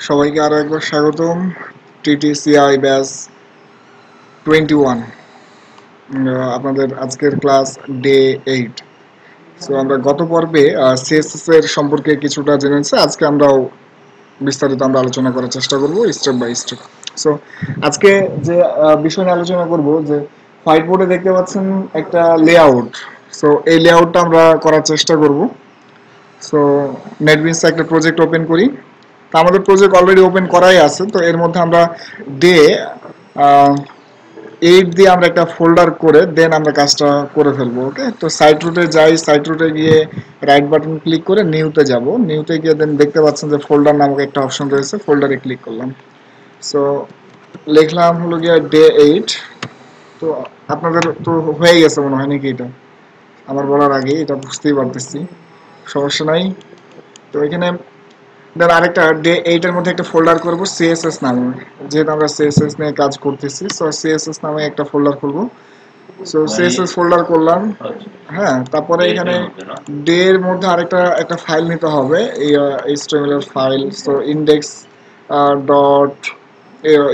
সবাইকে আরো একবার স্বাগতম টিটিসিআই ব্যাচ 21 আপনাদের আজকের ক্লাস ডে 8। সো আমরা গত পর্বে সিএসএস এর সম্পর্কে কিছুটা জেনেছি। আজকে আমরাও বিস্তারিত আমরা আলোচনা করার চেষ্টা করব স্টেপ বাই স্টেপ। সো আজকে যে বিষয় নিয়ে আলোচনা করব যে হোয়াইট বোর্ডে দেখতে পাচ্ছেন একটা লেআউট। সো এই লেআউটটা আমরা করার চেষ্টা করব। সো নেটবিনসে একটা প্রজেক্ট ওপেন করি। তো আমাদের প্রজেক্ট অলরেডি ওপেন করাই আছে। তো এর মধ্যে আমরা ডে 8 দিয়ে আমরা একটা ফোল্ডার করে দেন আমরা কাজটা করে ফেলবো। ওকে, তো সাইট রুটে যাই, সাইট রুটে গিয়ে রাইট বাটন ক্লিক করে নিউতে যাব। নিউতে গিয়ে দেন দেখতে পাচ্ছেন যে ফোল্ডার নামক একটা অপশন রয়েছে, ফোল্ডারে ক্লিক করলাম। সো লিখলাম হলো গিয়ে ডে 8। তো আপনাদের তো হয়ে গেছে মনে হয় নাকি? এটা আমার বলার আগে এটা বুঝতেই পারতেছি, সমস্যা নাই। তো এখানে দেন আরেকটা ডে 8 এর মধ্যে একটা ফোল্ডার করব সিএসএস নামে, যেহেতু আমরা সিএসএস নিয়ে কাজ করতেছি। সো সিএসএস নামে একটা ফোল্ডার করব। সো সিএসএস ফোল্ডার করলাম। হ্যাঁ, তারপরে এখানে ডে এর মধ্যে আরেকটা একটা ফাইল নিতে হবে, এই এইচটিএমএল এর file. So index dot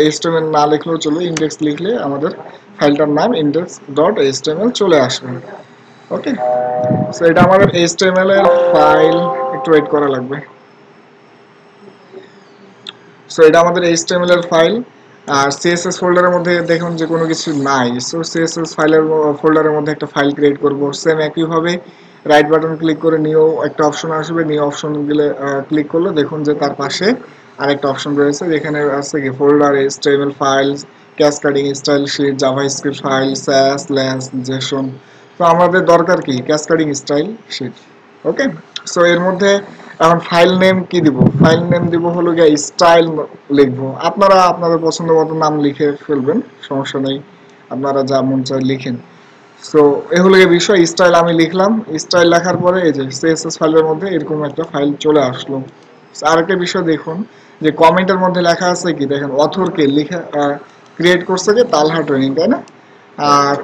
HTML না লিখলেও চলো, ইনডেক্স লিখলে আমাদের ফাইলটার নাম ইনডেক্স ডট এইচটিএমএল চলে আসবে। ওকে, সো এটা আমাদের এইচটিএমএল এর ফাইল, একটু ওয়েট করা লাগবে। সো এটা আমাদের এইচটিএমএল এর ফাইল। আর সিএসএস ফোল্ডারের মধ্যে দেখুন যে কোনো কিছু নাই। সো সিএসএস ফাইলের ফোল্ডারের মধ্যে একটা ফাইল ক্রিয়েট করব। সেম একইভাবে রাইট বাটন ক্লিক করে নিউ একটা অপশন আসবে, নিউ অপশন গেলে ক্লিক করলে দেখুন যে তার পাশে আরেকটা অপশন রয়েছে, যেখানে আছে কি folder HTML files, cascading style sheet, JavaScript file, Sass Less JSON. তো আমাদের দরকার কি cascading style sheet. Okay, so এর মধ্যে এখন ফাইল নেম কি দিব? ফাইল নেম দিব হলো গিয়ে স্টাইল লিখবো। আপনারা আপনাদের পছন্দ মতো নাম লিখে ফেলবেন, সমস্যা নেই, আপনারা যা মন চায় লিখেন। সো এ হলো গিয়ে বিষয়। স্টাইল আমি লিখলাম। স্টাইল লেখার পরে এই যে সিএসএস ফাইলের মধ্যে এরকম একটা ফাইল চলে আসলো। আরেকটা বিষয় দেখুন যে কমেন্টের মধ্যে লেখা আছে কি, দেখেন অথরকে লিখে ক্রিয়েট করছে যে তালহা ট্রেনিং, তাই না? আর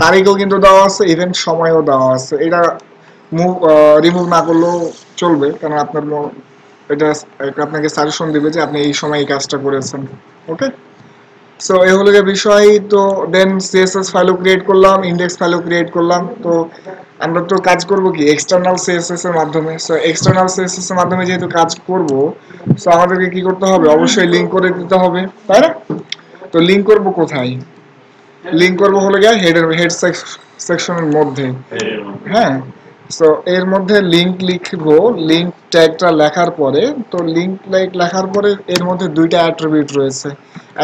তারিখও কিন্তু দেওয়া আছে, ইভেন্ট সময়ও দেওয়া আছে। এটা রিমুভ না করলেও চলবে, কারণ আপনার এটা আপনাকে সাজেশন দিবে যে আপনি এই সময় এই কাজটা করেছেন। ওকে, সো এই হলো গিয়ে বিষয়। তো দেন সিএসএস ফাইলও ক্রিয়েট করলাম, ইনডেক্স ফাইলও ক্রিয়েট করলাম। তো আমরা তো কাজ করব কি এক্সটার্নাল সিএসএস এর মাধ্যমে। সো এক্সটার্নাল সিএসএস এর মাধ্যমে যেহেতু কাজ করব, সো আমাদেরকে কি করতে হবে? অবশ্যই লিংক করে দিতে হবে, তাই না? তো লিংক করব কোথায়? লিংক করব হলো গিয়ে হেড সেকশনের মধ্যে। হ্যাঁ, সো এর মধ্যে লিংক লিখবো। লিংক ট্যাগটা লেখার পরে, তো লিংক লেখার পরে এর মধ্যে দুইটা অ্যাট্রিবিউট রয়েছে,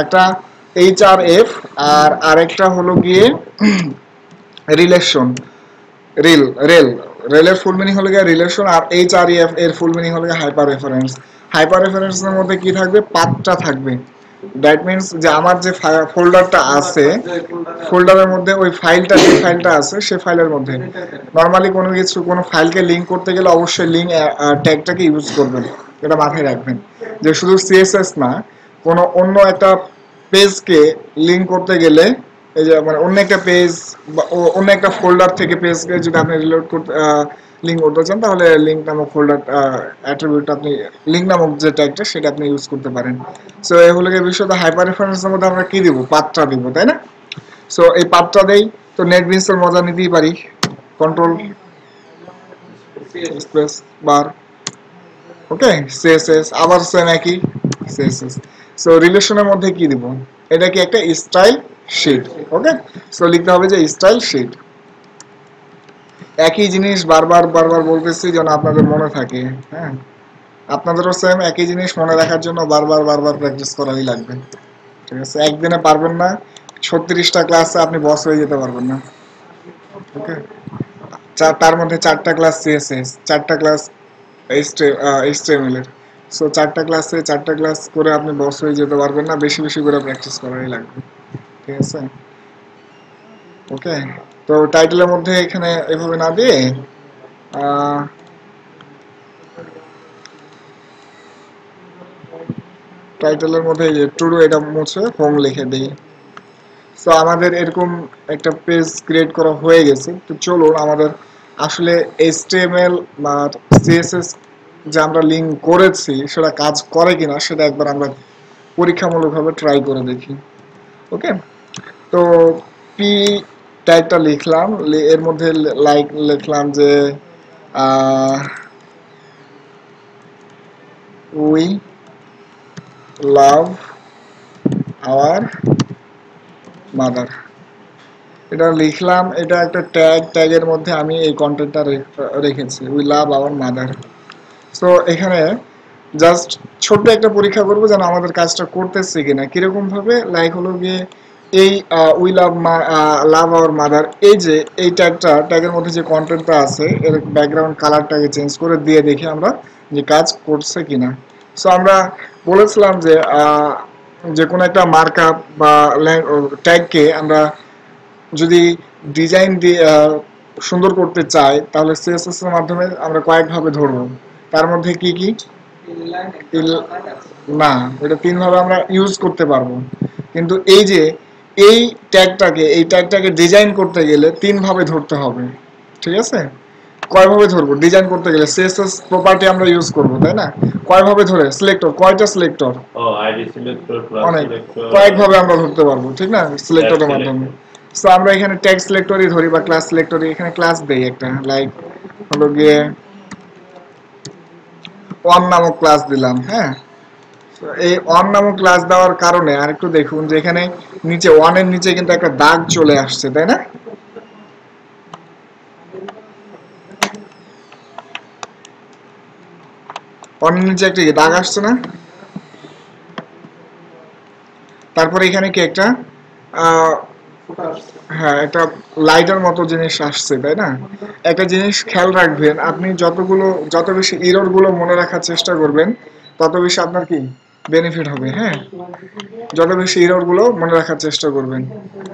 একটা এইচআরএফ আর আরেকটা হলো গিয়ে রিলেশন। রিল রেল রেলের ফুল মিনিং হলো গিয়ে রিলেশন, আর এইচআরএফ এর ফুল মিনিং হলো গিয়ে হাইপার রেফারেন্স। হাইপার রেফারেন্সের মধ্যে কি থাকবে? পাথটা থাকবে। দ্যাট মিনস যে আমার যে ফোল্ডারটা আছে, ফোল্ডারের মধ্যে ওই ফাইলটা, যে ফাইলটা আছে সে ফাইলের মধ্যে নর্মালি কোনো কিছু, কোনো ফাইলকে লিংক করতে গেলে অবশ্যই লিংক ট্যাগটাকে ইউজ করবেন। এটা মাথায় রাখবেন যে শুধু সিএসএস না, কোনো অন্য একটা পেজকে লিংক করতে গেলে, এই যে মানে অন্য একটা পেজ বা অন্য একটা ফোল্ডার থেকে পেজকে যদি আপনি রিলোড করতে লিংক করতে চান, তাহলে লিংক নামক ফোল্ডার অ্যাট্রিবিউট আপনি, লিংক নামক যে ট্যাগটা সেটা আপনি ইউজ করতে পারেন। সো এই হলো গিয়ে বিষয়টা। হাইপার রেফারেন্সের মধ্যে আমরা কি দিব? পাথটা দিব, তাই না? সো এই পাথটা দেই। তো নেটবিনসের মজা নিতেই পারি, কন্ট্রোল স্পেস বার। ওকে, সিএসএস আবার সেম একই সিএসএস। সো রিলেশনের মধ্যে কি দিব? এটা কি একটা স্টাইল শিট। ওকে, সো লিখতে হবে যে স্টাইল শিট। একই জিনিস বারবার বারবার বলতেছি যেন আপনাদের মনে থাকে। হ্যাঁ, আপনাদেরও সেম একই জিনিস মনে রাখার জন্য বারবার বারবার প্র্যাকটিস করাই লাগবে। ঠিক আছে, একদিনে পারবেন না, 36টা ক্লাসে আপনি বস হয়ে যেতে পারবেন না। ওকে, তার মধ্যে 4টা ক্লাস সিএসএস, 4টা ক্লাস এইচটিএমএল এর। সো 4টা ক্লাস করে আপনি বস হয়ে যেতে পারবেন না, বেশি বেশি করে প্র্যাকটিস করাই লাগবে। ঠিক আছে, ওকে। তো টাইটেলের মধ্যে এখানে এভাবে না দিয়ে টাইটেলের মধ্যে এই যে টুডু এটা মুছে হোম লিখে দিই। সো আমাদের এরকম একটা পেজ ক্রিয়েট করা হয়ে গেছে। তো চলুন আমাদের আসলে এইচটিএমএল বা সিএসএস যে আমরা লিঙ্ক করেছি সেটা কাজ করে কিনা সেটা একবার আমরা পরীক্ষামূলকভাবে ট্রাই করে দেখি। ওকে, তো পি ট্যাগটা লিখলাম, এর মধ্যে লাইক লিখলাম যে উই লাভ আওয়ার মাদার, এটা লিখলাম। এটা একটা ট্যাগ, ট্যাগের মধ্যে আমি এই কন্টেন্টটা রেখেছি, we love our mother. So এখানে জাস্ট ছোট্ট একটা পরীক্ষা করবো যেন আমাদের কাজটা করতেছে কিনা, কিরকম ভাবে, লাইক হলো গিয়ে এই we love love our mother, এই যে এই ট্যাগের মধ্যে যে কন্টেন্টটা আছে এর ব্যাকগ্রাউন্ড কালারটাকে চেঞ্জ করে দিয়ে দেখি আমরা যে কাজ করছে কিনা। সো আমরা বলেছিলাম যে যে কোনো একটা মার্কআপ বা ট্যাগকে আমরা যদি ডিজাইন দিয়ে সুন্দর করতে চাই তাহলে সিএসএস এর মাধ্যমে আমরা কয়েকভাবে ধরবো। তার মধ্যে কি কি? না, এটা 3 ভাবে আমরা ইউজ করতে পারবো, কিন্তু এই ট্যাগটাকে ডিজাইন করতে গেলে 3 ভাবে ধরতে হবে। ঠিক আছে, কয় ভাবে ধরবো ডিজাইন করতে গেলে? সিএসএস প্রপার্টি আমরা ইউজ করব, তাই না? কয় ভাবে ধরে? সিলেক্টর, কয়টা সিলেক্টর? আইডি সিলেক্টর প্লাস অনেক, সিলেক্টর, কয়েক ভাবে আমরা ধরতে পারবো, ঠিক না, সিলেক্টরের মাধ্যমে। সো আমরা এখানে ট্যাগ সিলেক্টরই ধরি বা ক্লাস সিলেক্টরই, এখানে ক্লাস দেই একটা, লাইক হলো গিয়ে অন নামক ক্লাস দিলাম। হ্যাঁ, এই অন নামক ক্লাস দেওয়ার কারণে আর একটু দেখুন যে এখানে নিচে ওয়ানের নিচে কিন্তু একটা দাগ চলে আসছে, তাই না? ওয়ানের নিচে একটা দাগ আসছে না? তারপরে এখানে কি একটা হ্যাঁ, একটা লাইটের মতো জিনিস আসছে, তাই না? একটা জিনিস খেয়াল রাখবেন, আপনি যত বেশি এরর গুলো মনে রাখার চেষ্টা করবেন তত বেশি আপনার কি বেনিফিট হবে। হ্যাঁ, যত বেশি এরর গুলো মনে রাখার চেষ্টা করবেন।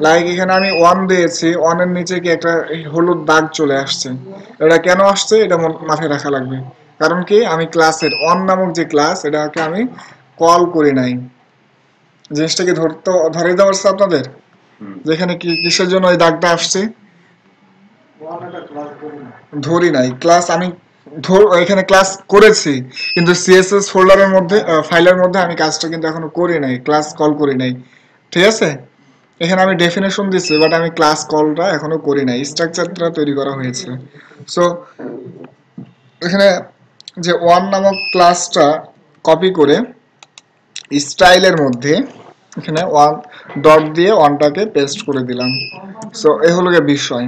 লাইক এখানে আমি 1 দিয়েছি, 1 এর নিচে কি একটা হলুদ দাগ চলে আসছে, এটা কেন আসছে এটা মাথায় রাখা লাগবে। কারণ কি, আমি ক্লাসের অন নামক যে ক্লাস এটাকে আমি কল করি নাই। জিনিসটাকে ধরে দেওয়া হচ্ছে আপনাদের, যেখানে কি কিসের জন্য এই দাগটা আসছে? ধরি নাই, ক্লাস আমি এখানে ক্লাস করেছি কিন্তু সিএসএস ফোল্ডারের মধ্যে ফাইলের মধ্যে আমি কাজটা কিন্তু এখনো করি নাই, ক্লাস কল করি নাই। ঠিক আছে, এখানে আমি ডেফিনেশন দিচ্ছি বাট আমি ক্লাস কলটা এখনো করি নাই, স্ট্রাকচারটা তৈরি করা হয়েছে। সো এখানে যে ওয়ান নামক ক্লাসটা কপি করে স্টাইলের মধ্যে এখানে ওয়ান ডট দিয়ে ওয়ানটাকে পেস্ট করে দিলাম। সো এই হলো গিয়ে বিষয়।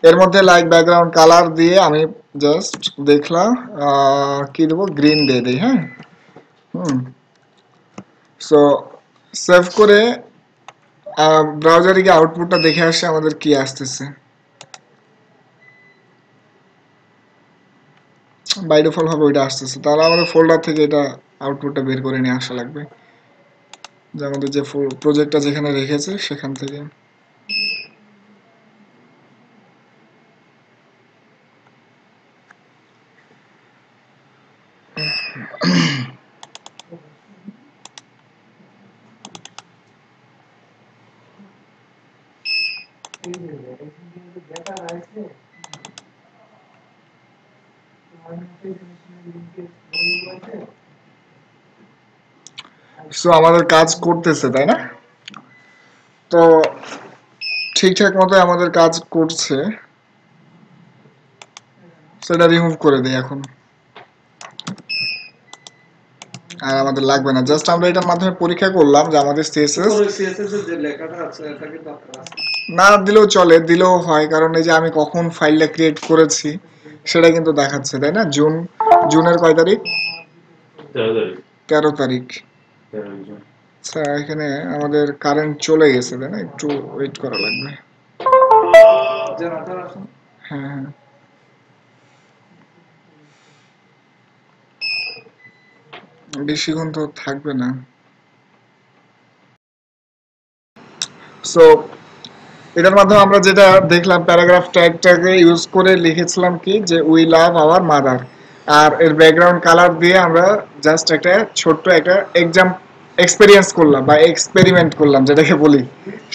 এর মধ্যে লাইক ব্যাকগ্রাউন্ড কালার দিয়ে আমি জাস্ট দেখলাম কি দেবো, গ্রিন দিয়ে দিই। হ্যাঁ, সো সেভ করে ব্রাউজারে গিয়ে আউটপুটটা দেখে আসে আমাদের কি আসতেছে। বাই ডিফল্ট ভাবে ওইটা আসতেছে, তাহলে আমাদের ফোল্ডার থেকে এটা আউটপুটটা বের করে নিয়ে আসা লাগবে, যে আমাদের যে প্রজেক্টটা যেখানে রেখেছে সেখান থেকে। সো আমাদের কাজ করতেছে, তাই না? তো ঠিকঠাক মতো আমাদের কাজ করছে, সেটা রিমুভ করে দিই এখন, আর আমাদের লাগবে না। জাস্ট আমরা এটার মাধ্যমে পরীক্ষা করলাম যে আমাদের সিএসএস এর যে লেখাটা আছে এটা কি দরকার আছে? না দিলেও চলে, দিলেও হয়, কারণ এই যে আমি কখন ফাইলটা ক্রিয়েট করেছি সেটা কিন্তু দেখাচ্ছে, তাই না? জুনের কয় তারিখ? 13 তারিখ। আচ্ছা, এখানে আমাদের কারেন্ট চলে গেছে, তাই না? একটু ওয়েট করা লাগবে। হ্যাঁ হ্যাঁ, বেশিক্ষণ তো থাকবে না। সো এটার মাধ্যমে আমরা যেটা দেখলাম, প্যারাগ্রাফ ট্যাগটাকে ইউজ করে লিখেছিলাম কি, যে উই লাভ আওয়ার মাদার, আর এর ব্যাকগ্রাউন্ড কালার দিয়ে আমরা জাস্ট একটা ছোট্ট একটা এক্সপেরিয়েন্স করলাম বা এক্সপেরিমেন্ট করলাম যেটাকে বলি।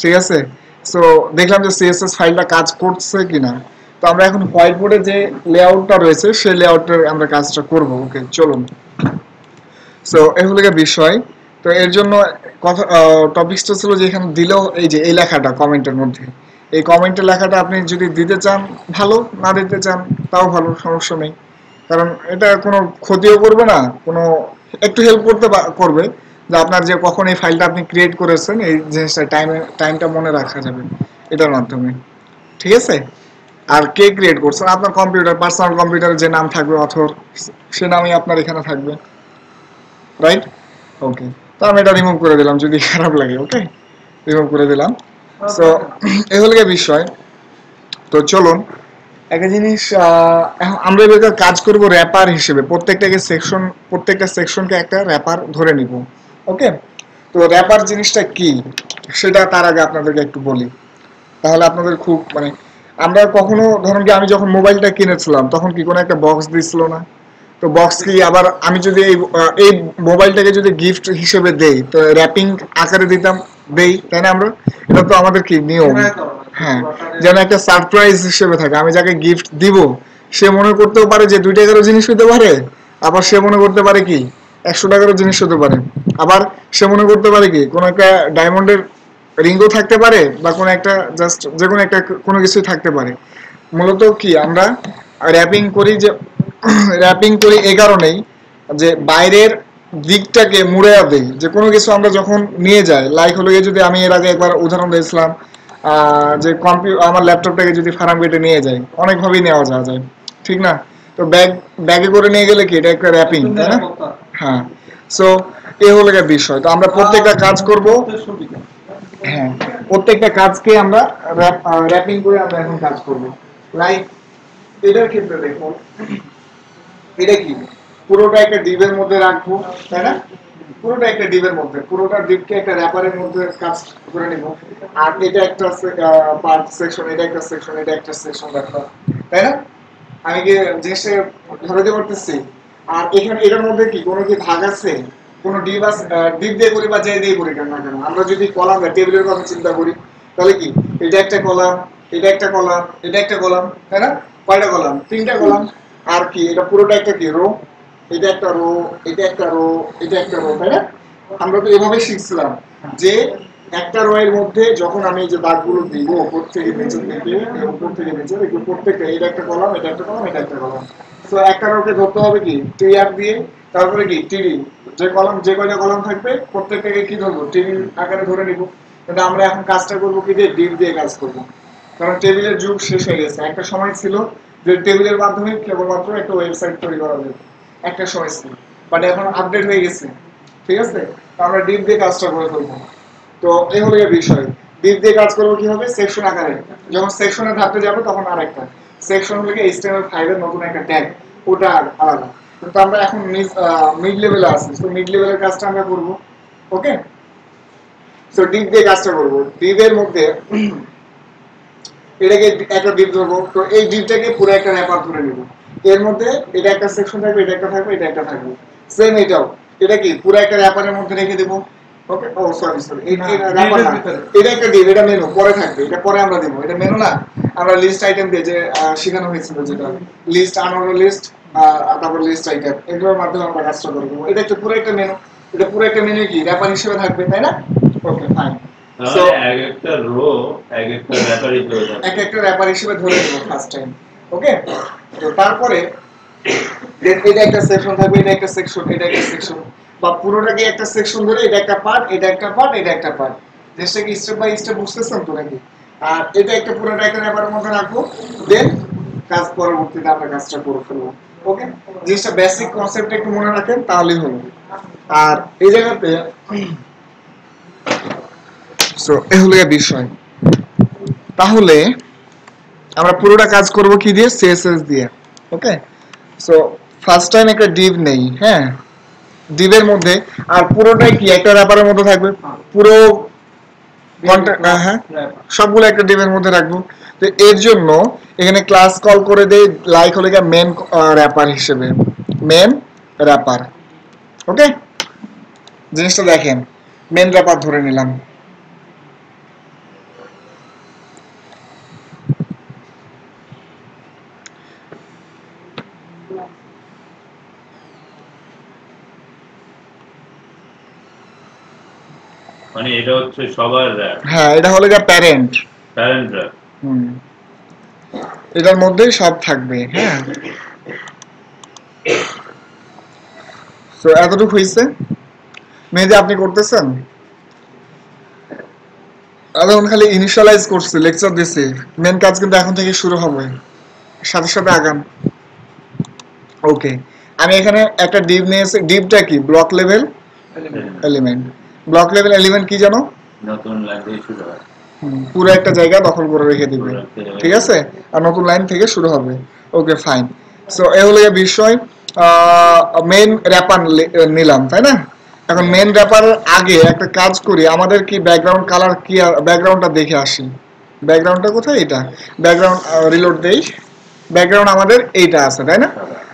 ঠিক আছে, সো দেখলাম যে সিএসএস ফাইলটা কাজ করছে কিনা। তো আমরা এখন হোয়াইট বোর্ডে যে লেআউটটা রয়েছে সেই লেআউটের আমরা কাজটা করব। ওকে, চলুন। সো এই হলো গিয়ে বিষয়। তো এর জন্য কথা টপিকসটা ছিল যে এখানে দিলেও এই যে এই লেখাটা কমেন্টের মধ্যে, এই কমেন্টের লেখাটা আপনি যদি দিতে চান ভালো, না দিতে চান তাও ভালো, সমস্যা নেই। কারণ এটা কোনো ক্ষতিও করবে না, কোনো একটু হেল্প করবে যে আপনার যে কখন এই ফাইলটা আপনি ক্রিয়েট করেছেন এই জিনিসটা টাইমটা মনে রাখা যাবে এটার মাধ্যমে। ঠিক আছে? আর কে ক্রিয়েট করছেন, আপনার কম্পিউটার, পার্সোনাল কম্পিউটারে যে নাম থাকবে অথর, সে নামই আপনার এখানে থাকবে, রাইট? ওকে, তো আমি এটা রিমুভ করে দিলাম যদি খারাপ লাগে। ওকে, রিমুভ করে দিলাম। সো এই হলো গিয়ে বিষয়। তো চলুন একটা জিনিস, আমরা এবার কাজ করব র্যাপার হিসেবে, প্রত্যেকটা সেকশনকে একটা র্যাপার ধরে নিব। ওকে, তো র্যাপার জিনিসটা কি সেটা তার আগে আপনাদেরকে একটু বলি, তাহলে আপনাদের খুব মানে, আমরা কখনো ধরুন কি আমি যখন মোবাইলটা কিনেছিলাম তখন কি কোনো একটা বক্স দিছিল না? তো বক্স কি আবার আমি যদি এই মোবাইলটাকে যদি গিফট হিসেবে দেই তো র্যাপিং আকারে দেই, তাই না? আমরা এটা তো আমাদের কি নিয়ম। হ্যাঁ, যেন একটা সারপ্রাইজ হিসেবে থাকে। আমি যাকে গিফট দিব সে মনে করতেও পারে যে 2 টাকারও জিনিস হতে পারে, আবার সে মনে করতে পারে কি 100 টাকারও জিনিস হতে পারে, আবার সে মনে করতে পারে কি কোনো একটা ডায়মন্ডের রিংও থাকতে পারে, বা কোনো একটা জাস্ট যে কোনো একটা কোনো কিছুই থাকতে পারে। মূলত কি আমরা র্যাপিং করি এই কারণেই যে বাইরের দিকটাকে মুড়ে দেই, যে কোনো কিছু আমরা যখন নিয়ে যাই, লাইক হলো গিয়ে যদি আমি এর আগে একবার উদাহরণ দিয়েছিলাম যে আমার ল্যাপটপটাকে যদি ফার্মগেটে নিয়ে যাই, অনেকভাবেই নেওয়া যায়, ঠিক না? তো ব্যাগে করে নিয়ে গেলে কি এটা একটা র্যাপিং, তাই না? হ্যাঁ, সো এ হলো গিয়ে বিষয়। তো আমরা প্রত্যেকটা কাজ করব, হ্যাঁ, প্রত্যেকটা কাজকে আমরা র্যাপিং করে আমরা এখন কাজ করব। লাইক এটার ক্ষেত্রে দেখুন, এটা কি পুরোটা একটা ডিবের মধ্যে রাখবো, তাই না? পুরোটা একটা ডিবের মধ্যে, পুরোটা ডিবকে একটা র্যাপারের মধ্যে কাজ করে নিব। আর এটা একটা পার্ট সেকশন, এটা একটা সেকশন, এটা একটা সেকশন রাখলাম, তাই না? আমি কি জিনিসটা ধরাতে পারতেছি? আর এখানে এটার মধ্যে কি কোনো কি ভাগ আছে? কোনো ডিপ দিয়ে করি বা যাই দিয়ে করি না কেন, আমরা যদি কলাম বা টেবিলের কথা চিন্তা করি তাহলে কি এটা একটা কলাম, এটা একটা কলাম, এটা একটা কলাম, তাই না? কয়টা কলাম? 3টা কলাম। আর কি এটা পুরোটা একটা কি রো, এটা একটা রো, এটা একটা রো, এটা একটা রো, তাই না? আমরা তো এভাবে শিখছিলাম যে একটা রো এর মধ্যে যখন আমি যে দাগগুলো দিব উপর থেকে নিচের দিকে, উপর থেকে নিচে দেখুন প্রত্যেকটা, এটা একটা কলাম, এটা একটা কলাম, এটা একটা কলাম। তো একটা রোকে ধরতে হবে কি টিআর দিয়ে, তারপরে কি টিডি, যে কয়টা কলাম থাকবে প্রত্যেকটাকে কি ধরবো টিডি আকারে ধরে নিব। কিন্তু আমরা এখন কাজটা করবো কি দিয়ে ডিপ দিয়ে কাজ করবো, কারণ টেবিলের যুগ শেষ হয়ে গেছে। একটা সময় ছিল যে টেবিলের মাধ্যমে কেবলমাত্র একটা ওয়েবসাইট তৈরি করা যেত, একটা সময় ছিল, বাট এখন আপডেট হয়ে গেছে। ঠিক আছে, তো আমরা ডিপ দিয়ে কাজটা করে ফেলবো। তো এই হলো এই বিষয়। ডিপ দিয়ে কাজ করবো কিভাবে? সেকশন আকারে। যখন সেকশনে ধাপতে যাবে তখন আরেকটা সেকশন থেকে HTML5 এর নতুন একটা ট্যাগ, ওটা আলাদা। কিন্তু আমরা এখন মিড লেভেলে আছি, তো মিড লেভেলের কাজটা আমরা করবো। ওকে, সো ডিপ দিয়ে কাজটা করবো। ডিপের মধ্যে এটাকে একটা ডিপ ধরবো, তো এই ডিপটাকে পুরো একটা র্যাপার ধরে নেব। এর মধ্যে এটা একটা সেকশন থাকবে, এটা একটা থাকবে, এটা একটা থাকবে, সেম এটাও। এটা কি পুরো একটা র্যাপারের মধ্যে রেখে দেব। ওকে, ও সরি এটা র্যাপার না, এটা একটা ডিপ, এটা মেনু পরে থাকবে, এটা পরে আমরা দেব। এটা মেনু না, আমরা লিস্ট আইটেম দিয়ে যে শেখানো হয়েছিল, যেটা লিস্ট, আনঅর্ডার লিস্ট, তারপর লিস্ট আইটেম, এগুলোর মাধ্যমে আমরা কাজটা করে দেবো। এটা একটা পুরো একটা মেনু, এটা পুরো একটা মেনু কি র্যাপার হিসেবে থাকবে, তাই না? ওকে, ফাইন। সো এক একটা রো এক একটা র্যাপার হিসেবে এক একটা র্যাপার হিসেবে ধরে নেব ফার্স্ট টাইম। ওকে, তো তারপরে এটা একটা সেকশন থাকবে, এটা একটা সেকশন, এটা একটা সেকশন, বা পুরোটাকে একটা সেকশন ধরে এটা একটা পার্ট, এটা একটা পার্ট, এটা একটা পার্ট। জিনিসটা কি স্টেপ বাই স্টেপ বুঝতেছেন তো নাকি? আর এটা একটা পুরোটা একটা র্যাপারের মধ্যে রাখবো, দেন কাজ পরবর্তীতে আমরা কাজটা করে ফেলবো। ওকে, জিনিসটা বেসিক কনসেপ্ট একটু মনে রাখেন তাহলেই হলো। আর এই জায়গাতে সো এই হলো বিষয়। তাহলে আমরা পুরোটা কাজ করব কি দিয়ে? সিএসএস দিয়ে। ওকে, সো ফার্স্ট টাইম একটা ডিভ নেই, হ্যাঁ, ডিভের মধ্যে, আর পুরোটাই কি একটা র্যাপারের মধ্যে থাকবে, পুরো হ্যাঁ, সবগুলো একটা ডিভের মধ্যে রাখবো। তো এর জন্য এখানে ক্লাস কল করে দেই, লাইক হলে গিয়ে মেন র্যাপার হিসেবে, মেন র্যাপার। ওকে, জিনিসটা দেখেন, মেন র্যাপার ধরে নিলাম। মানে এটা হচ্ছে সবার হ্যাঁ, এটা হলো গিয়ে প্যারেন্ট। প্যারেন্টরা। এটার মধ্যেই সব থাকবে। হ্যাঁ, তো এতটুকু হয়েছে। মেহেদি আপনি করতেছেন? এখন খালি ইনিশিয়ালাইজ করছি, লেকচার দিছি, মেন কাজ কিন্তু এখন থেকে শুরু হবে, সাথে সাথে আগান। ওকে, আমি এখানে একটা ডিভ নিয়েছি। ডিভটা কি? Block level element. Block level element কি জানো? নতুন লাইন থেকে শুরু হয়। পুরো একটা জায়গা দখল করে রেখে দিবে, ঠিক আছে, আর নতুন লাইন থেকে শুরু হবে। Okay fine. সো এ হলো বিষয়। মেইন র্যাপার নিলাম, তাই না? এখন মেইন র্যাপারের আগে একটা কাজ করি, আমাদের কি ব্যাকগ্রাউন্ড কালার কি, ব্যাকগ্রাউন্ডটা দেখে আসি। ব্যাকগ্রাউন্ডটা কোথায়? এটা ব্যাকগ্রাউন্ড। রিলোড দেই। ব্যাকগ্রাউন্ড আমাদের এইটা আছে, তাই না?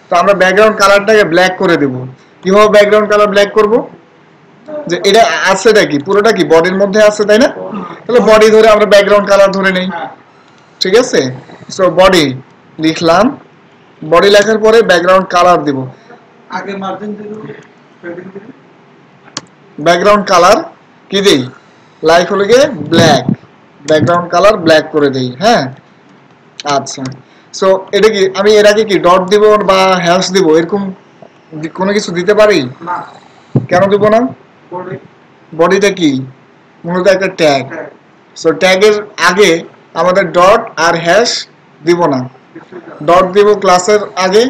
তো আমরা ব্যাকগ্রাউন্ড কালারটাকে ব্ল্যাক করে দেব। কিভাবে ব্যাকগ্রাউন্ড কালার ব্ল্যাক করব? যে এটা আছেটা কি, পুরোটা কি বডির মধ্যে আছে, তাই না? তাহলে বডি ধরে আমরা ব্যাকগ্রাউন্ড কালার ধরে নেই, ঠিক আছে? সো বডি লিখলাম, বডি লেখার পরে ব্যাকগ্রাউন্ড কালার দেব। আগে মার্জিন দিল, পেডিং দিল, ব্যাকগ্রাউন্ড কালার কি দেই? লাইক হলো গিয়ে ব্ল্যাক, ব্যাকগ্রাউন্ড কালার ব্ল্যাক করে দেই। হ্যাঁ, আচ্ছা। সো এটা কি আমি এর আগে কি ডট দিব বা হ্যাশ দিব, এরকম কোনো কিছু দিতে পারি? না কেন দিব না? বডি বডিটা কি? মূলত একটা ট্যাগ। সো ট্যাগের আগে আমাদের ডট আর হ্যাশ দিব না। ডট দিব ক্লাসের আগে,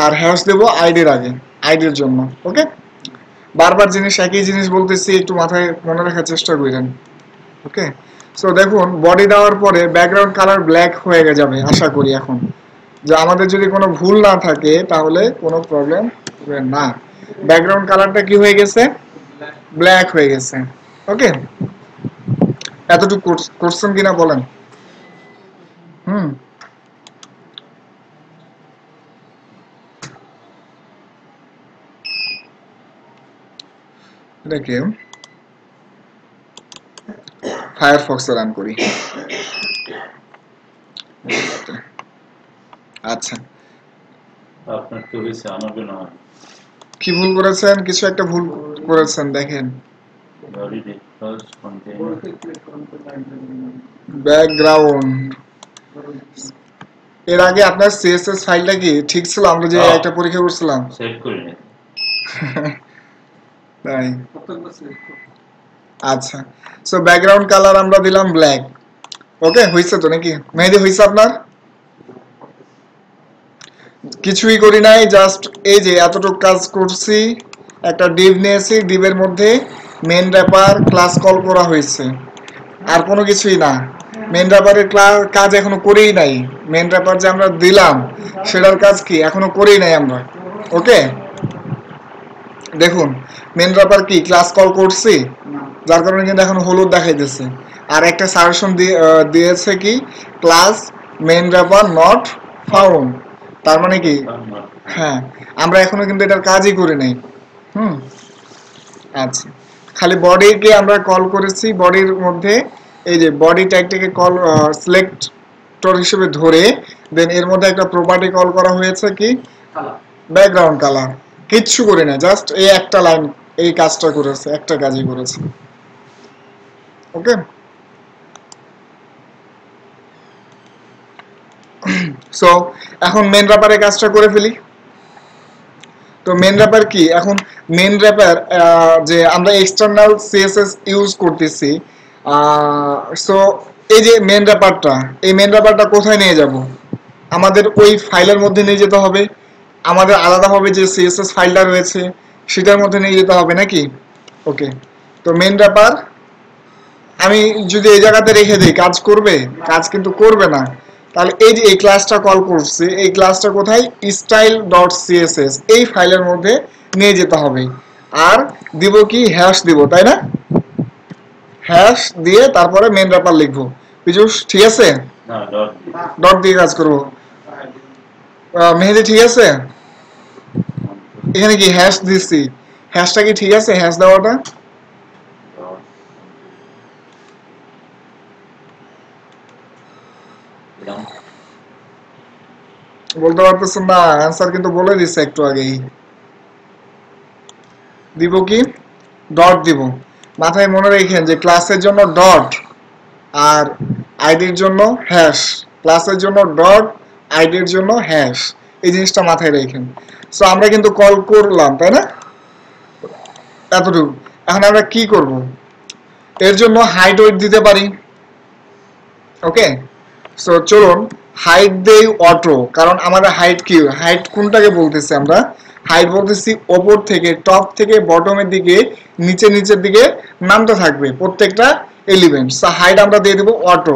আর হ্যাশ দেব আইডির আগে, আইডির জন্য। ওকে, বারবার জিনিস একই জিনিস বলতেছি, একটু মাথায় মনে রাখার চেষ্টা করেন। ওকে, সো দেখুন বডি দেওয়ার পরে ব্যাকগ্রাউন্ড কালার ব্ল্যাক হয়ে যাবে আশা করি। এখন যে আমাদের যদি কোনো ভুল না থাকে তাহলে কোনো প্রবলেম হবে না। ব্যাকগ্রাউন্ড কালারটা কি হয়ে গেছে? ব্ল্যাক হয়ে গেছে। ওকে, এতটুকু করছেন কিনা বলেন? হুম, এটাকে ফায়ারফক্সে রান করি। আচ্ছা, আপনার তো হয়েছে, আমার জন্য হয়। কি ভুল করেছেন? কিছু একটা ভুল করেছেন, দেখেন। Body discuss contain বডিতে ক্লিক করুন তো লাইন দিন। ব্যাকগ্রাউন্ড। এর আগে আপনার সিএসএস ফাইলটা কি ঠিক ছিল? আমরা যে একটা পরীক্ষা করছিলাম। সেট করে নে। তাই, কতগুলো সিলেক্ট করুন। আচ্ছা। সো ব্যাকগ্রাউন্ড কালার আমরা দিলাম ব্ল্যাক। ওকে, হইছে তো নাকি? মেহেদি হইছে আপনার? কিছুই করি নাই, জাস্ট এই যে এতটুকু কাজ করছি। একটা ডিভ নিয়েছি, ডিভের মধ্যে মেন র্যাপার ক্লাস কল করা হয়েছে, আর কোনো কিছুই না। মেন র্যাপারের কাজ এখনো করেই নাই। মেন র্যাপার যে আমরা দিলাম সেটার কাজ কি এখনো করেই নাই আমরা। ওকে, দেখুন মেন র্যাপার কি ক্লাস কল করছি, যার কারণে কিন্তু এখন হলুদ দেখাইতেছে। আর একটা সাজেশন দিয়েছে কি class main wrapper not found, তার মানে কি হ্যাঁ আমরা এখনো কিন্তু এটার কাজই করি নাই। হুম, আচ্ছা, খালি বডিকে আমরা কল করেছি। বডির মধ্যে এই যে বডি ট্যাগটাকে কল সিলেক্টর হিসেবে ধরে দেন এর মধ্যে একটা প্রপার্টি কল করা হয়েছে কি কালার ব্যাকগ্রাউন্ড কালার। কিচ্ছু করি না, জাস্ট এই একটা লাইন এই কাজটা করেছে, একটা কাজই করেছে। ওকে, সো এখন মেন র্যাপারের কাজটা করে ফেলি। তো মেন র্যাপার কি? এখন মেন র্যাপার যে আমরা এক্সটার্নাল সিএসএস ইউজ করতেছি, সো এই যে মেন র্যাপারটা, এই মেন র্যাপারটা কোথায় নিয়ে যাব? আমাদের ওই ফাইলের মধ্যে নিয়ে যেতে হবে। আমাদের আলাদাভাবে যে সিএসএস ফাইলটা রয়েছে সেটার মধ্যে নিয়ে যেতে হবে নাকি? ওকে, তো মেন র্যাপার আমি যদি এই জায়গাতে রেখে দিই কাজ করবে? কাজ কিন্তু করবে না। তাহলে এই যে এই ক্লাসটা কল করছে, এই ক্লাসটা কোথায়? স্টাইল ডট সিএসএস এই ফাইলের মধ্যে নিয়ে যেতে হবে। আর দিব কি হ্যাশ দিব, তাই না? হ্যাশ দিয়ে তারপরে মেন র্যাপার লিখবো। পীযূষ ঠিক আছে? না, ডট ডট দিয়ে কাজ করবো। মেহেদি ঠিক আছে? এখানে কি হ্যাশ দিচ্ছি, হ্যাশটা কি ঠিক আছে? হ্যাশ দেওয়াটা বলতে পারতেছেন না? অ্যান্সার কিন্তু বলে দিচ্ছে একটু আগেই। দিব কি ডট দিব। মাথায় মনে রাখেন যে ক্লাসের জন্য ডট আর আইডির জন্য হ্যাশ, ক্লাসের জন্য ডট, আইডির জন্য হ্যাশ, এই জিনিসটা মাথায় রাখেন। সো আমরা কিন্তু কল করলাম, তাই না? এতটুকু। এখন আমরা কি করব? এর জন্য হাইট ওয়েট দিতে পারি। ওকে, সো চলুন হাইট দেই অটো, কারণ আমাদের হাইট কি, হাইট কোনটাকে বলতেছি আমরা? হাইট বলতেছি ওপর থেকে, টপ থেকে বটমের দিকে, নিচের দিকে নামতে থাকবে প্রত্যেকটা এলিমেন্ট। সো হাইট আমরা দিয়ে দেব অটো।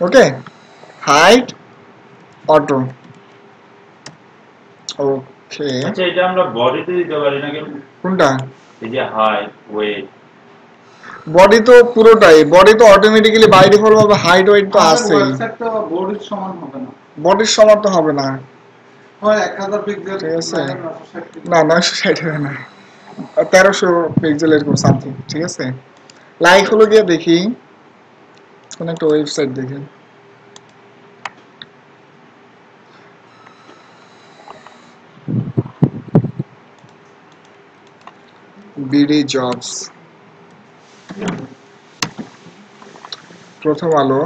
ওকে, হাইট অটো। ওকে, আচ্ছা, এটা আমরা বডিতে দিতে পারি না কেন? কোনটা? এই যে হাইট ওয়েট। বডি তো পুরোটাই, বডি তো অটোমেটিক্যালি বাই ডিফল্ট ভাবে হাইট ওয়েট তো আমাদের আছেই। ওয়েবসাইট তো বডির সমান হবে না, বডির সমান তো হবে না। হয় 1000 পিক্সেল, ঠিক আছে, 960 পিক্সেল। না 960 না, 1300 পিক্সেল এরকম সামথিং। ঠিক আছে, লাইক হলো গিয়ে দেখি কোন একটা ওয়েবসাইট দেখি। বিডি জবস, প্রথম আলো,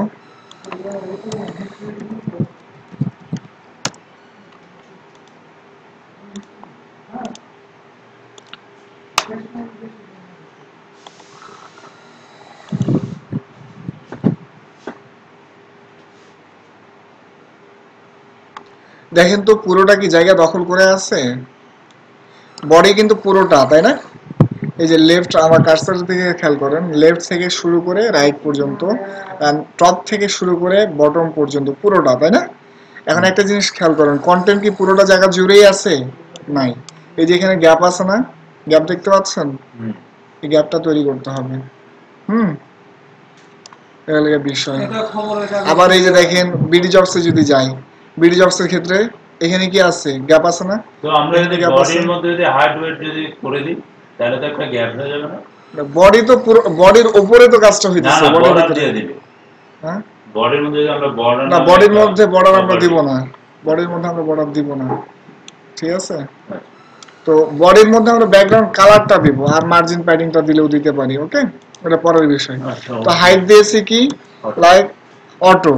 দেখেন তো পুরোটা কি জায়গা দখল করে আছে? বডি কিন্তু পুরোটা, তাই না? এই যে লেফট, আমার কার্সার থেকে খেয়াল করেন, লেফট থেকে শুরু করে রাইট পর্যন্ত, টপ থেকে শুরু করে বটম পর্যন্ত পুরোটা, তাই না? এখন একটা জিনিস খেয়াল করেন, কন্টেন্ট কি পুরোটা জায়গা জুড়েই আছে? নাই। এই যে এখানে গ্যাপ আছে না, গ্যাপ দেখতে পাচ্ছেন? এই গ্যাপটা তৈরি করতে হবে। হুম, এটা হলো বিষয়। এটা খবরের কাগজে আবার এই যে দেখেন বিডি জবসে যদি যাই, বিডি জবসের ক্ষেত্রে এখানে কি আছে, গ্যাপ আছে না? তো আমরা এখানে যদি গ্যাপ আছে। বডির মধ্যে যদি হাইট ওয়েট যদি করে দিই, তাহলে তো একটা গ্যাপ হয়ে যাবে না? বডি তো পুরো, বডির উপরে তো কাজটা না হইতেছে, না, বডির বর্ডার ভিতরে। দিয়ে দিবে। হ্যাঁ, বডির মধ্যে যদি আমরা বর্ডার না নামে বডির একটা মধ্যে বর্ডার আমরা দিব property- না, বডির মধ্যে আমরা বর্ডার দিব না। ঠিক আছে, আচ্ছা, তো বডির মধ্যে আমরা ব্যাকগ্রাউন্ড কালারটা দিব, আর মার্জিন প্যাডিংটা দিলেও দিতে পারি। ওকে, এটা পরের বিষয়। আচ্ছা, তো okay. হাইট দিয়েছি কি, Auto. Like auto.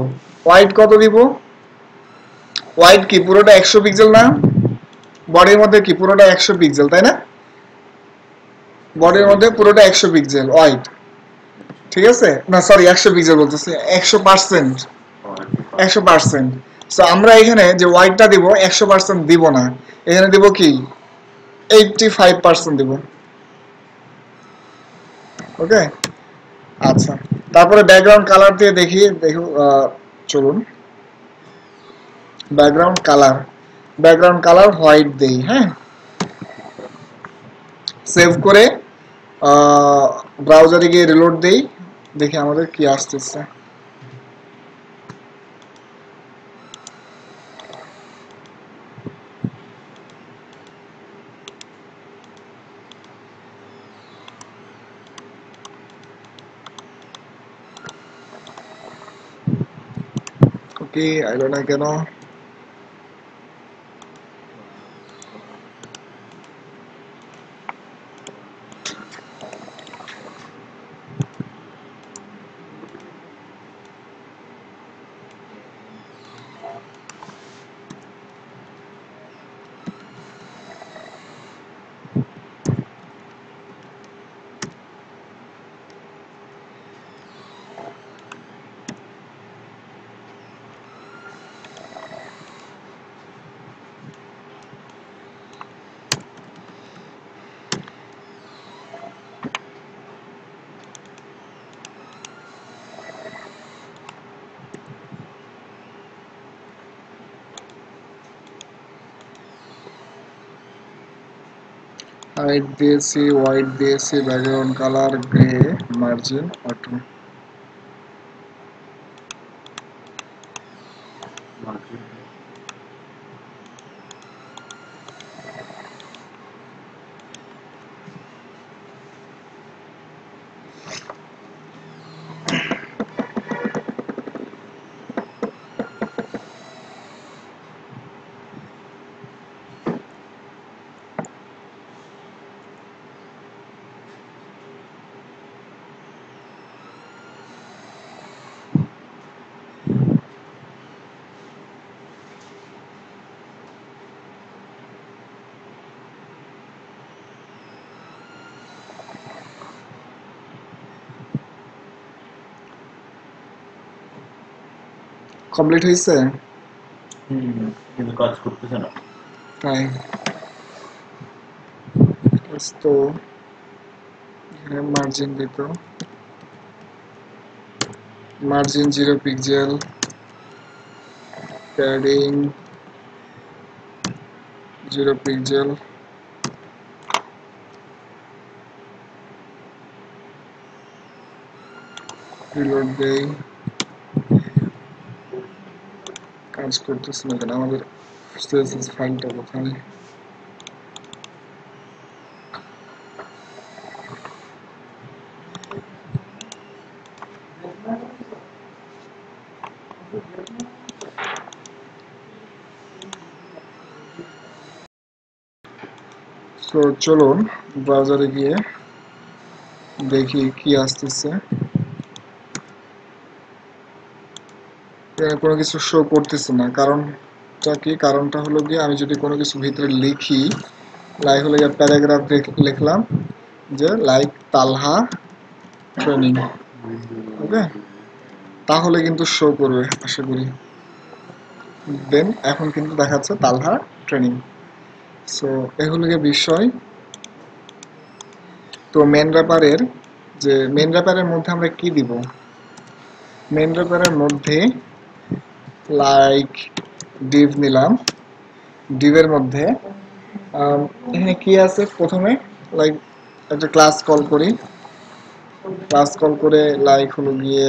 ওয়াইড কত দিব? ওয়াইড কি পুরোটা 100 পিক্সেল না? বডির মধ্যে কি পুরোটা 100 পিক্সেল, তাই না? বডির মধ্যে পুরোটা 100 পিক্সেল ওয়াইড। ঠিক আছে, না সরি 100 পিক্সেল বলতেছি, 100%, 100%। সো আমরা এখানে যে ওয়াইডটা দিব 100% দিব না, এখানে দিব কি 85% দিব। ওকে, আচ্ছা, তারপরে ব্যাকগ্রাউন্ড কালার দিয়ে দেখি, দেখো চলুন background colour, background colour white দেই। হ্যাঁ, সেভ করে ব্রাউজারে গিয়ে রিলোড দেই, দেখি আমাদের কি আসতেছে। ওকে, আইলো না কেন? হাইট দিয়েছি, হোয়াইট দিয়েছি, background colour grey, margin auto. Complete হয়েছে? কিন্তু কাজ করতেছে না। তাই তো এখানে মার্জিন দিত, margin 0 pixel, padding 0 pixel, reload দেই। কাজ করতেছে না কেন? আমাদের CSS ফাইলটা কোথায়? তো চলুন ব্রাউজারে গিয়ে দেখি কি আসতেছে। কোনো কিছু শো করতেছে না, কারণটা কি? কারণটা হলো গিয়ে আমি যদি কোনো কিছু ভিতরে লিখি, লাইক হলো গিয়ে প্যারাগ্রাফ লিখলাম যে লাইক তালহা ট্রেনিং, ওকে, তাহলে কিন্তু শো করবে আশা করি। দেন এখন কিন্তু দেখাচ্ছে তালহা ট্রেনিং। সো এগুলো গিয়ে বিষয়। তো মেন র্যাপারের মধ্যে আমরা কি দিব? মেন র্যাপারের মধ্যে লাইক ডিভ নিলাম, ডিভের মধ্যে এখানে কি আছে? প্রথমে লাইক একটা ক্লাস কল করি, ক্লাস কল করে লাইক হলো গিয়ে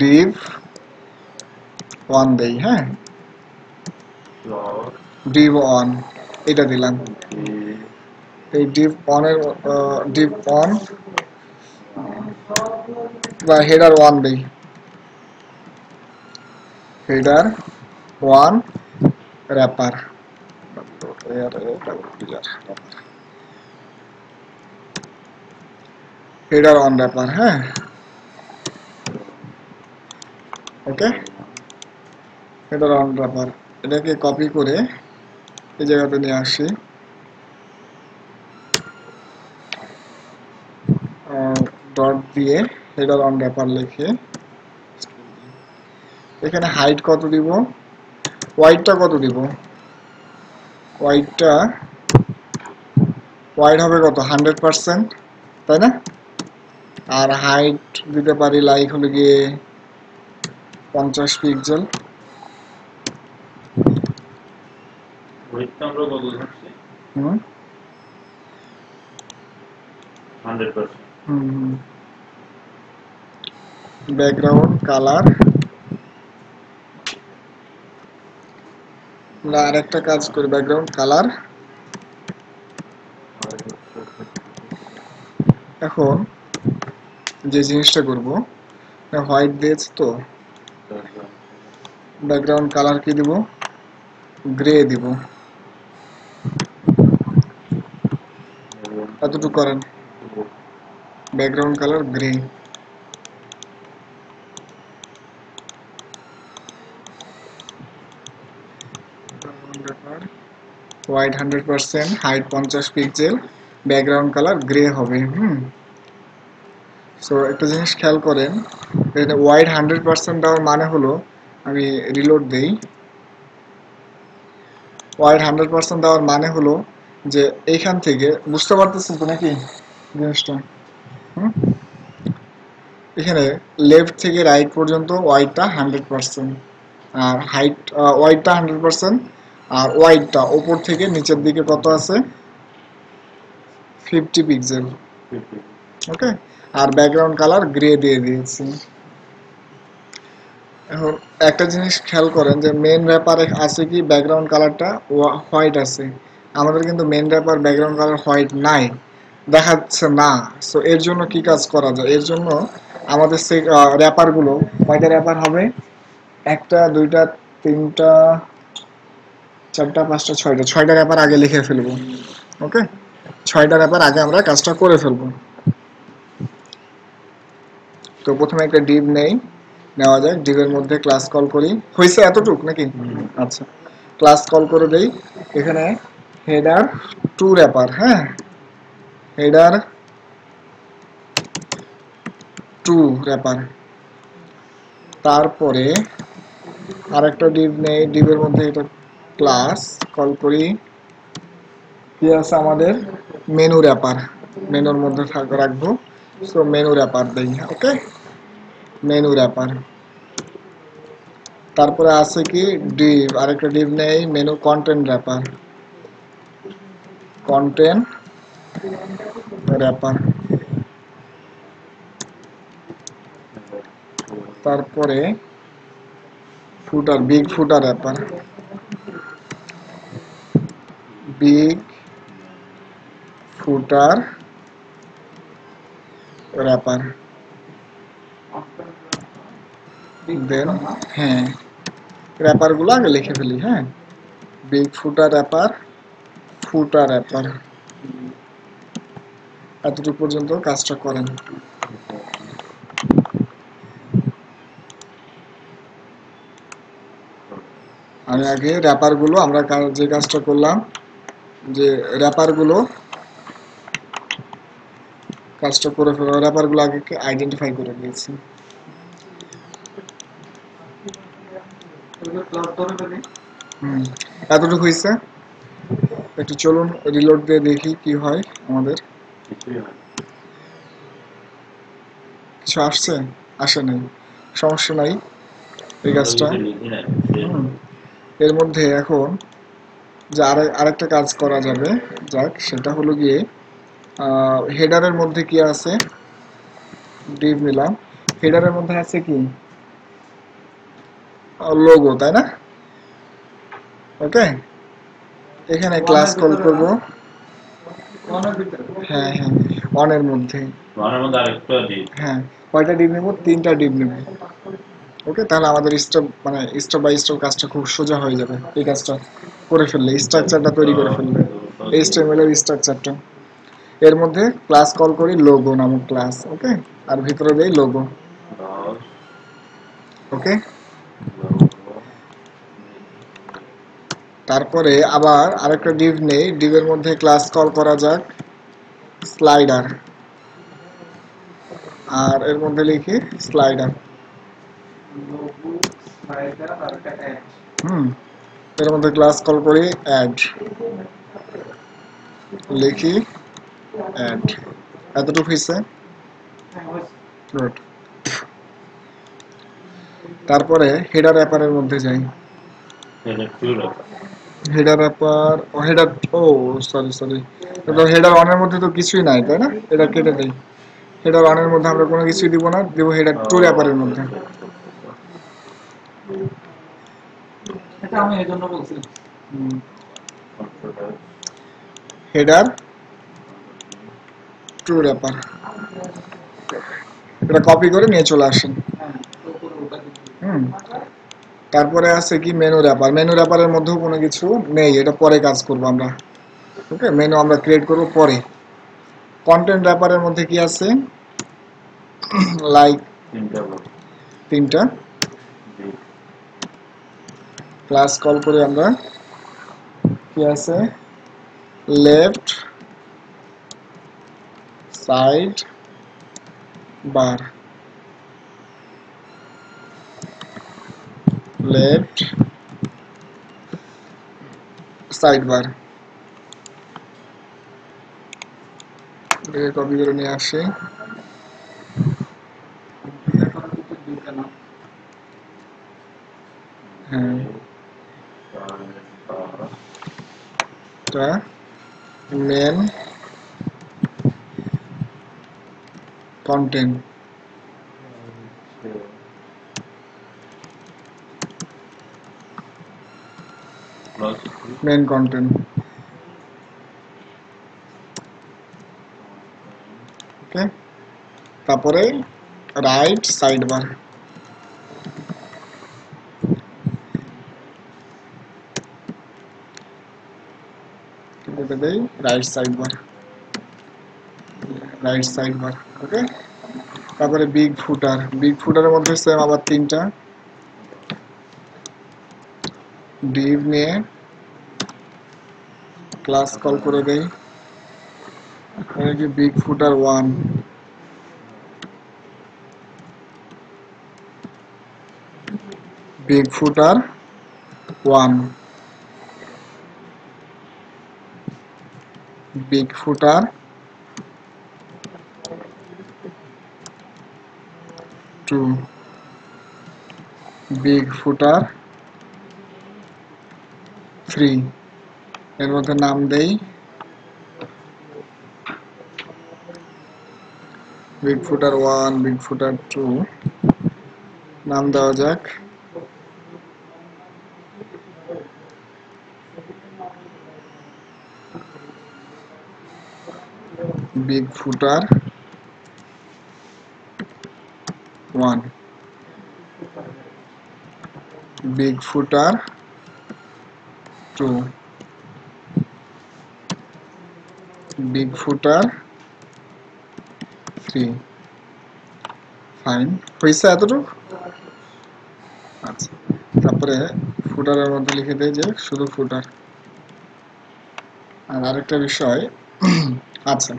ডিভ 1 দেই, হ্যাঁ, ডিভ 1 এটা দিলাম। এই ডিভ 1 এর ডিভ 1 বা হেডার 1 দেই, হেডার 1 র্যাপার, হেডার 1 র্যাপার, হ্যাঁ, ওকে, হেডার 1 র্যাপার। এটাকে কপি করে এই জায়গাতে নিয়ে আসি, ডট দিয়ে হেডার 1 র্যাপার লিখে এখানে হাইট কত দিব? ওয়াইডটা কত দিব? ওয়াইডটা ওয়াইড হবে কত? 100%, তাই না? আর হাইট দিতে পারি লাইক হলো গিয়ে 50 পিক্সেল। ওয়েটটা আমরা কত ধরছি? হুম 100%। হুম ব্যাকগ্রাউন্ড কালার, না আরেকটা কাজ করি, ব্যাকগ্রাউন্ড কালার। এখন যে জিনিসটা করব, হোয়াইট দিয়েছি তো, ব্যাকগ্রাউন্ড কালার কি দিব? গ্রে দিব, এতটুকু করেন, background colour grey. White 100%, height 50 pixel, background colour grey হবে। সো একটা জিনিস খেয়াল করেন, এখানে হোয়াইট 100% দেওয়ার মানে হলো, আমি রিলোড দেই, হোয়াইট 100% দেওয়ার মানে হলো যে এইখান থেকে বুঝতে পারতেছেন তো নাকি জিনিসটা? এখানে লেফট থেকে রাইট পর্যন্ত হোয়াইটটা 100%, আর হাইট হোয়াইটটা 100%, আর হোয়াইটটা ওপর থেকে নিচের দিকে কত আছে? 50 পিক্সেল, ওকে। আর ব্যাকগ্রাউন্ড কালার গ্রে দিয়ে দিয়েছি। এখন একটা জিনিস খেয়াল করেন যে মেন র্যাপারে আছে কি ব্যাকগ্রাউন্ড কালারটা হোয়াইট আছে, আমাদের কিন্তু main wrapper background colour white নাই, দেখাচ্ছে না। সো এর জন্য কি কাজ করা যায়? এর জন্য আমাদের সেই র্যাপারগুলো, কয়টা র্যাপার হবে? 1টা 2টা 3টা 4টা 5টা 6টা র্যাপার আগে লিখে ফেলবো, ওকে, 6টা র্যাপার আগে আমরা কাজটা করে ফেলবো। তো প্রথমে একটা ডিভ নেই, নেওয়া যায়, ডিভের মধ্যে ক্লাস কল করি, হয়েছে এতটুক নাকি? আচ্ছা, ক্লাস কল করে দেই, এখানে হেডার 2 র্যাপার, হ্যাঁ, হেডার 2 র্যাপার, তারপরে আরেকটা ডিভ নেই, ডিভের মধ্যে এটা ক্লাস কল করি, কি আছে আমাদের মেনু র্যাপার, মেনুর মধ্যে রাখবো। সো মেনু র্যাপার দেই, ওকে, মেনু র্যাপার। তারপরে আছে কি ডিভ, আরেকটা ডিভ নেই menu content wrapper, content wrapper. তারপরে footer, big footer wrapper, big footer wrapper. Then হ্যাঁ, র্যাপার গুলো আগে লিখে ফেলি। হ্যাঁ, big footer wrapper, footer wrapper, এতটুকু পর্যন্ত কাজটা করেন। আমি আগে র্যাপার গুলো, আমরা যে কাজটা করলাম, যে র্যাপার গুলো কাজটা করে ফেলো, র্যাপার গুলো আগে আইডেন্টিফাই করে দিয়েছি। ক্লাস ধরে ফেলি। এতটুকু হয়েছে। একটু চলুন রিলোড দিয়ে দেখি কি হয় আমাদের। কিছু আসছে, আসে নাই, সমস্যা নাই। এই কাজটা এর মধ্যে এখন যে আরেকটা কাজ করা যাবে, যাক, সেটা হলো গিয়ে হেডারের মধ্যে কি আছে, ডিভ নিলাম, হেডারের মধ্যে আছে কি লোগো, তাই না? ওকে, এখানে ক্লাস কল করব। হ্যাঁ হ্যাঁ, অনের মধ্যে। হ্যাঁ, কয়টা ডিভ নেব? 3টা ডিভ নেব। ওকে, তাহলে আমাদের স্টেপ বাই স্টেপ কাজটা খুব সোজা হয়ে যাবে। এই কাজটা করে ফেললে, স্ট্রাকচারটা তৈরি করে ফেললে, HTML এর স্ট্রাকচারটা। এর মধ্যে ক্লাস কল করি লোগো নামক ক্লাস, ওকে, আর ভিতরে দেই লোগো, ওকে। তারপরে আবার আরেকটা ডিভ নেই, ডিভের মধ্যে ক্লাস কল করা যাক স্লাইডার, আর এর মধ্যে লিখি স্লাইডার। এর মধ্যে ক্লাস কল করি অ্যাড, লিখি অ্যাড। এতটুকু হয়েছে। গুড। তারপরে হেডার র্যাপারের মধ্যে যাই। হেডার র্যাপার, হেডার, ও সরি, হেডার অনের মধ্যে তো কিছুই নাই, তাই না? এটা কেটে দেই। হেডার অনের মধ্যে আমরা কোনো কিছুই দিব না, দিব হেডার টু র্যাপারের মধ্যে। এটা আমি এই জন্য বলছি। হেডার টু র্যাপার, এটা কপি করে নিয়ে চলে আসেন। তারপরে আছে কি মেনু র্যাপার, মেনু র্যাপারের মধ্যেও কোনো কিছু নেই, এটা পরে কাজ করব আমরা। ওকে, মেনু আমরা ক্রিয়েট করব পরে। কন্টেন্ট র্যাপারের মধ্যে কি আছে, লাইক 3টা ক্লাস কল করে আমরা, কি আছে, left side bar, left side bar, copy করে নিয়ে আসি। হ্যাঁ, এটা main content, main content, okay. তারপরে রাইট সাইড বার, দেই right side bar, right side bar, okay. তারপরে বিগ ফুটার, বিগ ফুটারের মধ্যে সেম আবার 3টা ডিভ নিয়ে ক্লাস কল করে দেই, বিগ ফুটার 1, বিগ ফুটার 1, বিগ ফুটার 2, বিগ ফুটার 3। এর মধ্যে নাম দেই বিগ ফুটার 1, বিগ ফুটার 2, নাম দেওয়া যাক বিগ ফুটার 1, বিগ ফুটার 2, বিগ ফুটার 3। ফাইন, হয়েছে এতটুকু? আচ্ছা, তারপরে ফুটারের মধ্যে লিখে দেয় যে শুধু ফুটার। আর আরেকটা বিষয়, আচ্ছা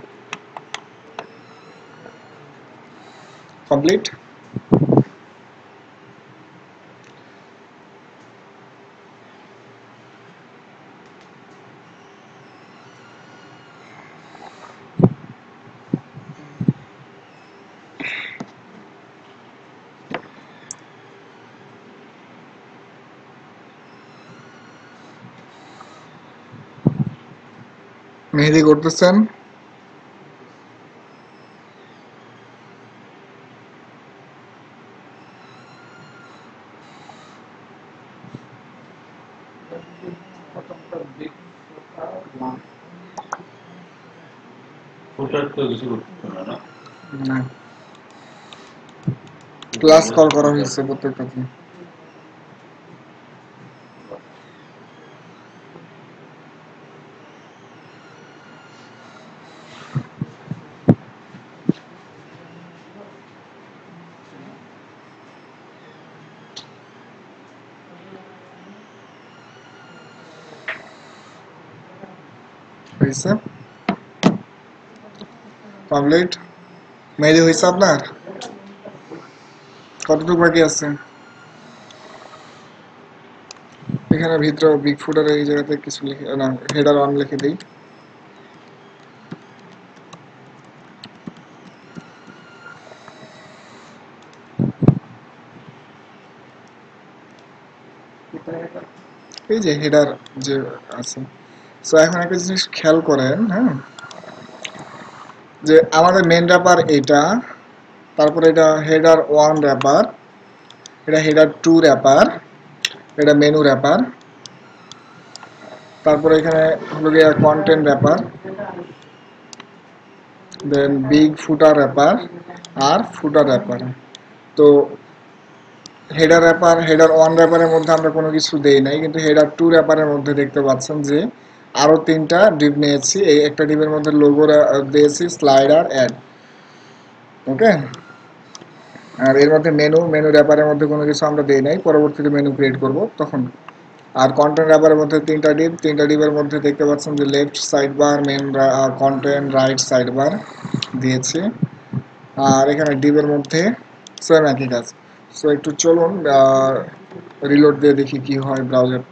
কমপ্লিট। মেহেদি করতেছেন? ফুটার তো কিছু করতে না না না, ক্লাস কল করা হয়েছে প্রত্যেকটাতে। হয়েছে কমপ্লিট। মেহেদি হয়েছে আপনার? কতটুকু বাকি আছে? এখানে ভিতরে বিগ ফুটার এই জায়গাতে কিছু লিখে, না হেডার 1 লিখে দিই। এই যে হেডার যে আছে। সো এখন একটা জিনিস খেয়াল করেন, হ্যাঁ, যে আমাদের মেন র্যাপার এটা, তারপরে এটা হেডার 1 র্যাপার, এটা হেডার 2 র্যাপার, এটা মেনু র্যাপার, তারপরে এখানে হলো গিয়ে কন্টেন্ট র্যাপার, দেন বিগ ফুটার র্যাপার আর ফুটার র্যাপার। তো হেডার র্যাপার, হেডার 1 র্যাপারের মধ্যে আমরা কোনো কিছু দেই নাই, কিন্তু হেডার 2 র্যাপারের মধ্যে দেখতে পাচ্ছেন যে আরো 3টা ডিভ নিয়েছি। এই একটা ডিভের মধ্যে লোগো দিয়েছি, স্লাইডার, অ্যাড, ওকে। আর এর মধ্যে মেনু র্যাপারের মধ্যে কোনো কিছু আমরা দেই নাই, পরবর্তীতে মেনু ক্রিয়েট করব তখন। আর কন্টেন্ট র্যাপারের মধ্যে 3টা ডিভের মধ্যে দেখতে পাচ্ছেন যে left side bar, main content, right side bar দিয়েছি। আর এখানে ডিভের মধ্যে সেম একই কাজ। সো একটু চলুন রিলোড দিয়ে দেখি কি হয় ব্রাউজার।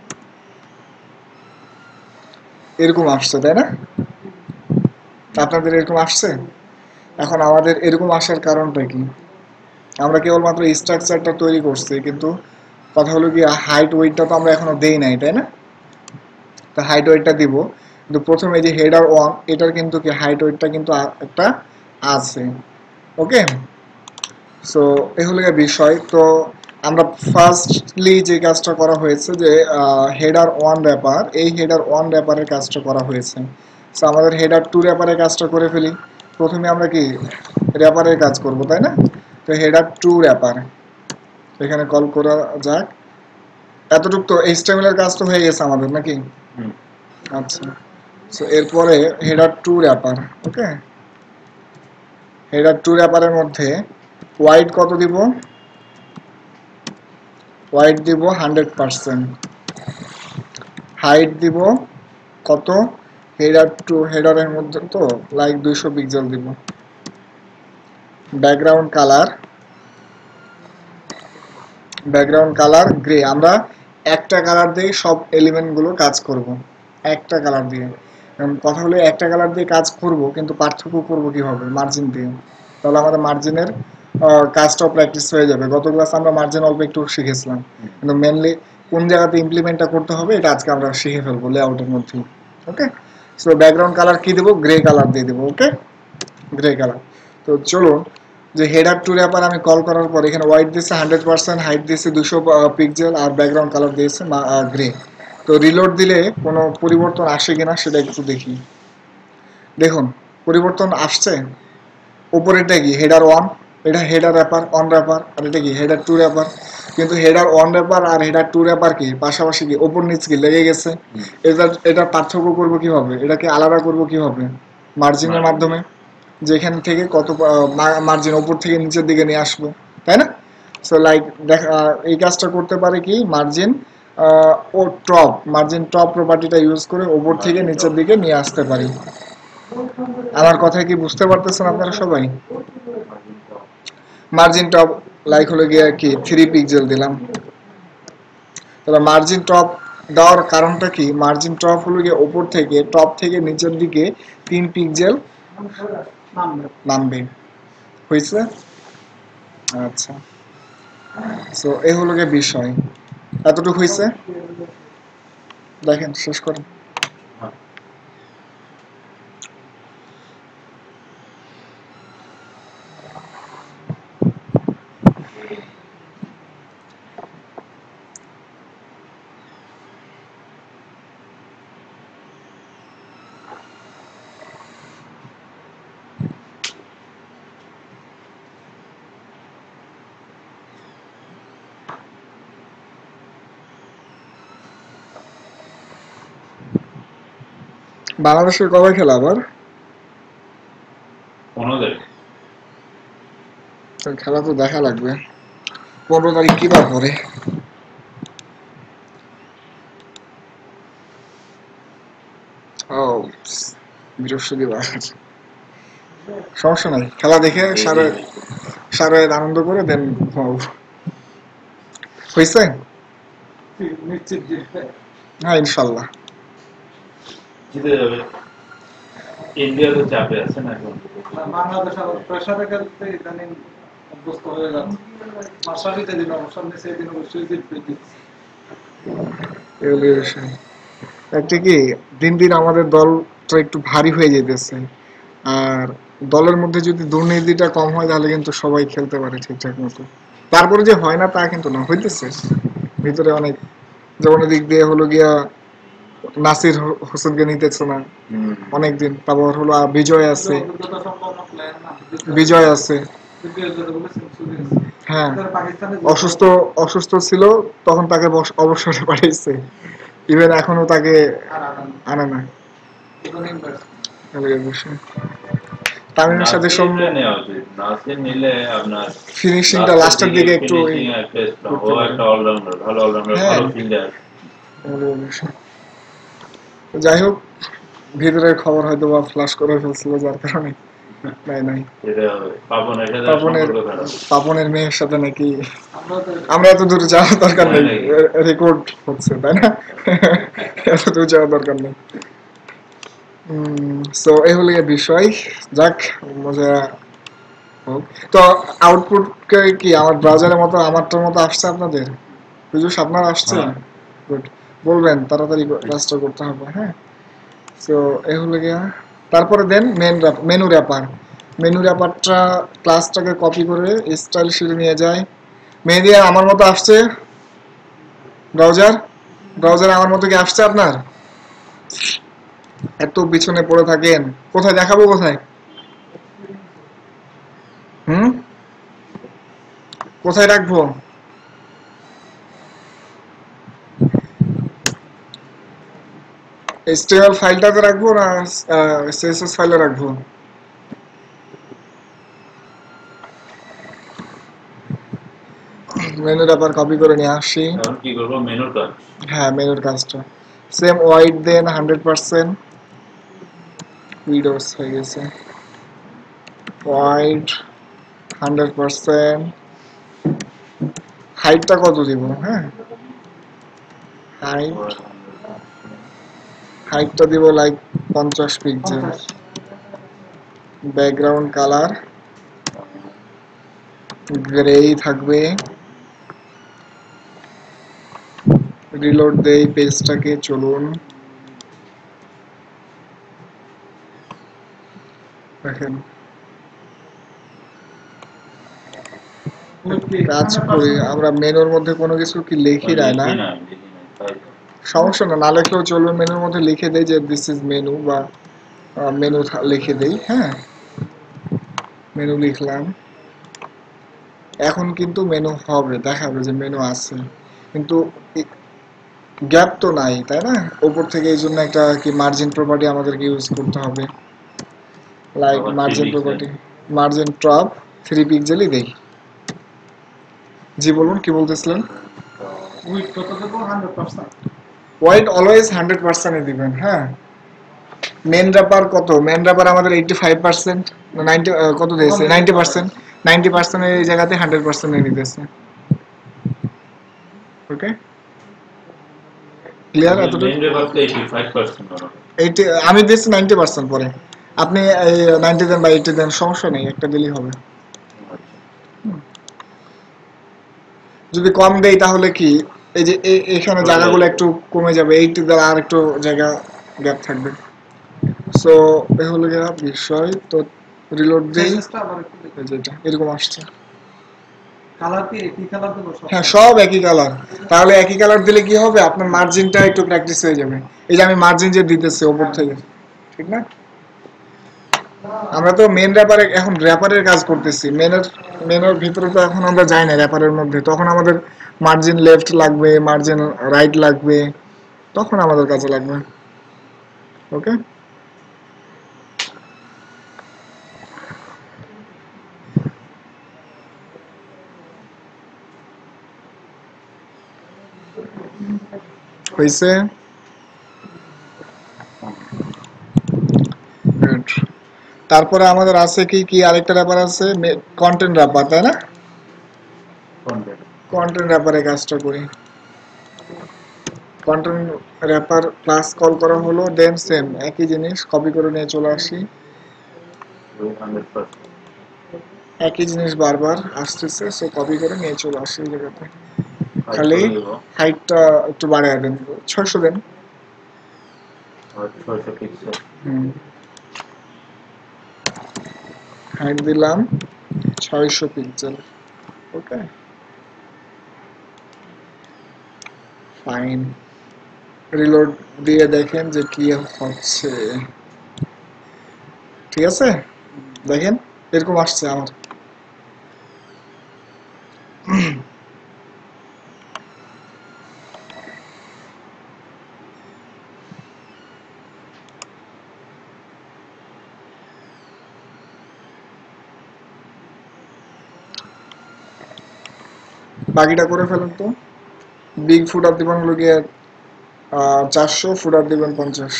এরকম আসছে তাই না? আপনাদের এরকম আসছে? এখন আমাদের এরকম আসার কারণটা কি? আমরা কেবলমাত্র স্ট্রাকচারটা তৈরি করছি, কিন্তু কথা হলো কি হাইট ওয়েটটা তো আমরা এখনো দেই নাই, তাই না? তো হাইট ওয়েটটা দিব, কিন্তু প্রথমে যে হেডার 1 এটার কিন্তু কি হাইট ওয়েটটা কিন্তু একটা আছে, ওকে। সো এই হলো বিষয়। তো আমরা ফার্স্টলি যে কাজটা করা হয়েছে যে হেডার 1 র্যাপার, এই হেডার 1 র্যাপারের কাজটা করা হয়েছে। সো আমাদের হেডার 2 র্যাপারের কাজটা করে ফেলি। প্রথমে আমরা কি র্যাপারের কাজ করব, তাই না? তো হেডার 2 র্যাপার এখানে কল করা যাক। এতটুকু তো HTML এর কাজ তো হয়ে গেছে আমাদের নাকি? আচ্ছা, সো এরপরে হেডার 2 র্যাপার, ওকে। হেডার 2 র্যাপারের মধ্যে ওয়াইড কত দিব? ওয়াইড দিব 100%। হাইট দিব কত? হেডারের মধ্যে তো লাইক 200 পিক্সেল দিব। Background colour background colour grey. আমরা একটা কালার দিয়ে সব এলিমেন্ট গুলো কাজ করব, একটা কালার দিয়ে। কথা হলো একটা কালার দিয়ে কাজ করব, কিন্তু পার্থক্য করব কিভাবে? মার্জিন দিয়ে। তাহলে আমাদের মার্জিনের কাজটাও প্র্যাকটিস হয়ে যাবে। গত ক্লাসে আমরা মার্জিন অল্প একটু শিখেছিলাম, কিন্তু মেনলি কোন জায়গাতে ইমপ্লিমেন্টটা করতে হবে এটা আজকে আমরা শিখে ফেলবো লেআউটের মধ্যে। ওকে, সো ব্যাকগ্রাউন্ড কালার কি দেবো? গ্রে কালার দিয়ে দেবো। ওকে, গ্রে কালার। তো চলুন, যে হেডার টু র্যাপার আমি কল করার পর এখানে হোয়াইট দিয়েছে 100%, হাইট দিয়েছে 200 পিক্সেল, আর ব্যাকগ্রাউন্ড কালার দিয়েছে গ্রে। তো রিলোড দিলে কোনো পরিবর্তন আসে কিনা সেটা একটু দেখি। দেখুন পরিবর্তন আসছে। উপরেরটা কি? হেডার ওয়ান, এটা হেডার র্যাপার অন র্যাপার, আর এটা কি হেডার টু র্যাপার। কিন্তু হেডার ওয়ান র্যাপার আর হেডার টু র্যাপার কি পাশাপাশি কি ওপর নিচ কি লেগে গেছে? এটা পার্থক্য করবো কিভাবে? এটাকে আলাদা করবো কিভাবে? মার্জিনের মাধ্যমে। যেখান থেকে কত মার্জিন ওপর থেকে নিচের দিকে নিয়ে আসবো, তাই না? সো লাইক দেখা এই কাজটা করতে পারে কি মার্জিন ও টপ, মার্জিন টপ প্রপার্টিটা ইউজ করে ওপর থেকে নিচের দিকে নিয়ে আসতে পারি। আমার কথা কি বুঝতে পারতেছেন আপনারা সবাই? মার্জিন টপ লাইক হলো গিয়ে কি 3 পিক্সেল দিলাম। তাহলে মার্জিন টপ দেওয়ার কারণটা কি? মার্জিন টপ হলো গিয়ে ওপর থেকে টপ থেকে নিচের দিকে 3 পিক্সেল নামবে। হয়েছে? আচ্ছা, সো এই হলো গিয়ে বিষয়। এতটুকু হয়েছে, দেখেন শেষ করেন। বাংলাদেশের কবে খেলা আবার? 15 তারিখ। খেলা তো দেখা লাগবে। 15 তারিখ কি বার পরে? ও, বৃহস্পতিবার। সমস্যা নাই, খেলা দেখে সারা আনন্দ করে দেন ঘুমাবো। হয়েছে? নিশ্চিত জিতবে। হ্যাঁ ইনশাল্লাহ। জিতে যাবে। ইন্ডিয়া তো চাপে আছে না এখন। বাংলাদেশ আবার প্রেসারে খেলতে ইদানিং অভ্যস্ত হয়ে যাচ্ছে। মাসাবিতে দিন অবসর নিয়ে সেই দিন অবশ্যই জিতবে। এগুলো বিষয়। একটা কি দিন দিন আমাদের দলটা একটু ভারী হয়ে যেতেছে, আর দলের মধ্যে যদি দুর্নীতিটা কম হয় তাহলে কিন্তু সবাই খেলতে পারে ঠিকঠাক মতো। তারপরে যে হয় না তা কিন্তু না, হইতেছে ভিতরে অনেক। যেমন দিক দিয়ে হলো গিয়া নাসির হোসেনকে নিতেছে না অনেকদিন, তারপর হলো বিজয় আছে, অভিজ্ঞতা সম্পন্ন প্লেয়ার না। বিজয় আছে। সেঞ্চুরি হ্যাঁ, পাকিস্তানে অসুস্থ অসুস্থ ছিল তখন তাকে অবসরে পাঠাইছে, ইভেন এখনো তাকে আনে না। এলাকার বিষয়। তামিমের সাথে নাসিরটা নেওয়া উচিত। নাসির নিলে আপনার ফিনিশিংটা লাস্টের দিকে একটু ফিনিশিং একটা স্ট্রং, ও একটা অলরাউন্ডার, ভালো অলরাউন্ডার, হ্যাঁ ভালো ফিল্ডার। এলাকার বিষয়। যাই হোক, ভিতরের খবর হয়তো বা ফ্লাশ করে ফেলছিল যার কারণে নাই। এটা হবে পাপনের সাথে পাপনের সম্পর্ক খারাপ। পাপনের মেয়ের সাথে নাকি আমরা এত দূর যাওয়ার দরকার নেই, রেকর্ড হচ্ছে তাই না? এত দূর যাওয়ার দরকার নেই। সো এই হলো গিয়ে বিষয়। যাক, মজা হোক। তো আউটপুট কি আমার ব্রাউজারের মতো আমারটার মতো আসছে আপনাদের? বুঝুস আপনার আসছে? গুড, বলবেন তাড়াতাড়ি কাজটা করতে হবে। হ্যাঁ, সো এই হলো গিয়া। তারপরে দেন মেনু র্যাপার। মেনু র্যাপারটা ক্লাসটাকে কপি করে স্টাইল শিটে নিয়ে যায়। মেহেদি আমার মতো আসছে ব্রাউজার আমার মতো কি আসছে আপনার? এত পিছনে পড়ে থাকেন, কোথায় দেখাবো? কোথায় কোথায় রাখবো? HTML ফাইলটাতে রাখবো না CSS ফাইলে রাখবো? মেনুর আবার কপি করে নিয়ে আসি। এখন কি করবো? মেনুর কাজ। হ্যাঁ, মেনুর কাজটা সেম হোয়াইট দেন 100%। উইডোজ হয়ে গেছে হোয়াইট 100%, হাইটটা কত দিব? হ্যাঁ, হাইটটা দিব like 50 pixel. 50 background colour Gray থাকবে। রিলোড দেই পেজটাকে, চলুন দেখেন কাজ করি আমরা। মেনুর মধ্যে কোনো কিছু কি লিখি নাই না? সমস্যা না, না লিখলেও চলবে। মেনুর মধ্যে লিখে দেই যে দিস ইজ মেনু, বা মেনু লিখে দেই। হ্যাঁ, মেনু লিখলাম। এখন কিন্তু মেনু হবে, দেখাবে যে মেনু আছে, কিন্তু গ্যাপ তো নাই, তাই না? উপর থেকে এই জন্য একটা কি মার্জিন প্রপার্টি আমাদেরকে ইউজ করতে হবে। Like margin property, margin top 3 পিক্সেলই দেই। জি বলুন, কি বলতেছিলেন? উইথ কত দেব? 100%। ওয়াইড অলওয়েজ 100% দিবেন। হ্যাঁ, মেন র্যাপার কত? মেন র্যাপার আমাদের 85% না 90, কত দিয়েছে? 90%। 90% এই জায়গাতে 100% এ নিতেছে। ওকে, ক্লিয়ার এতটুকু? আমি দিয়েছি 90% পরে। আপনি 90 দেন বা 80 দেন, সমস্যা নেই, একটা দিলেই হবে। যদি কম দেই তাহলে কি এই যে এখানে জায়গাগুলো একটু কমে যাবে, 80 দ্বারা আর একটু জায়গা গ্যাপ থাকবে। সো এই হলো গিয়ে বিষয়। তো রিলোড দেই, যেটা এরকম আসছে। কালার কি একই কালার দেব? হ্যাঁ, সব একই কালার। তাহলে একই কালার দিলে কি হবে? আপনার মার্জিনটা একটু প্র্যাকটিস হয়ে যাবে। এই যে আমি মার্জিন যে দিতেছি ওপর থেকে, ঠিক না? আমরা তো মেন র্যাপারে এখন র্যাপারের কাজ করতেছি। মেনের ভিতরে তো এখন আমরা যাই না র্যাপারের মধ্যে। তখন আমাদের মার্জিন লেফট লাগবে, মার্জিন রাইট লাগবে, তখন আমাদের কাজে লাগবে। ওকে, হয়েছে। তারপরে আমাদের আছে কি কি আরেকটা র্যাপার আছে, কন্টেন্ট র্যাপার, তাই না? কন্টেন্ট র্যাপারে কাজটা করি। কন্টেন্ট র্যাপার ক্লাস কল করা হলো, দেন সেম একই জিনিস কপি করে নিয়ে চলে আসি। একই জিনিস বারবার আসতেছে, সো কপি করে নিয়ে চলে আসি এই জায়গাতে। খালি হাইটটা একটু বাড়ায় দেন, 600 দেন। হাইট দিলাম 600 পিক্সেল। ওকে, ফাইন। রিলোড দিয়ে দেখেন যে কি হচ্ছে। ঠিক আছে, দেখেন এরকম আসছে আমার। বাকিটা করে ফেলেন তো। বিগ ফুটার দিবেন হলো গিয়ে 400, ফুটার দিবেন 50।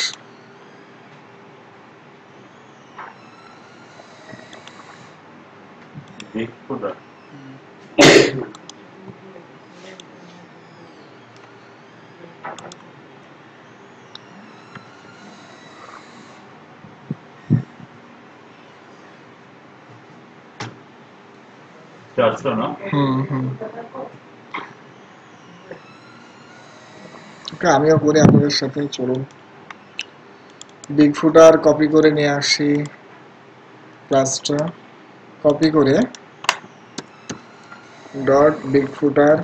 আমিও করি আপনাদের সাথে, চলুন। বিগ ফুটার কপি করে নিয়ে আসি, ক্লাসটা কপি করে ডট বিগ ফুটার,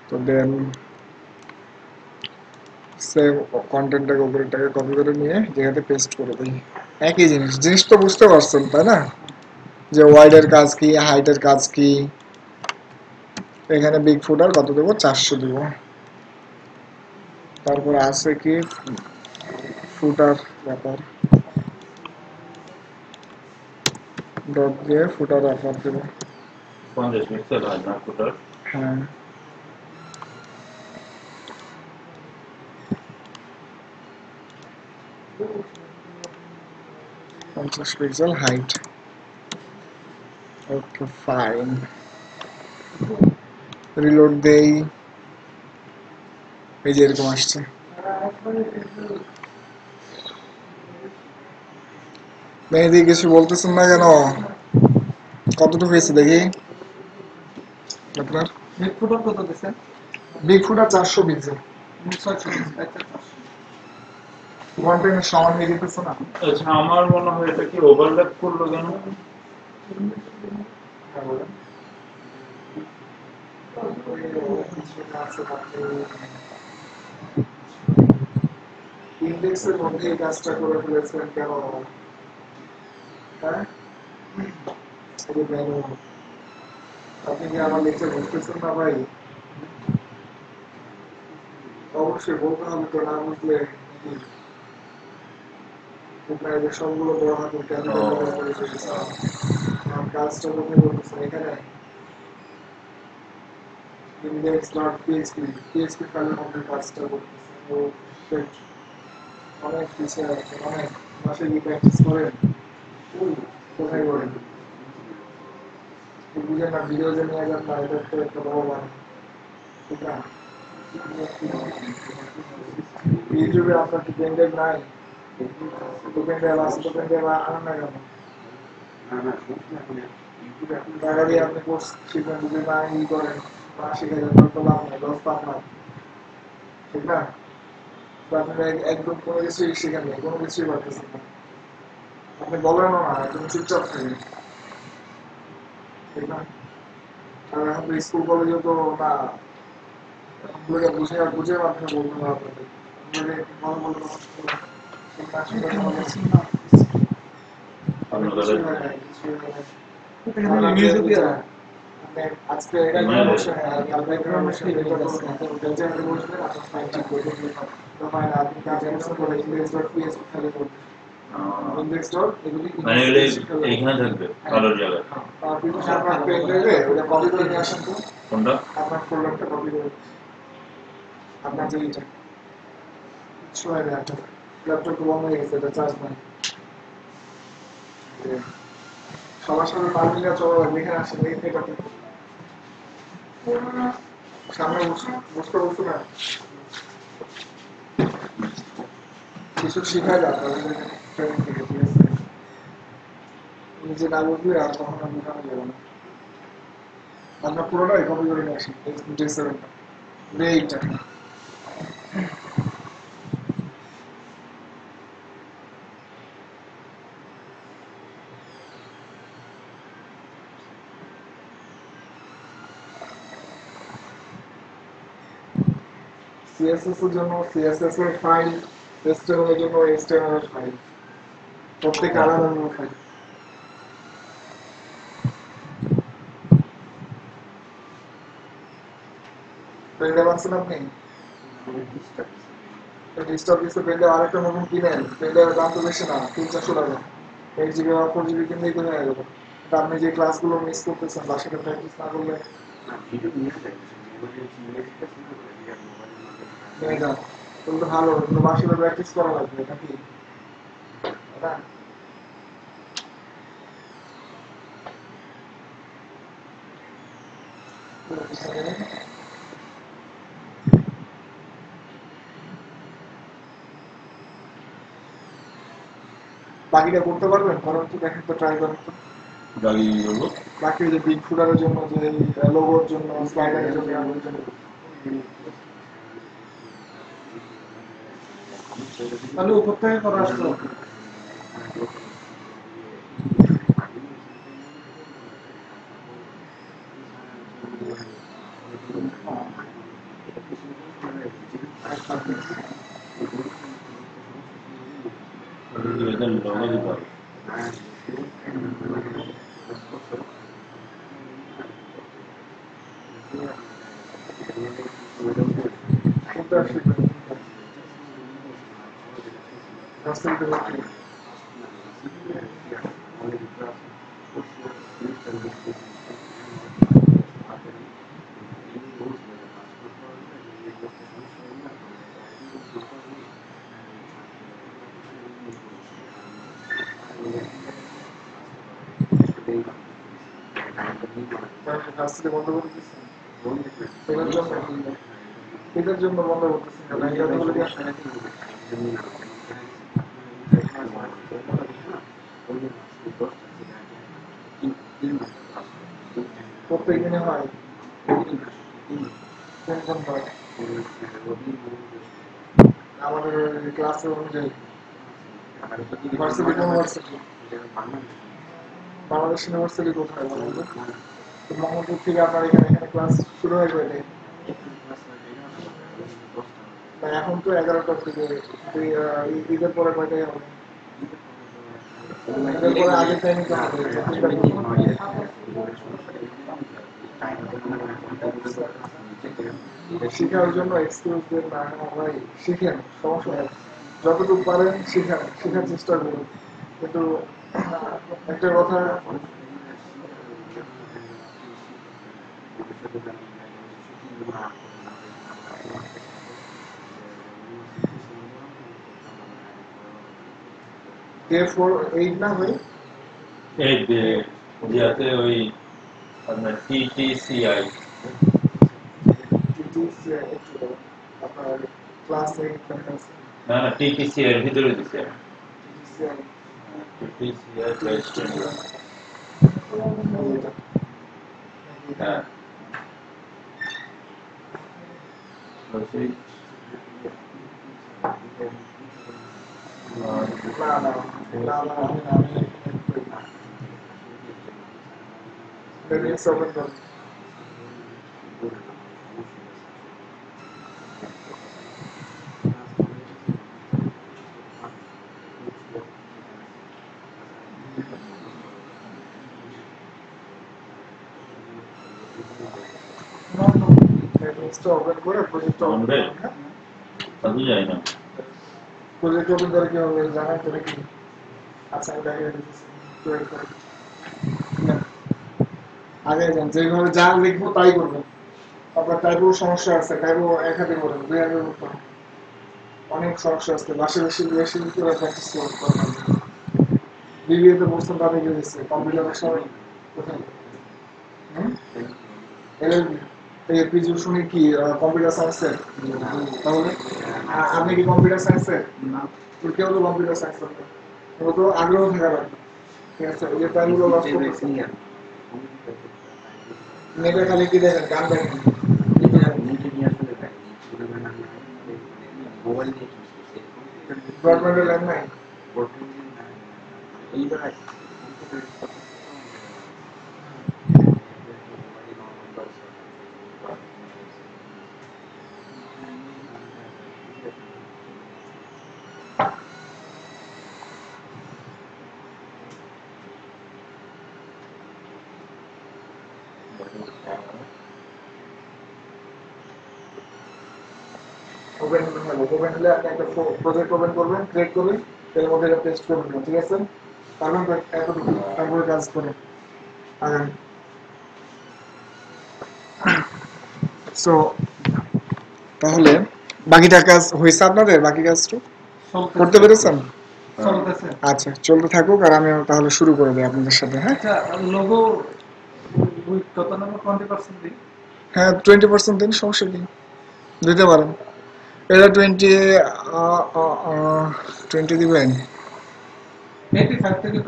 তো দেন সেম কন্টেন্টটাকে উপরেরটাকে কপি করে নিয়ে জায়গাতে পেস্ট করে দিই। একই জিনিস, জিনিস তো বুঝতে পারছেন তাই না? যে ওয়াইডের কাজ কি, হাইটের কাজ কি। এখানে বিগ ফুটার কত দেবো? 400 দেব। তারপর আছে কি ফুটার ব্যাপার, ডট দিয়ে ফুটার ব্যাপার দেবো। হ্যাঁ, 50 পিক্সেল হাইট। ওকে, ফাইন। রিলোড দেই, এই যে এরকম আসছে। মেহেদি কিছু বলতেছেন না কেন? কতটুকু হয়েছে দেখি আপনার? বিগ ফুটার কত দিচ্ছেন? বিগ ফুটার 400 বিজে 110 সমান হয়ে যেতেছে না? আচ্ছা, আমার মনে হয় এটা কি ওভারল্যাপ করলো কেন? হ্যাঁ বলেন। ইন্ডেক্সের মধ্যে এই কাজটা করে ফেলেছেন কেন? হ্যাঁ, এই যে মেনু, আপনি কি আমার লেকচার বুঝতেছেন না ভাই? অবশ্যই বলতে হবে তো, না বুঝলে কি? আপনার এই যে সবগুলো বড় হাতের ক্যাপিটাল লেটার করে ফেলেছেন। আমার কাজটা কোথায় করতেছেন? এখানে index.php PHP ফাইলের মধ্যে কাজটা করতেছেন। ও shit, অনেক পিছিয়ে আছে, অনেক। মাসে কি প্র্যাকটিস করেন? কোথায় করেন? বুঝেন না, ভিডিও যে নিয়ে যান না, এটা তো একটা বড় বান, ঠিক না? ইউটিউবে আপনার কি পেন ড্রাইভ নাই? তো পেন ড্রাইভ আছে, তো পেন ড্রাইভ আনান না কেন? টাকা দিয়ে আপনি কোর্স শিখবেন, যদি না ই করেন, না শিখে যান, তাহলে তো লাভ নাই, লস পান না, ঠিক না? তো আপনি একদম কোনো কিছুই শিখেন নাই, কোনো কিছুই পারতেছেন না, আপনি বলেনও না, একদম চুপচাপ থাকেন, ঠিক না? আর এখন তো স্কুল কলেজে তো না, আপনাকে বুঝে বুঝে মাধ্যমে বলতে হবে আপনাদের, আপনাদের ভালো বলতে হবে, ঠিক না? সেটা কোনো অনেক আপনাদের কিছুই হয় না, কিছুই হয় না। ইমেজও দিয়ে দেয়। আপনি আজকে এখানে বসে, কালকে এখানে বসে, এটা তো বেঞ্চে বসবেন, আপনার ফাইল ঠিক করে দিবেন। তো হয় না, আপনি কাজ করছেন করে index.php খালি করবেন। index.এগুলি মানে এগুলো এইখানে থাকবে ভালোর জায়গায়। আপনি তো আপনার পেন ড্রাইভে ওটা কপি করে নিয়ে আসেন তো, কোনটা? আপনার ফোল্ডারটা কপি করে, আপনার যে এইটা সময় নেই, একটা ল্যাপটপ তো বন্ধ হয়ে গেছে, এটা চার্জ নাই, সবার সাথে তাল মিলিয়ে চলা লাগবে, এখানে আসেন, এটাতে সামনে বসতে বসতে না কিছু শিখায় যাবে ট্রেনিং থেকে, ঠিক আছে? নিজে না বুঝলে আর কখনো বোঝানো যাবে না। আপনার পুরোটাই কপি করে নিয়ে আসেন, ডেক্সেরটা এইটা সিএসএস এর জন্য সিএসএস এর ফাইল, এসটিএমএল এর জন্য এসটিএমএল এর ফাইল, প্রত্যেক আলাদা আলাদা ফাইল। পেনড্রাইভ আনছেন আপনি? ডিস্টার্ব দিচ্ছে পেনড্রাইভ, আরেকটা নতুন কিনেন, পেনড্রাইভের দাম তো বেশি না, 300-400 টাকা, 8 জিবি বা 4 জিবি কিনলেই তো হয়ে গেল। আপনি যে ক্লাসগুলো মিস করতেছেন বাসাতে প্র্যাকটিস না করলে নিয়ে যান, তাহলে তো ভালো, কিন্তু বাসাতে প্র্যাকটিস করা লাগবে নাকি, তাই না? বাকিটা করতে পারবেন, করার তো দেখেন তো, ট্রাই করেন তো। গাড়ি হলো বাকি যে বিগ ফুটারের জন্য, যে লোগোর জন্য, স্লাইডারের জন্য, আমাদের জন্য তাহলে উপর থেকে করা আসতো। এদের লগে দিতে হবে। কোনটা শিখবেন, রাস্তায় রাস্তাতে বন্ধ করে দিচ্ছেন। এটার জন্য বন্ধ করতেছি না ভাই, যতগুলো কি প্রত্যেক দিনে হয়, কোন কোন হয় আমাদের ক্লাসে অনুযায়ী। ভার্সিটি কোন ভার্সিটি? বাংলাদেশ ইউনিভার্সিটি কোথায় বলেন তো? তো মোহাম্মদপুর থেকে আপনার এখানে এখানে ক্লাস শুরু হয় কয়টা? না এখন তো 11টার থেকে, ঈদের পরে কয়টায় হবে? ঈদের পরে আগের টাইমে তো হবে, শিখার জন্য এক্সকিউজ দেন না ভাই, শিখেন, সমস্যা নেই, যতটুকু পারেন শিখেন, শেখার চেষ্টা করুন, কিন্তু একটা কথা, ডে 4-8 না ভাই? এই যাতে ওই আপনার টিটিসিআই আপনার ক্লাস 8 না না টিটিসি এর ভিতরে দিছে টিটিসিআই প্রেসিডেন্ট হ্যাঁ বলছি আমি যাই না প্রজেক্ট ওপেন করে কি হবে জানাই তো নাকি? আচ্ছা আমি দেখাই দিতেছি, আগে যান, যেভাবে যা লিখবো তাই করবেন। আপনার টাইপের সমস্যা আছে, টাইপও 1 হাতে করেন, 2 হাতে করতে হবে, অনেক সমস্যা আছে, বেশি বেশি বেশি করে প্র্যাকটিস করতে হবে। বিবিএতে পড়ছেন তাদের কি দিচ্ছে কম্পিউটারের সবাই কোথায়? এলএলবি এই পিজু শুনি কি কম্পিউটার সায়েন্সের? তাহলে আপনি কি কম্পিউটার সায়েন্সের? না, তোর কেউ তো কম্পিউটার সায়েন্স করতে, ও তো আগ্রহ থাকা লাগবে, ঠিক আছে? ওই যে টাইমগুলো লস করতেছে, নেটে খালি কি দেখেন, গান দেখেন, ব্রডব্যান্ডের লাইন নাই, ওপেন হলে ওপেন হলে আপনি একটা প্রজেক্ট ওপেন করবেন, ক্রিয়েট করবেন, এর মধ্যে এটা পেস্ট করবেন, ঠিক আছে? তারপর এতটুকু, তারপরে কাজ করুন। সো তাহলে বাকিটা কাজ হয়েছে আপনাদের? বাকি কাজটা করতে পেরেছেন? আচ্ছা চলতে থাকুক, আর আমি তাহলে শুরু করে দিই আপনাদের সাথে। হ্যাঁ লোগো কত নম্বর 20% দিই? হ্যাঁ 20% দিন, সমস্যা কি, দিতে পারেন। এটা 20 দিবেন? 85 থেকে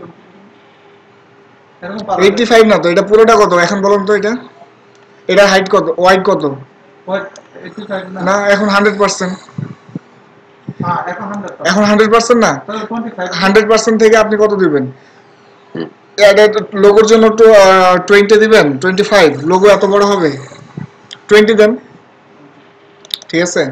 20 85 না তো, এটা পুরোটা কত এখন বলুন তো? এটা হাইট কত, ওয়াইড কত? 85 না এখন 100%। এখন 100% না, 100% থেকে আপনি কত দিবেন? লোগোর জন্য 20 দিবেন, 25, লোগো এত বড় হবে, 20 দেন, ঠিক আছে?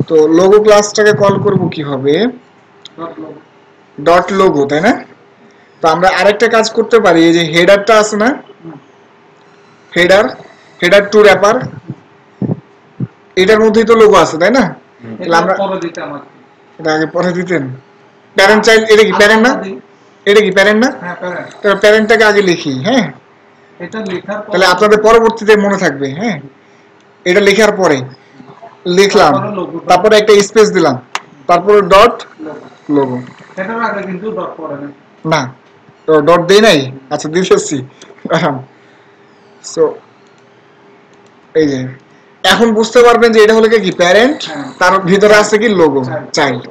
তো লোগো ক্লাসটাকে কল করব কিভাবে? ডট লোগো, তাই না? তো আমরা আরেকটা কাজ করতে পারি, এই যে হেডারটা আছে না, হেডার টু র্যাপার, এটার মধ্যেই তো লোগো আছে, তাই না? তাহলে আমরা এটা আগে পরে দিতেন। প্যারেন্ট চাইল্ড, এটা কি প্যারেন্ট না? এটা কি প্যারেন্ট না? তাহলে প্যারেন্টটাকে আগে লিখি। হ্যাঁ এটা লেখার পর তাহলে আপনাদের পরবর্তীতে মনে থাকবে। হ্যাঁ এটা লেখার পরে লিখলাম, তারপরে একটা স্পেস দিলাম, তারপরে ডট লোগো। এটার আগে কিন্তু ডট পড়ে না। না, তো ডট দেই নাই। আচ্ছা দিতেছি। সো এই যে এখন বুঝতে পারবেন যে এটা হলো কি প্যারেন্ট, হ্যাঁ। তার ভিতরে আছে কি লোগো, চাইল্ড।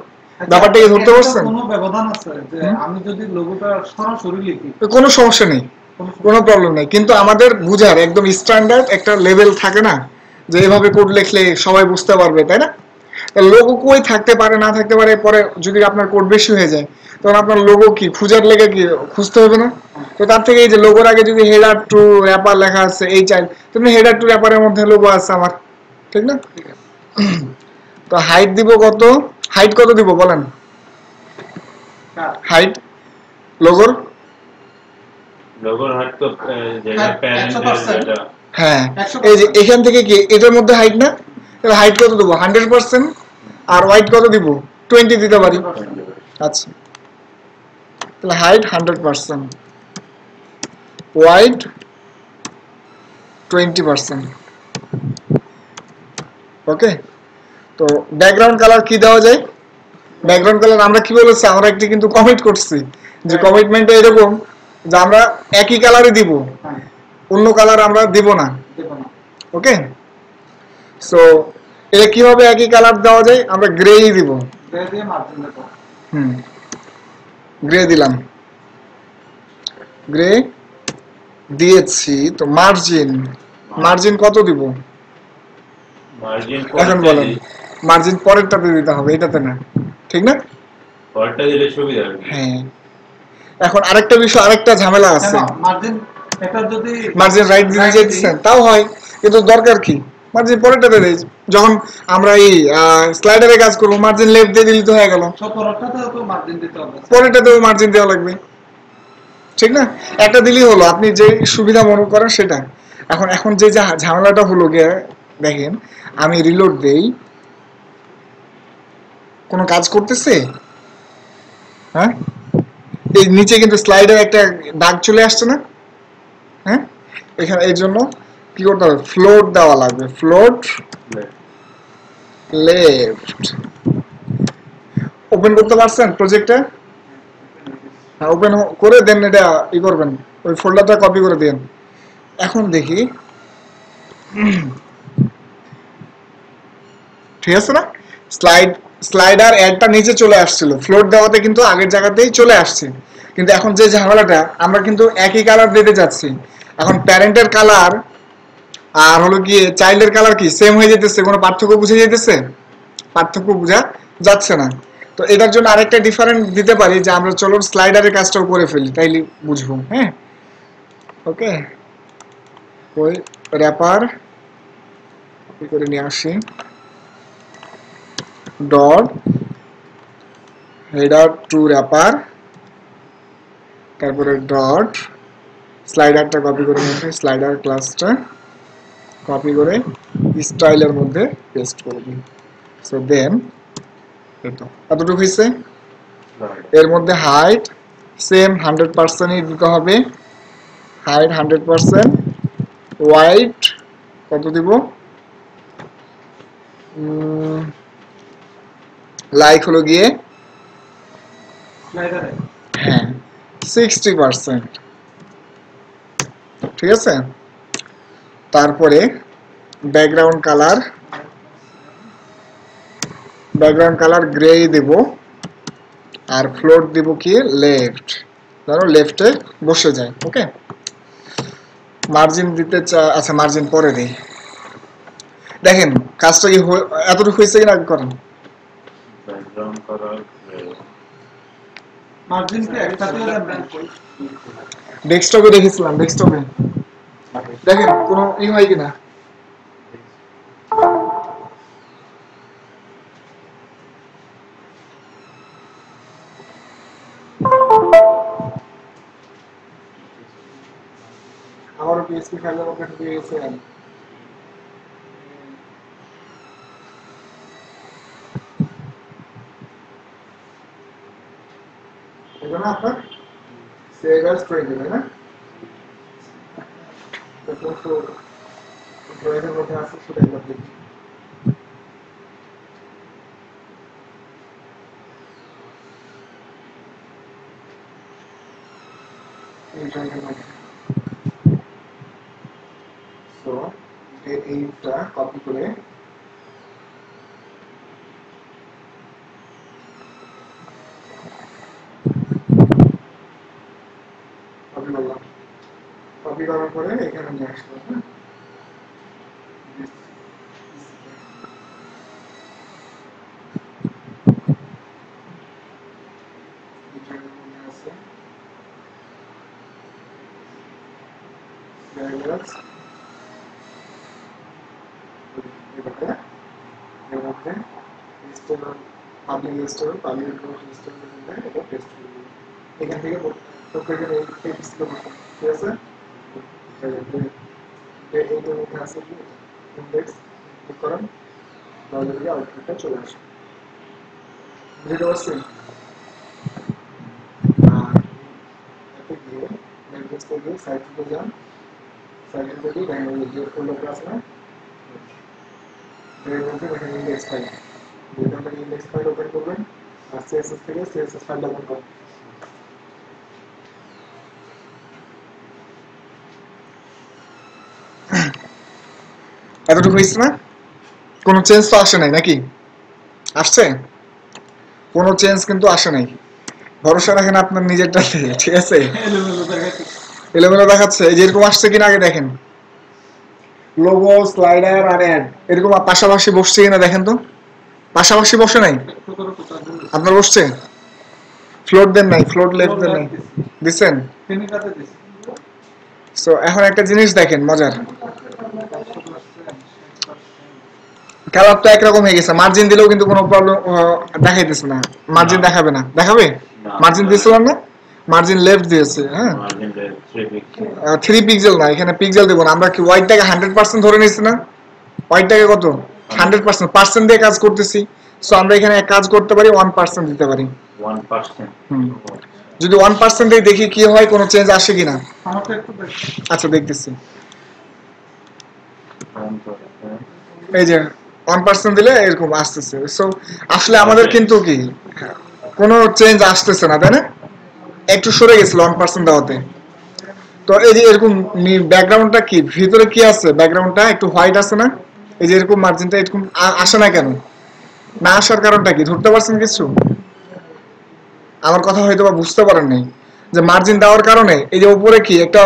ব্যাপারটা কি ধরতে পারছেন? কোনো ব্যবধান আছে যে আমি যদি লোগোটা সরাসরি লিখি কোনো সমস্যা নেই, কোনো প্রবলেম নেই, কিন্তু আমাদের বুঝার একদম স্ট্যান্ডার্ড একটা লেভেল থাকে না, যে এইভাবে কোড লিখলে সবাই বুঝতে পারবে, তাই না? লোগো কই থাকতে পারে না থাকতে পারে, পরে যদি আপনার কোড বেশি হয়ে যায় তখন আপনার লোগো কি খুঁজার লেগে কি খুঁজতে হবে না? তো তার থেকে এই যে লোগোর আগে যদি হেডার টু র্যাপার লেখা আছে এই চাইল্ড, তুমি হেডার টু র্যাপারের মধ্যে লোগো আছে আমার, ঠিক না? তো হাইট দিব কত, হাইট কত দিব বলেন? হাইট লোগোর লোগোর হাইট তো যেটা প্যারেন্ট 100%। হ্যাঁ, 100%। এই যে এখান থেকে কি এটার মধ্যে হাইট না, তাহলে হাইট কত দেবো? 100%। আর ওয়াইড কত দিব? 20 দিতে পারি। আচ্ছা, তাহলে হাইট 100%, ওয়াইড 20%। ওকে, তো ব্যাকগ্রাউন্ড কালার কি দেওয়া যায়? ব্যাকগ্রাউন্ড কালার আমরা কি বলেছি, আমরা একটি কিন্তু কমিট করছি, যে কমিটমেন্টটা এরকম যে আমরা একই কালারই দিব, হ্যাঁ, অন্য কালার আমরা দিব না। দেব না। ওকে, সো এটা কিভাবে একই কালার দেওয়া যায়? আমরা গ্রেই দিব। গ্রে দিয়ে মার্জিন দেব। গ্রে দিলাম, গ্রে দিয়েছি। তো মার্জিন, মার্জিন কত দিব মার্জিন এখন বলেন? মার্জিন পরেরটাতে দিতে হবে, এটাতে না, ঠিক না? পরেরটা দিলে সুবিধা হবে। হ্যাঁ, এখন আরেকটা বিষয়, আরেকটা ঝামেলা আছে। মার্জিন এটা যদি মার্জিন রাইট দিতে চাইতেছেন তাও হয়, কিন্তু দরকার কি মার্জিন পরেরটাতে দেই। যখন আমরা এই স্লাইডারে কাজ করবো মার্জিন লেফট দিয়ে দিলে তো হয়ে গেল, সতেরোটাতেও তো মার্জিন দিতে হবে। পরেরটাতেও মার্জিন দেওয়া লাগবে, ঠিক না? একটা দিলেই হলো, আপনি যে সুবিধা মনে করেন সেটা। এখন যে ঝামেলাটা হলো গিয়ে, দেখেন আমি রিলোড দেই, কোনো কাজ করতেছে? হ্যাঁ, এই নিচে কিন্তু স্লাইডার একটা দাগ চলে আসছে না? হ্যাঁ, এখানে এই জন্য কি করতে হবে? ফ্লোট দেওয়া লাগবে, ফ্লোট লেফট। ওপেন করতে পারছেন প্রজেক্টটা? হ্যাঁ, ওপেন করে দেন, এটা ই করবেন, ওই ফোল্ডারটা কপি করে দেন। এখন দেখি, ঠিক আছে না? স্লাইডার অ্যাডটা নিচে চলে আসছিল, ফ্লোট দেওয়াতে কিন্তু আগের জায়গাতেই চলে আসছে। কিন্তু এখন যে ঝামেলাটা, আমরা কিন্তু একই কালার দিতে যাচ্ছি। এখন প্যারেন্টের কালার আর হলো গিয়ে চাইল্ডের কালার কি সেম হয়ে যেতেছে, কোনো পার্থক্য বুঝে যেতেছে? পার্থক্য বোঝা যাচ্ছে না। তো এটার জন্য আরেকটা ডিফারেন্ট দিতে পারি, যে আমরা চলো স্লাইডারের কাজটাও করে ফেলি, তাইলে বুঝবো। হ্যাঁ, ওকে, ওই র্যাপার কপি করে নিয়ে আসি, ডট হেডার টু র্যাপার, তারপরে ডট স্লাইডারটা কপি করে নিয়ে আসি, স্লাইডার ক্লাসটা কপি করে স্টাইলের মধ্যে পেস্ট করে দিই। সো দেন এতটুকু হয়েছে। এর মধ্যে হাইট সেম 100%ই দিতে হবে, হাইট 100%, ওয়াইড কত দিব? লাইক হলো গিয়ে হ্যাঁ 60%, ঠিক আছে? তারপরে ব্যাকগ্রাউন্ড কালার গ্রেই দেব, আর ফ্লোট দিব কি লেফট, ধরো লেফটে বসে যায়। ওকে, মার্জিন দিতে আচ্ছা মার্জিন পরে দেই। দেখেন কাজটা কি এতটুকু হয়েছে কিনা করেন? ব্যাকগ্রাউন্ড কালার মার্জিন কি একসাথে দেন? ডেস্কটপে দেখেছিলাম, ডেস্কটপে দেখেন কোনো ই হয় কিনা। আমারও পিএসপি ফাইলের মধ্যে ঢুকে গেছে। এজন্য আপনার সেভ অ্যাজ 20, তাই না? তো ড্রয়িংয়ের মধ্যে আছে সেটাই করতে। এই ড্রাইভের মধ্যে। সো এইটা কপি করে কপি করলাম, কপি করার পরে এখানে নিয়ে আসলাম। হ্যাঁ, এই ড্রাইভের মধ্যে আছে ড্রাইভার, এটাকে এর মধ্যে store, public store, public store মধ্যে এটা পেস্ট করে দিই। এখান থেকে প্রত্যেকের এই টেক্সট গুলো বসাবো, ঠিক আছে? এইটার মধ্যে আছে কি ইন্ডেক্স, ক্লিক করেন, তাহলে গিয়ে আউটপুটটা চলে আসবে। বুঝতে পারছেন? আর এতে গিয়ে নেটলিস্টে গিয়ে সাইটে যান, সাইটে গিয়ে দেখেন এই যে ফোল্ডারটা আছে না, এর মধ্যে দেখেন ইন্ডেক্স ফাইল, যেখান থেকে ইন্ডেক্স ফাইল ওপেন করবেন আর সিএসএস থেকে সিএসএস ফাইলটা ওপেন করবেন। এতটুকু হয়েছে না? কোনো চেঞ্জ তো আসে নাই নাকি? আসছে? কোনো চেঞ্জ কিন্তু আসে নাই। ভরসা রাখেন আপনার নিজেরটাতে, ঠিক আছে? এলোমেলো দেখাচ্ছে। এলোমেলো দেখাচ্ছে, এই যে এরকম আসছে কিনা আগে দেখেন। লোগো, স্লাইডার আর অ্যাড এরকম পাশাপাশি বসছে কিনা দেখেন তো। পাশাপাশি বসে নাই? একটু করে কোথাও দিয়েছি। আপনার বসছে? ফ্লোট দেন নাই, ফ্লোট লেফট Float দেন নাই, left দিছি। দিচ্ছেন? ফিনিকাতে দিছি। সো এখন একটা জিনিস দেখেন মজার, 100%, 100%। কালারটা একরকম হয়ে গেছে, মার্জিন দিলেও কিন্তু কোনো প্রবলেম দেখাইতেছে না। মার্জিন না। দেখাবে না, দেখাবে? না, মার্জিন দিয়েছিলাম না? মার্জিন লেফট দিয়েছে, হ্যাঁ, মার্জিন 3 পিক্সেল। 3 পিক্সেল না, এখানে পিক্সেল দেবো না। আমরা কি হোয়াইটটাকে 100% ধরে নিচ্ছি না? হোয়াইটটাকে কত? 100%, পার্সেন্ট দিয়ে কাজ করতেছি। সো আমরা এখানে কাজ করতে পারি 1% দিতে পারি। 1%। হুম। যদি 1% দিয়ে দেখি কি হয়, কোনো চেঞ্জ আসে কিনা। আমাকে একটু দেখো। আচ্ছা দেখতেছি, অন করতে। এই যে 1% দিলে এরকম আসতেছে। সো আসলে আমাদের কিন্তু কি কোনো চেঞ্জ আসতেছে না, তাই না? একটু সরে গেছিল 1% দেওয়াতে। তো এই যে এরকম ব্যাকগ্রাউন্ডটা কি, ভিতরে কি আছে, ব্যাকগ্রাউন্ডটা একটু হোয়াইট আছে না? এই যে এরকম মার্জিনটা এরকম আসে না কেন? না আসার কারণটা কি ধরতে পারছেন কিছু? আমার কথা হয়তো বা বুঝতে পারেন নাই। যে মার্জিন দেওয়ার কারণে এই যে উপরে কি একটা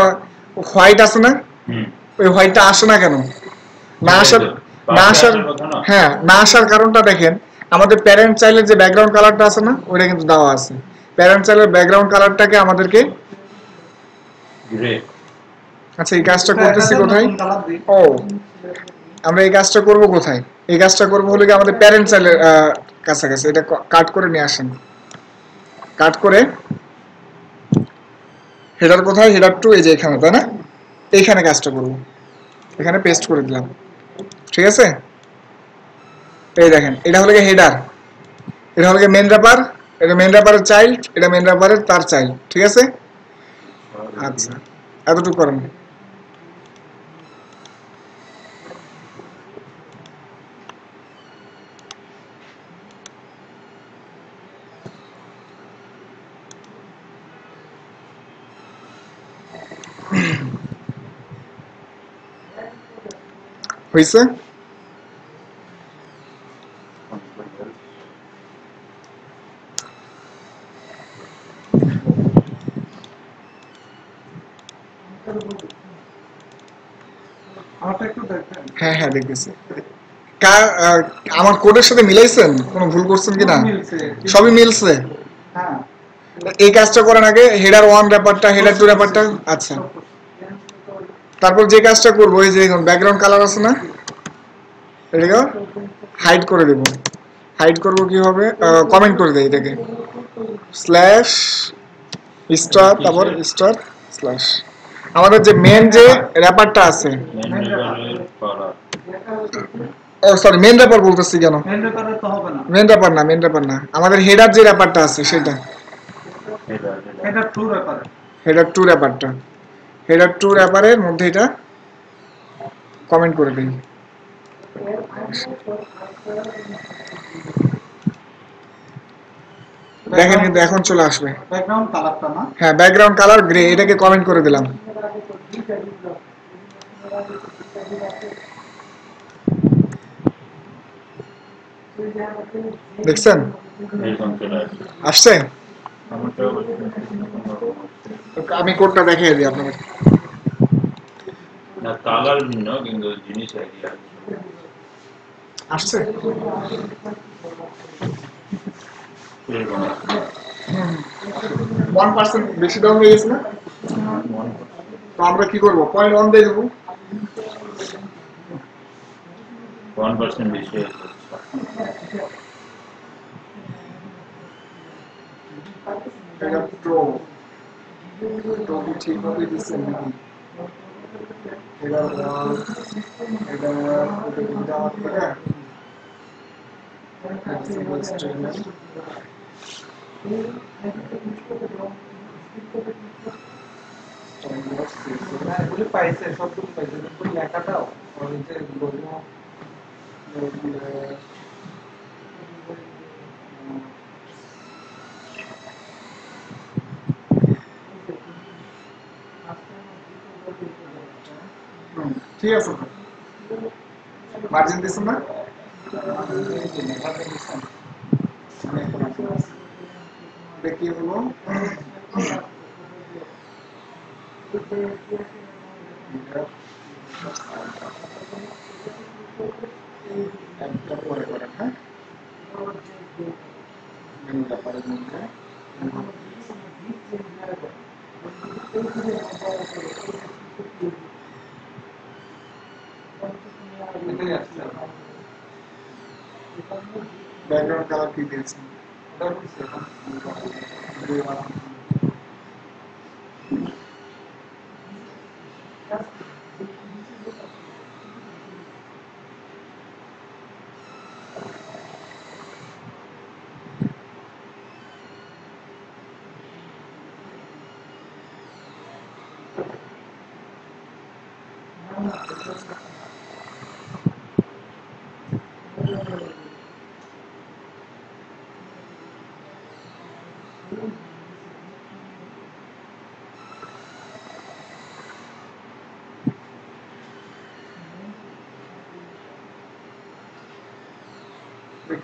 হোয়াইট আছে না, হুম। ওই হোয়াইটটা আসে না কেন? না আসার, না আসার, হ্যাঁ, না আসার কারণটা দেখেন, আমাদের প্যারেন্ট চাইল্ডের যে ব্যাকগ্রাউন্ড কালারটা আছে না, ওইটা কিন্তু দেওয়া আছে। প্যারেন্ট চাইল্ডের ব্যাকগ্রাউন্ড কালারটাকে আমাদেরকে, গ্রে। আচ্ছা এই কাজটা করতেছি কোথায়? নতুন কালার দিই। ও, আমরা এই কাজটা করব কোথায়? এই কাজটা করব হলে কি আমাদের প্যারেন্ট চাইল্ডের কাছাকাছি। এটা কাট করে নিয়ে আসেন, কাট করে হেডার কোথায়, হেডার টু এই যে এখানে, তাই না? এইখানে কাজটা করব, এখানে পেস্ট করে দিলাম, ঠিক আছে? এই দেখেন, এটা হলো হেডার, এটা হলো মেন র্যাপার, এটা মেন র্যাপারের চাইল্ড, এটা মেন র্যাপারের তার চাইল্ড, ঠিক আছে? আচ্ছা, এতটুকু করেন। হয়েছে? আমারটা একটু দেখবেন। হ্যাঁ হ্যাঁ দেখতেছি। আমার কোডের সাথে মিলাইছেন, কোনো ভুল করছেন কিনা? মিলছে। সবই মিলছে। হ্যাঁ। এই কাজটা করার আগে হেডার 1 র্যাপারটা, হেডার 2 র্যাপারটা, আচ্ছা তারপর যে কাজটা করবো, এই যে ব্যাকগ্রাউন্ড কালার আছে না, এটাকে হাইড করে দেব। হাইড করব কিভাবে? কমেন্ট করে দেই এটাকে, স্ল্যাশ স্টার, তারপর স্টার স্ল্যাশ। আমাদের যে মেন যে র্যাপারটা আছে, ও সরি মেন র্যাপার বলতেছি কেন, মেন রেপারে তো হবে না। মেন র্যাপার না, মেন র্যাপার না, আমাদের হেডার যে র্যাপারটা আছে সেটা, এটা ট্রু রেপারে। হেডার 2 র্যাপারটা, হেডার 2 র্যাপারের মধ্যে এটা কমেন্ট করে দিই। দেখেন কিন্তু এখন চলে আসবে। ব্যাকগ্রাউন্ড কালারটা না হ্যাঁ, ব্যাকগ্রাউন্ড কালার গ্রে, এটাকে কমেন্ট করে দিলাম। দেখছেন এরকম চলে আসবে। আসছে? আমারটাও আমি কোডটা দেখিয়ে দিই আপনাদের। না কালার ভিন্ন কিন্তু জিনিস একই আছে। আসছে? এরকম 1% বেশি ডাউন হয়ে গেছে না? তো আমরা কি করবো? 0.1 দিয়ে দেবো। 1% বেশি হয়েছে। এটা প্রো কি ঠিকভাবে দিচ্ছেন নাকি? এটা ওয়াল, এটা দেওয়ার পরে সিঙ্গেল স্টেটমেন্ট না এগুলি পাইছে সবগুলি পাইছে কিন্তু লেখাটাও ওই যে লোগো ঠিক আছে। মার্জিন দিচ্ছেন না? এটা কি হলো? একটা পরে করেন, হ্যাঁ? মেনুটা পরে মধ্যে এটাই আসছে ব্যাকগ্রাউন্ড কালার কি দিয়েছেন? ওটা হচ্ছে এখন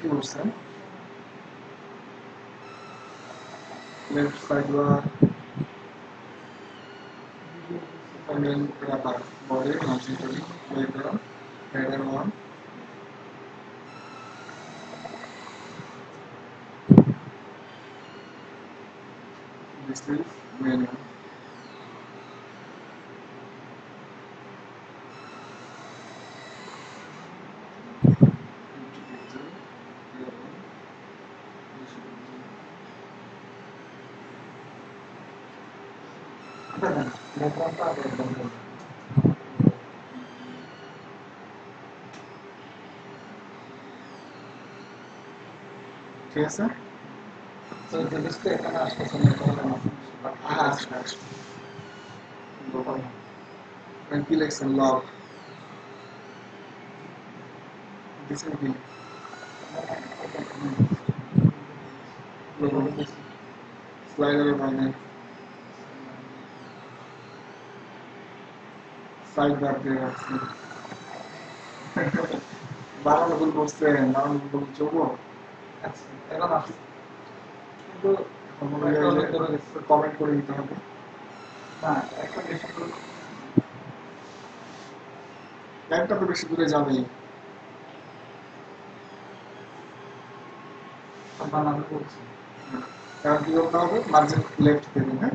কি করছেন? Left side bar main wrapper body margin করি background header 1 this is menu ব্যাকগ্রাউন্ডটা আগে একদম ঠিক আছে? তো এই জিনিসটা এখানে আসতেছে না তাহলে আমার হ্যাঁ, আসবে আসবে। কি লিখছেন? লগ দিচ্ছেন কি? স্লাইডারে বানাই সাইড বার দিয়ে রাখছি। বানানো ভুল করছেন, বানানো ভুল চলবো। আচ্ছা এখন আসছে কিন্তু কমেন্ট করে দিতে হবে। না একটা বেশি করে লাইনটা তো বেশি দূরে যাবেই। বানানো করছি কারণ কি করতে হবে? মার্জিন লেফট দেবেন, হ্যাঁ?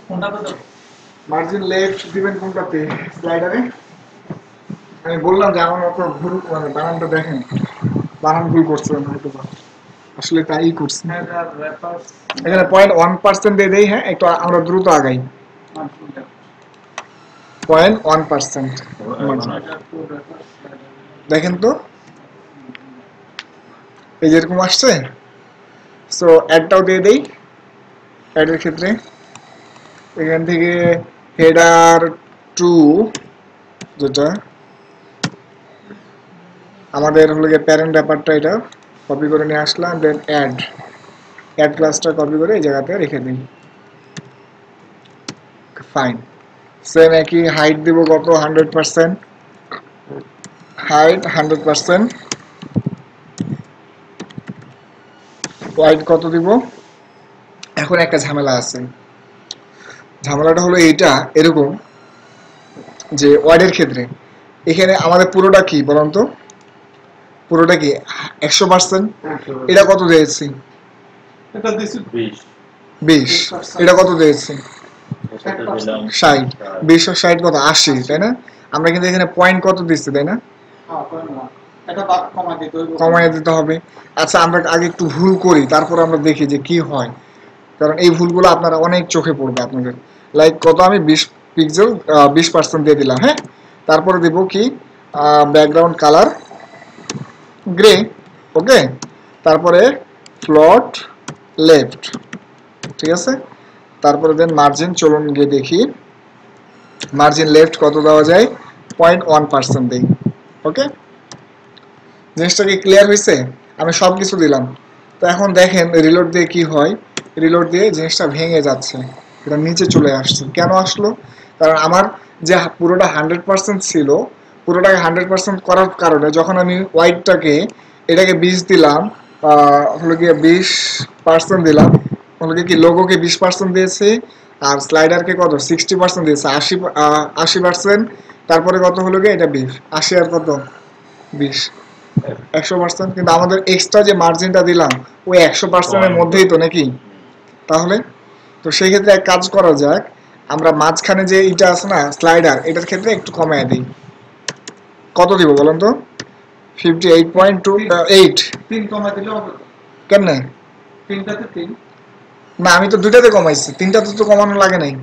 কোনটা তো মার্জিন লেফট দিবেন কোনটাতে? স্লাইডারে। আমি বললাম যে আমার মতো ভুল মানে বানানটা দেখেন, বানান ভুল করছেন হয়তো বা। আসলে তাই করছি। হেডার রেফারেন্স এখানে 0.1% দিয়ে দেই, হ্যাঁ? একটু আমরা দ্রুত আগাই। 0.1% মার্জিন। দেখেন তো এই যেরকম আসছে। সো অ্যাডটাও দিয়ে দেই। অ্যাডের ক্ষেত্রে এখান থেকে হেডার 2 যেটা আমাদের হলো গিয়ে প্যারেন্ট ব্যাপারটা, এটা কপি করে নিয়ে আসলাম, দেন অ্যাড ক্লাসটা কপি করে এই জায়গাতে রেখে দিই। ফাইন, সেম একই হাইট দিব কত 100%, হাইট 100%, ওয়াইড কত দিব। এখন একটা ঝামেলা আছে, ঝামেলাটা হলো এইটা এরকম যে ওয়াইডের ক্ষেত্রে এখানে আমাদের পুরোটা কি বলুন তো, পুরোটা কি 100%, এটা কত দিয়েছি এটা দিছি 20 20, এটা কত দিয়েছি এটাতে দিলাম 60, 20 আর 60 কত 80, তাই না? আমরা কিন্তু এখানে পয়েন্ট কত দিচ্ছি তাই না, হ্যাঁ পয়েন্ট না, এটা বাদ কমাই দিতে হইব, কমায় দিতে হবে। আচ্ছা আমরা আগে একটু ভুল করি, তারপর আমরা দেখি যে কি হয়, কারণ এই ভুলগুলো আপনারা অনেক চোখে পড়বে আপনাদের। লাইক কত আমি 20 পিক্সেল 20% দিয়ে দিলাম, হ্যাঁ, তারপরে দেব কি ব্যাকগ্রাউন্ড কালার গ্রে, ওকে, তারপরে ফ্লট লেফট, ঠিক আছে, তারপরে দেন মার্জিন, চলুন গিয়ে দেখি মার্জিন লেফট কত দেওয়া যায়, 0.1% দেই, ওকে। জিনিসটা কি ক্লিয়ার হয়েছে? আমি সব কিছু দিলাম। তো এখন দেখেন রিলোড দিয়ে কি হয়, রিলোড দিয়ে জিনিসটা ভেঙে যাচ্ছে, এটা নিচে চলে আসছে। কেন আসলো? কারণ আমার যে পুরোটা 100% ছিল, পুরোটাকে 100% করার কারণে যখন আমি হোয়াইটটাকে এটাকে 20 দিলাম, হলো গিয়ে 20% দিলাম, হলো কি লোগোকে 20% দিয়েছে, আর স্লাইডারকে কত 60% দিয়েছে, 80%, তারপরে কত হলো গিয়ে এটা 20, 80 আর কত 20, 100%। কিন্তু আমাদের এক্সট্রা যে মার্জিনটা দিলাম ওই 100% এর মধ্যেই তো নাকি, তাহলে তো সেই ক্ষেত্রে এক কাজ করা যাক, আমরা মাঝখানে যে এটা আছে না স্লাইডার, এটার ক্ষেত্রে একটু কমায় দিই। কত দিব বলেন তো? 58.28। 3 কমাই দিলে হবে তো, কেমনে? 3টাতে 3, না আমি তো দুইটাতে কমাইছি, তিনটাতে তো কমানো লাগে নাই।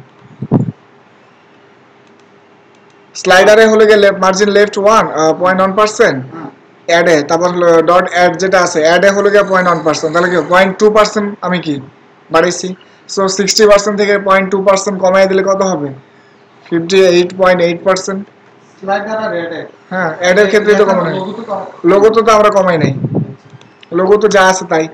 স্লাইডারে হলে গেলে মার্জিন লেফট 1.1%, অ্যাডে তারপর হলো ডট অ্যাড যেটা আছে, অ্যাডে হলো গিয়ে 0.1%, তাহলে কি 0.2% আমি কি বাড়াইছি। সো 60% থেকে 0.2% কমাই দিলে কত হবে? 58.8%। স্লাইডার আর রেড হ্যাঁ, অ্যাডের ক্ষেত্রে তো কমানো, লোগো তো আমরা কমাই নাই, লোগো তো যা আছে তাই।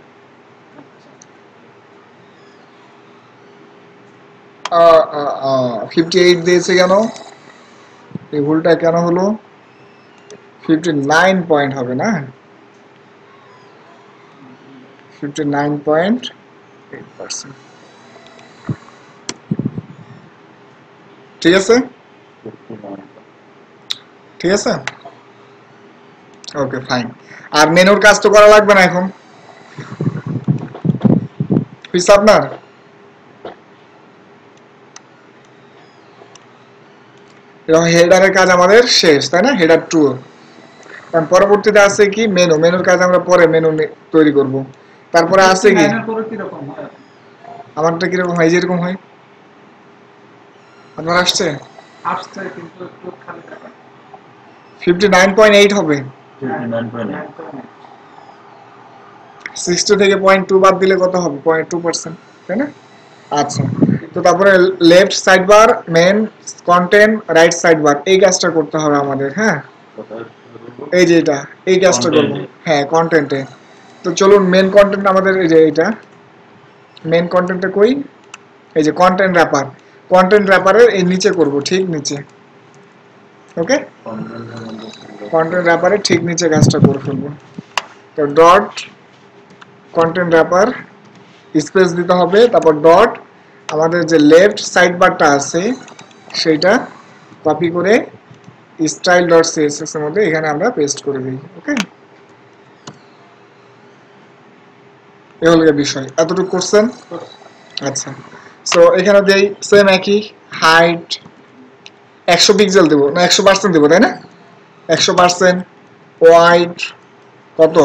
58 দিয়েছে কেন? এই ভুলটা কেন হলো? 59 পয়েন্ট হবে না, 59.8%, ঠিক আছে, ঠিক আছে, ওকে ফাইন। আর মেনুর কাজ তো করা লাগবে না এখন, হিসাব না, হেডারের কাজ আমাদের শেষ, তাই না? হেডার 2, কারণ পরবর্তীতে আছে কি মেনু, মেনুর কাজ আমরা পরে মেনু তৈরি করব। তারপরে আছে কি কি রকম হয়, আমারটা কিরকম হয়, যেরকম হয় আপনার আসছে আসছে কিন্তু একটু খালি টাকা 59.8 হবে, 60 থেকে 0.2 বাদ দিলে কত হবে? 0.2%, তাই না? আচ্ছা, তো তারপরে left side bar, main content, right side bar, এই কাজটা করতে হবে আমাদের, হ্যাঁ, এই যে এটা, এই কাজটা করবো, হ্যাঁ কন্টেন্টে। তো চলুন মেন কন্টেন্ট আমাদের এই যে এইটা, মেন কন্টেন্টটা কই, এই যে কন্টেন্ট র্যাপার, কন্টেন্ট র্যাপারের এই নিচে করব, ঠিক নিচে, ওকে, কন্টেন্ট র্যাপারের ঠিক নিচে কাজটা করে ফেলবো। তো ডট কন্টেন্ট র্যাপার স্পেস দিতে হবে, তারপর ডট আমাদের যে লেফট সাইড বারটা আছে সেটা কপি করে স্টাইল ডট সিএসএস এর মধ্যে এখানে আমরা পেস্ট করে দিই, ওকে। এই হলো বিষয়, এতটুকু করছেন? আচ্ছা, সো এখানে দেই সেম একই হাইট 100 পিক্সেল দেবো না 100% দেবো, তাই না? 100%, ওয়াইড কত,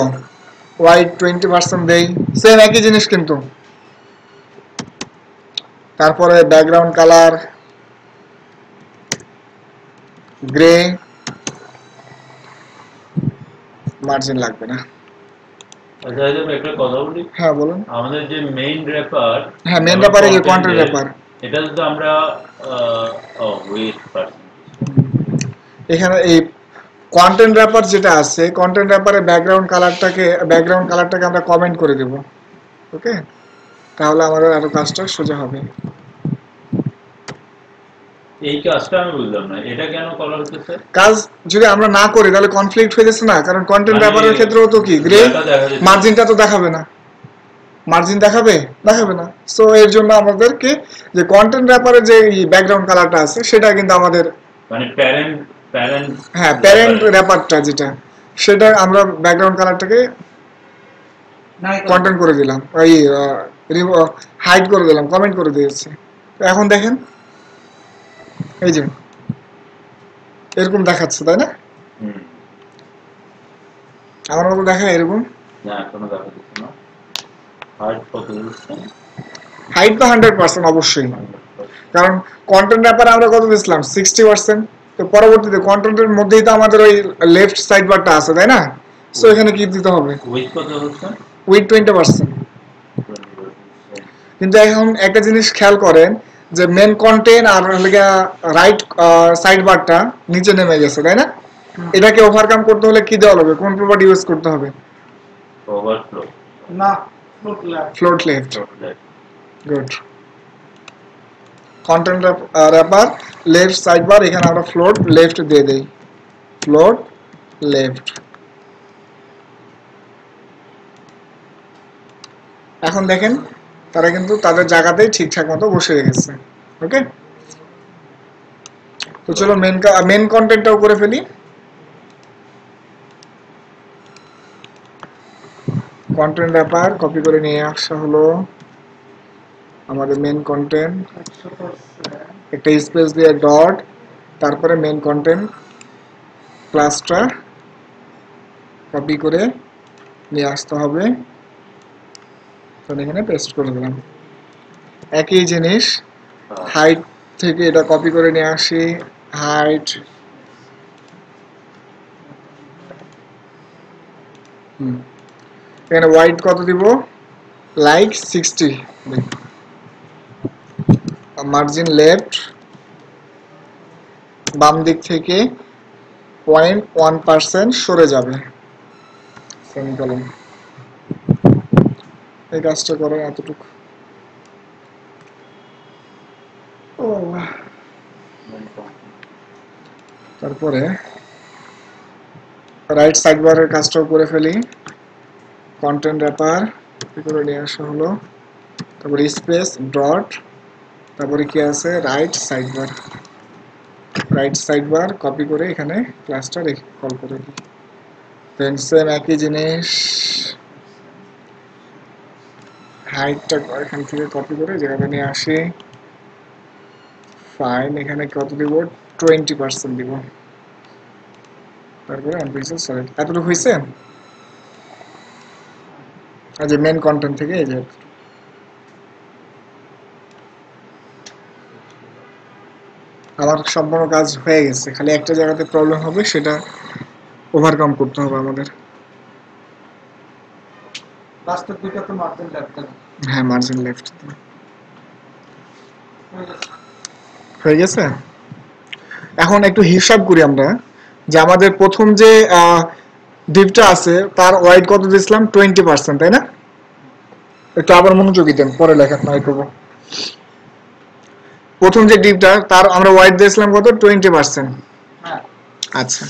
ওয়াইড 20% দেই, সেম একই জিনিস কিন্তু। তারপরে ব্যাকগ্রাউন্ড কালার গ্রে, মার্জিন লাগবে না। আচ্ছা একটা কথা বলি, হ্যাঁ বলুন। আমাদের যে মেইন র্যাপার, হ্যাঁ মেইন র্যাপারে যে কন্টেন্ট র্যাপার, এটা যদি আমরা ওয়েট পার্সেন্টেজ এখানে এই কন্টেন্ট র্যাপার যেটা আছে, কন্টেন্ট র্যাপারে ব্যাকগ্রাউন্ড কালারটাকে আমরা কমেন্ট করে দেব। ওকে, তাহলে আমাদের আরো কাজটা সোজা হবে। এই কাজটা আমি বুঝলাম না, এটা কেন করা হচ্ছে স্যার? কাজ যদি আমরা না করি তাহলে কনফ্লিক্ট হয়ে যাচ্ছে না, কারণ কন্টেন্ট মানে র্যাপারের ক্ষেত্রেও তো কি গ্রে ডাটা দেখা যাচ্ছে। মার্জিনটা তো দেখাবে না, মার্জিন দেখাবে না। সো এর জন্য আমাদেরকে যে কন্টেন্ট র্যাপারে যে ব্যাকগ্রাউন্ড কালারটা আছে সেটা কিন্তু আমাদের, মানে প্যারেন্ট হ্যাঁ প্যারেন্ট র্যাপারটা যেটা, সেটা আমরা ব্যাকগ্রাউন্ড কালারটাকে কন্টেন্ট করে দিলাম, ওই হাইড করে দিলাম, কমেন্ট করে দিয়েছি। তো এখন দেখেন এই যে এরকম দেখাচ্ছে, তাই না? হুম, আমার মতো দেখায় এরকম। না এখনো দেখা যাচ্ছে না। হার্ড কত দিচ্ছে? হাইড তো 100% অবশ্যই, কারণ কন্টেন্ট ব্যাপারে আমরা কত দিচ্ছিলাম 60%। তো পরবর্তীতে কন্টেন্টের মধ্যেই তো আমাদের ওই লেফট সাইড বারটা আছে, তাই না? সো এখানে কি দিতে হবে, উইথ কত হচ্ছে? উইথ 20%। কিন্তু এখন একটা জিনিস খেয়াল করেন যে মেন কন্টেন্ট আর রাইট সাইড বারটা নিচে নেমে গেছে, তাই না? এটাকে ওভারকাম করতে হলে কি দেওয়া হবে, কোন প্রপার্টি ইউজ করতে হবে? ওভারফ্লো। না, ফ্লোট ল্যাব। Float left. Good. Content wrapper left side bar, এখানে আমরা ফ্লোট লেফট দিয়ে দেই, ফ্লোট লেফট। এখন দেখেন তারা কিন্তু তাদের জায়গাতেই ঠিকঠাক মতো বসে রেখেছে। ওকে, তো চলো মেন কন্টেন্টটাও করে ফেলি। কন্টেন্ট র্যাপার কপি করে নিয়ে আসা হলো আমাদের মেন কন্টেন্ট, 100%। একটা স্পেস দিয়ে ডট, তারপরে মেন কন্টেন্ট ক্লাসটা কপি করে নিয়ে আসতে হবে। তো এখানে পেস্ট করে দিলাম। একই জিনিস হাইট থেকে এটা কপি করে নিয়ে আসি, হাইট, এখানে হোয়াইট কত দিব, লাইক 60, মার্জিন লেফট, বাম দিক থেকে 0.1% সরে যাবে, সেমিকলন। এই কাজটা করে এতটুকু। ও, তারপরে রাইট সাইড বারের কাজটাও করে ফেলি। কন্টেন্ট র্যাপার করে নিয়ে আসা হলো, তারপরে স্পেস ডট, তারপরে কি আছে right side bar, right side bar copy করে এখানে ক্লাসটা রেখে কল করে দিই। দেন সেম একই জিনিস হাইটটা এখান থেকে কপি করে যেখানে নিয়ে আসি, ফাইন, এখানে কত দিব 20% দিব, তারপরে অনপিক্সেল সলিড। এতটুকু হয়েছে। আজ মেন কন্টেন্ট থেকে এই যে আমার সম্পূর্ণ কাজ হয়ে গেছে, খালি একটা জায়গাতে প্রবলেম হবে, সেটা ওভারকাম করতে হবে আমাদের। লাস্টের দুইটা তো মার্জিন ল্যাব দেন। হ্যাঁ, মার্জিন লেফট হয়ে গেছে। এখন একটু হিসাব করি আমরা, যে আমাদের প্রথম যে ডিপটা আছে তার ওয়াইড কত দিয়েছিলাম 20%, তাই না? একটু আবার মনোযোগী দেন, পরে লেখা নাই করবো। প্রথম যে ডিপটা তার আমরা ওয়াইড দিয়েছিলাম কত 20%। হ্যাঁ, আচ্ছা,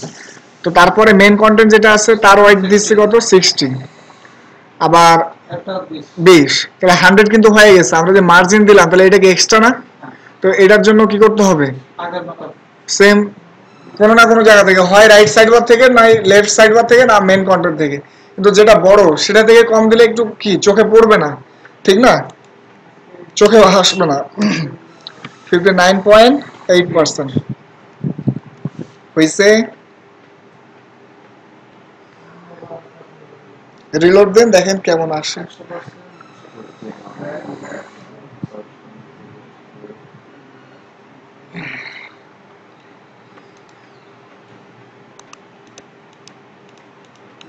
তো তারপরে মেন কন্টেন্ট যেটা আছে তার ওয়াইড দিচ্ছে কত 60, আবার একটা 20। 20, তাহলে 100 কিন্তু হয়ে গেছে। আমরা যে মার্জিন দিলাম তাহলে এটা কি এক্সট্রা না? তো এটার জন্য কি করতে হবে, আগের মতো সেম কোনো না কোনো জায়গা থেকে, হয় রাইট সাইড বার থেকে, না লেফট সাইড বার থেকে, না মেন কন্টেন্ট থেকে। কিন্তু যেটা বড় সেটা থেকে কম দিলে একটু কি চোখে পড়বে না, ঠিক না? চোখে আসবে না। 59.8% হয়েছে। রিলোড দেন, দেখেন কেমন আসে। 100%।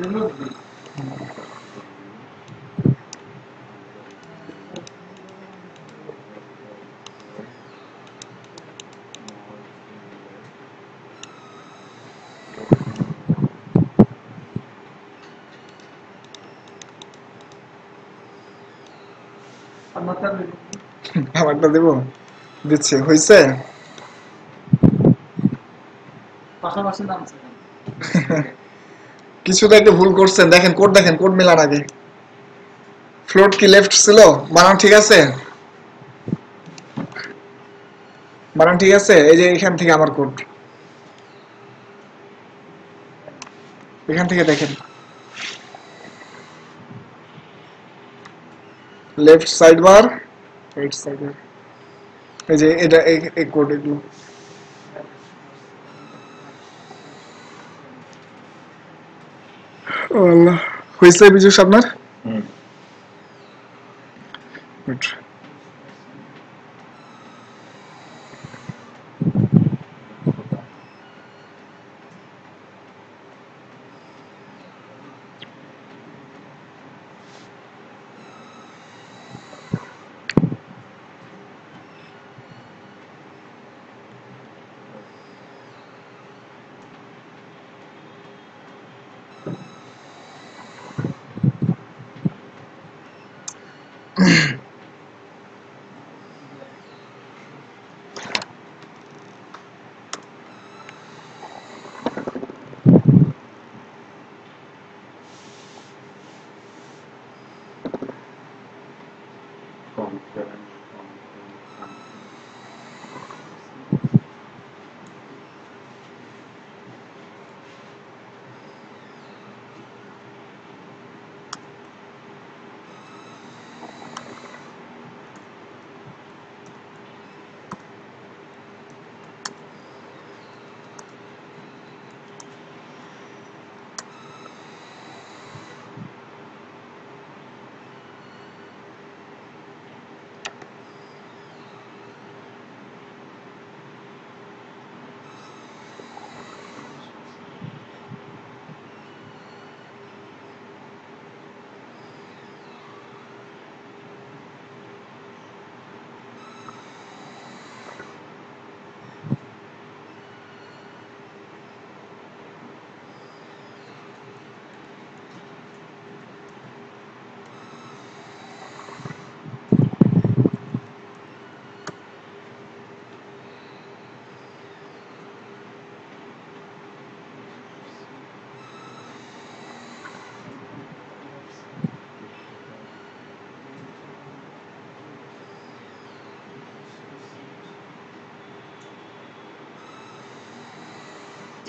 রিলোড দিই। আমারটা দেব, দিচ্ছি, হয়েছে। পাশাপাশি নামছে কেন? কিছুটা একটু ভুল করছেন, দেখেন কোড, দেখেন কোড মেলার আগে ফ্লোট কি লেফট ছিল, বানান ঠিক আছে, বানান ঠিক আছে। এই যে এখান থেকে আমার কোড, এখান থেকে দেখেন left side bar, right side bar, এই যে এটা এই কোড, এগুলো আল্লাহ। হয়েছে বিজু আপনার? হুম। Good.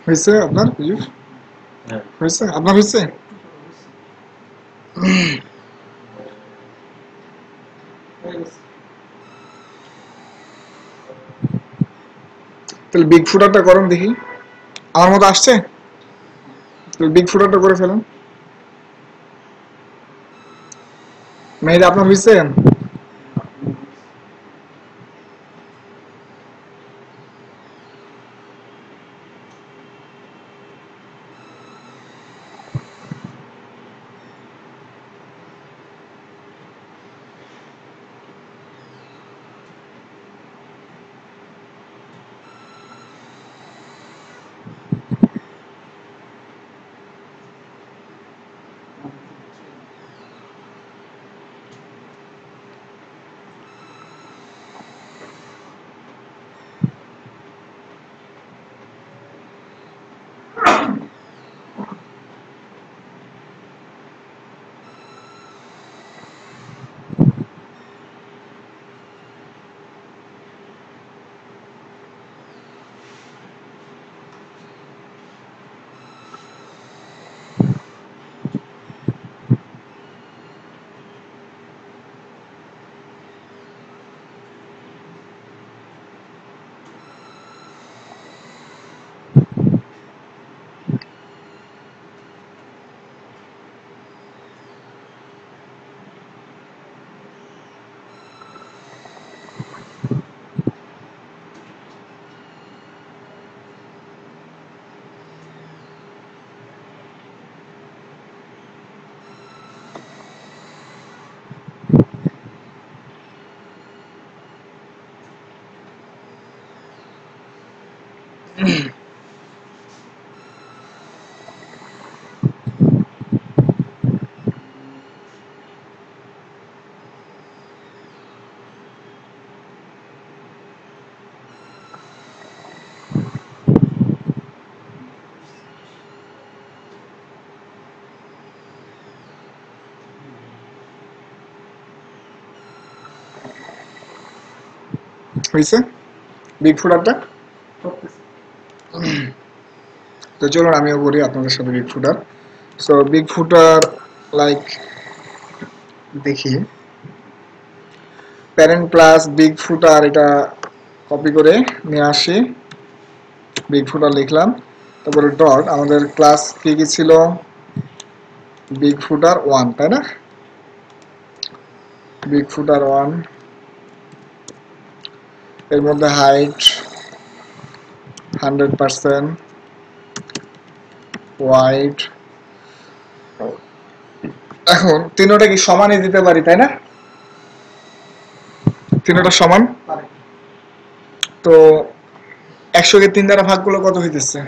হয়েছে আপনার বিজু? হ্যাঁ। হয়েছে আপনার? হয়েছে? হয়ে গেছে। তাহলে বিগ ফুটারটা করেন দেখি, আমার মতো আসছে? তাহলে বিগ ফুটারটা করে ফেলেন। মেহেদি আপনার হয়েছে? হয়েছে বিগ ফুটারটা? করতেছি। তো চলুন আমিও করি আপনাদের সাথে বিগ ফুটার। সো বিগ ফুটার লাইক দেখি প্যারেন্ট ক্লাস বিগ ফুটার, এটা কপি করে নিয়ে আসি, বিগ ফুটার লিখলাম, তারপরে ডট আমাদের ক্লাস কি কি ছিল, বিগ ফুটার 1 তাই না, বিগ ফুটার 1, এর মধ্যে হাইট 100%, ওয়াইড, এখন তিনটা কি সমানই দিতে পারি তাই না, তিনটা সমান, পারে। তো 100 কে 3 দ্বারা ভাগ করলে কত হইতেছে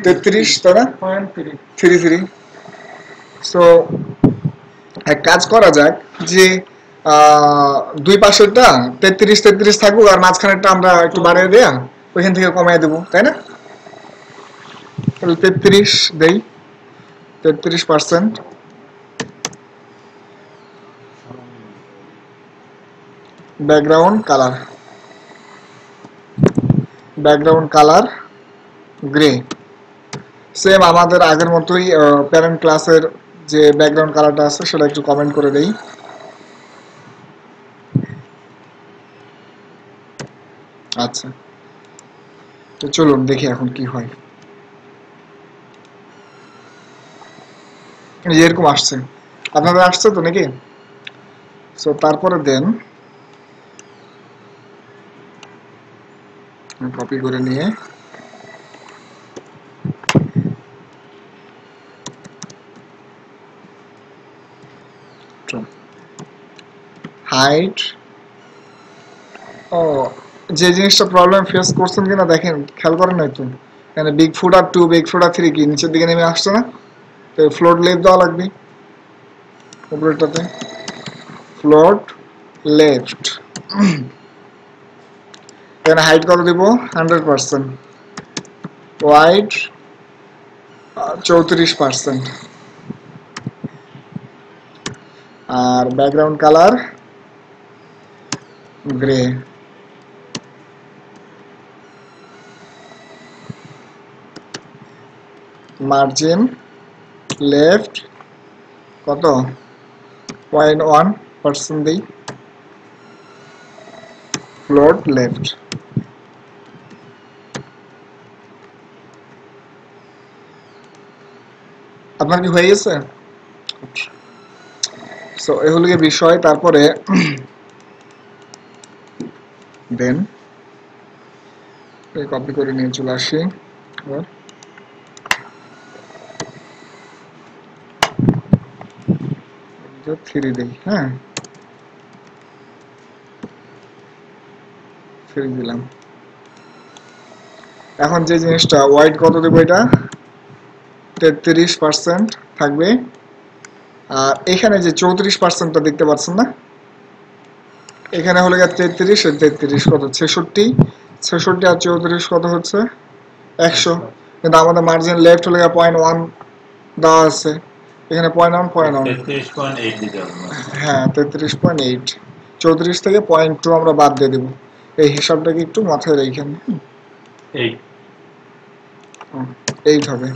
33 তাই না, 33। সো এক কাজ করা যাক যে দুই পাশেরটা 33 থাকুক আর মাঝখানেরটা আমরা একটু বাড়িয়ে দেয়া ওইখান থেকে কমায় দেবো তাই না, তাহলে 33 দেই, 33%, ব্যাকগ্রাউন্ড কালার গ্রে, সেম আমাদের আগের মতোই প্যারেন্ট ক্লাসের যে ব্যাকগ্রাউন্ড কালারটা আছে সেটা একটু কমেন্ট করে দেই। আচ্ছা, তো চলুন দেখি এখন কি হয়। এরকম আসছে, আপনাদের আসছে তো নাকি? সো তারপরে দেন কপি করে নিয়ে হাইট, ও যে জিনিসটা প্রবলেম ফেস করছেন কিনা দেখেন, খেয়াল করেন নাই তো, এখানে বিগ ফুটার 2 বিগ ফুটার 3 কি নিচের দিকে নেমে আসছে না, তো ফ্লোট লেফট দেওয়া লাগবে উপরেরটাতে, ফ্লোট লেফট, এখানে হাইট কত দিব 100%, ওয়াইড 34%, আর background colour grey, margin left কত 0.1% দিই, ফ্লোট লেফট, আপনার কি হয়ে গেছে? সো এই হলো গিয়ে বিষয়। তারপরে দেন কপি করে নিয়ে চলে আসি, আবার 3 দিই, হ্যাঁ 3 দিলাম। এখন যে জিনিসটা ওয়াইড কত দেবো, এটা 33% থাকবে, আর এখানে যে 34%টা দেখতে পাচ্ছেন না, এখানে হলো গিয়ে 33 আর 33 কত 66, 66 আর 34 কত হচ্ছে 100, কিন্তু আমাদের মার্জিন লেফট হলো গিয়ে 0.1 দেওয়া আছে, এখানে 0.1 33.8 দিতে হবে। হ্যাঁ 33.8, 34 থেকে 0.2 আমরা বাদ দিয়ে দেবো, এই হিসাবটাকে একটু মাথায় রেখেন, 8 হবে।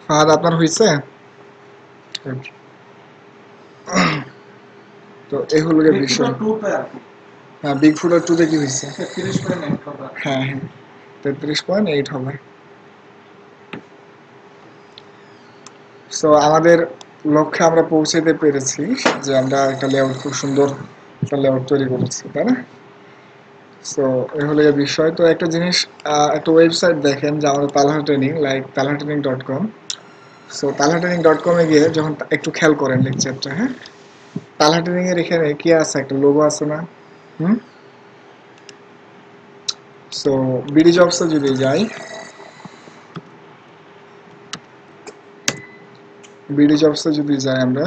ফাহাদ আপনার হয়েছে? তো এই হলো গিয়ে বিষয়। হ্যাঁ বিগ ফুটার 2 তে কি হয়েছে? 33.8 হবে। হ্যাঁ 33.8 হবে। সো আমাদের লক্ষ্যে আমরা পৌঁছাতে পেরেছি যে আমরা একটা লেআউট, খুব সুন্দর একটা লেআউট তৈরি করেছি তাই না। সো এই হলো এই বিষয়। তো একটা জিনিস, একটা ওয়েবসাইট দেখেন যে আমাদের Talha training, like talhatraining.com। So talhatraining.com এ গিয়ে যখন একটু খেয়াল করেন লেকচারটা, হ্যাঁ তালহা ট্রেনিং এর এখানে কি আছে, একটা লোগো আছে না, সো বিডি জবসে যদি যাই, বিডি জবসে যদি যাই আমরা,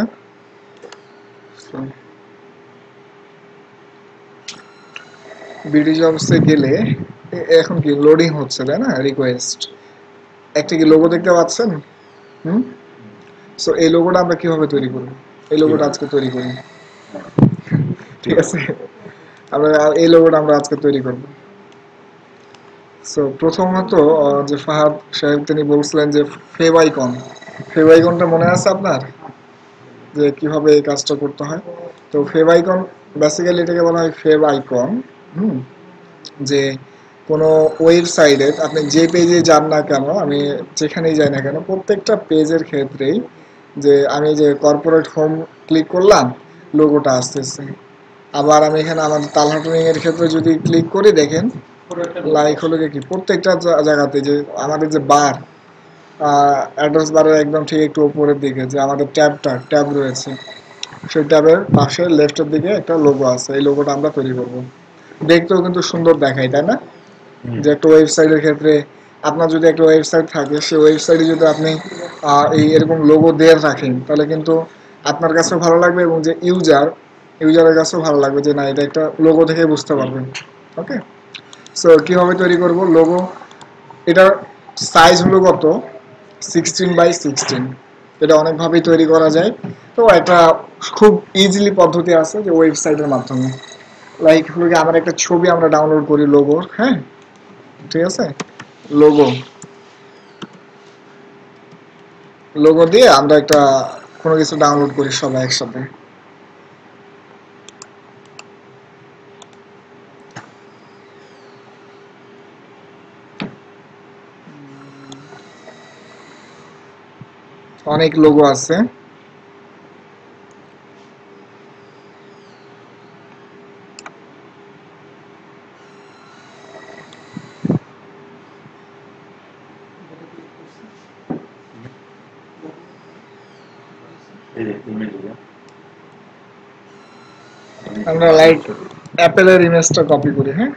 বিডি জবসে গেলে এখন কি লোডিং হচ্ছে তাই না, রিকোয়েস্ট একটা কি লোগো দেখতে পাচ্ছেন, সো এই লোগোটা আমরা কিভাবে তৈরি করব, এই লোগোটা আজকে তৈরি করি। ঠিক আছে, আমরা এই লোগোটা আমরা আজকে তৈরি করব। সো প্রথমত যে ফাহাদ সাহেব তিনি বলছিলেন যে ফেভ আইকন, ফেভ আইকনটা মনে আছে আপনার যে কিভাবে এই কাজটা করতে হয়? তো ফেভ আইকন বেসিক্যালি এটাকে বলা হয় ফেভ আইকন। হুম, যে কোনো ওয়েবসাইটে আপনি যে পেজে যান না কেন, আমি যেখানেই যাই না কেন, প্রত্যেকটা পেজের ক্ষেত্রেই যে আমি যে কর্পোরেট হোম ক্লিক করলাম লোগোটা আসতেছে। আবার আমি এখানে আমাদের তালহাটুনিং এর ক্ষেত্রে যদি ক্লিক করি দেখেন লাইক হলো কি প্রত্যেকটা জায়গাতে যে আমাদের যে বার অ্যাড্রেস বারের একদম ঠিক একটু উপরের দিকে যে আমাদের ট্যাব রয়েছে, সেই ট্যাবের পাশে লেফটের দিকে একটা লোগো আছে, এই লোগোটা আমরা তৈরি করব। দেখতেও কিন্তু সুন্দর দেখায়, তাই না? যে একটা ওয়েবসাইটের ক্ষেত্রে আপনার যদি একটা ওয়েবসাইট থাকে, সেই ওয়েবসাইটে যদি আপনি এই এরকম লোগো দিয়ে রাখেন তাহলে কিন্তু আপনার কাছেও ভালো লাগবে এবং যে ইউজারের কাছেও ভালো লাগবে যে না এটা একটা লোগো দেখে বুঝতে পারবেন। ওকে, সো কিভাবে তৈরি করব লোগো? এটার সাইজ হলো কত, 16x16। এটা অনেকভাবেই তৈরি করা যায়। তো একটা খুব ইজিলি পদ্ধতি আছে যে ওয়েবসাইটের মাধ্যমে, লাইক হলো কি আমার একটা ছবি আমরা ডাউনলোড করি লোগোর, হ্যাঁ ঠিক আছে, লোগো দিয়ে আমরা একটা কোনো কিছু ডাউনলোড করি সবাই একসাথে। অনেক লোগো আছে, আমরা লাইক অ্যাপেলের ইমেজটা কপি করি, হ্যাঁ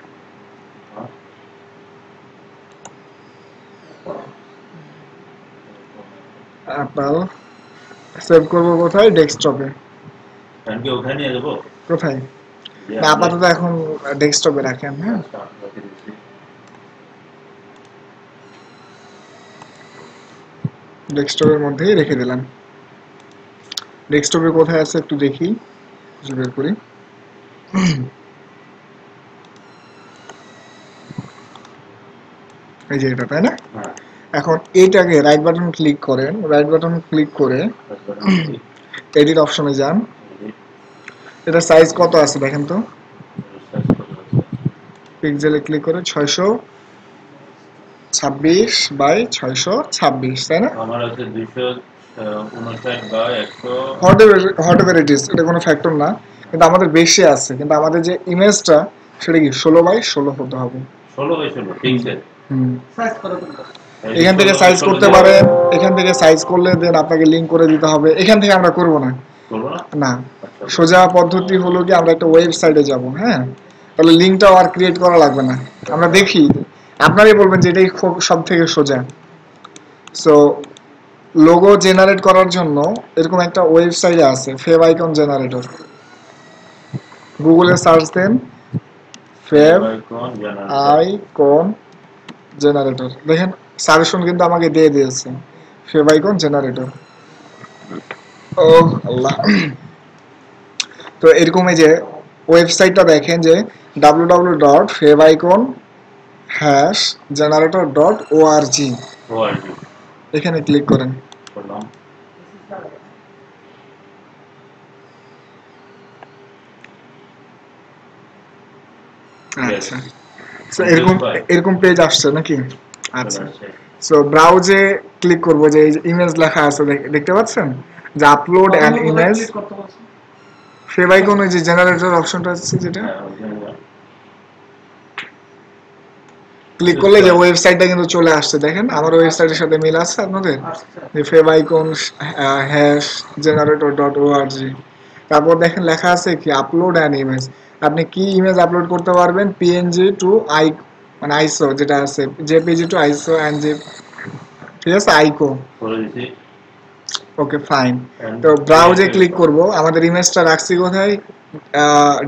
অ্যাপেল সেভ করবো কোথায়, ডেস্কটপে। ওখানে নিয়ে যাবো কোথায় না, আপাতত এখন ডেস্কটপে রাখেন। হ্যাঁ, ডেস্কটপের মধ্যেই রেখে দিলাম। ডেস্কটপে কোথায় আছে একটু দেখি, খুঁজে বের করি। এই যে এটা, তাই না? এখন এইটাকে রাইট বাটন ক্লিক করেন, রাইট বাটন ক্লিক করে এডিট অপশনে যান। এটা সাইজ কত আছে দেখেন তো, পিক্সেলে ক্লিক করে 626x626, তাই না? আমার আছে 259/100। হোয়াট এভার ইট ইজ, এটা কোনো ফ্যাক্টর না, কিন্তু আমাদের বেশি আছে, কিন্তু আমাদের যে ইমেজটা সেটা কি 16x16 হতে হবে। 16x16 pixel. সাইজ করে কোনটা? এখান থেকে সাইজ করতে পারেন, এখান থেকে সাইজ করলে দেন আপনাকে লিংক করে দিতে হবে। এখান থেকে আমরা করব না, না সোজা পদ্ধতি হলো কি আমরা একটা ওয়েবসাইটে যাব, হ্যাঁ তাহলে লিংকটাও আর ক্রিয়েট করা লাগবে না, আমরা দেখি আপনারাই বলবেন যে এটাই সব থেকে সোজা। সো লোগো জেনারেট করার জন্য এরকম একটা ওয়েবসাইট আছে ফেভ আইকন জেনারেটর, গুগলে সার্চ দেন ফেভ আইকন জেনারেটর, দেখেন সাজেশন কিন্তু আমাকে দিয়ে দিয়েছে ফেভ আইকন জেনারেটর। ও আল্লাহ, তো এরকম এই যে ওয়েবসাইটটা দেখেন যে www.favicon-generator.org, এখানে ক্লিক করেন। আচ্ছা, সো এরকম পেজ আসছে নাকি? আচ্ছা, সো ব্রাউজে ক্লিক করব, যে এই ইমেজ লেখা আছে দেখতে পাচ্ছেন যে upload an image, fave icon ওই যে জেনারেটর অপশনটা আছে যেটা ক্লিক করলে যে ওয়েবসাইটটা কিন্তু চলে আসছে, দেখেন আমার ওয়েবসাইটের সাথে মিল আছে আপনাদের, যে ফেভ আইকন হ্যাশ জেনারেটর.org। তারপর দেখেন লেখা আছে কি আপলোড অ্যান ইমেজ, আপনি কি ইমেজ আপলোড করতে পারবেন, পিএনজি টু মানে আইসো যেটা আছে, জেপিজি টু আইসো এন্ড জে, ঠিক আছে আইকো, ওকে ফাইন। তো ব্রাউজে ক্লিক করব, আমাদের ইমেজটা রাখছি কোথায়,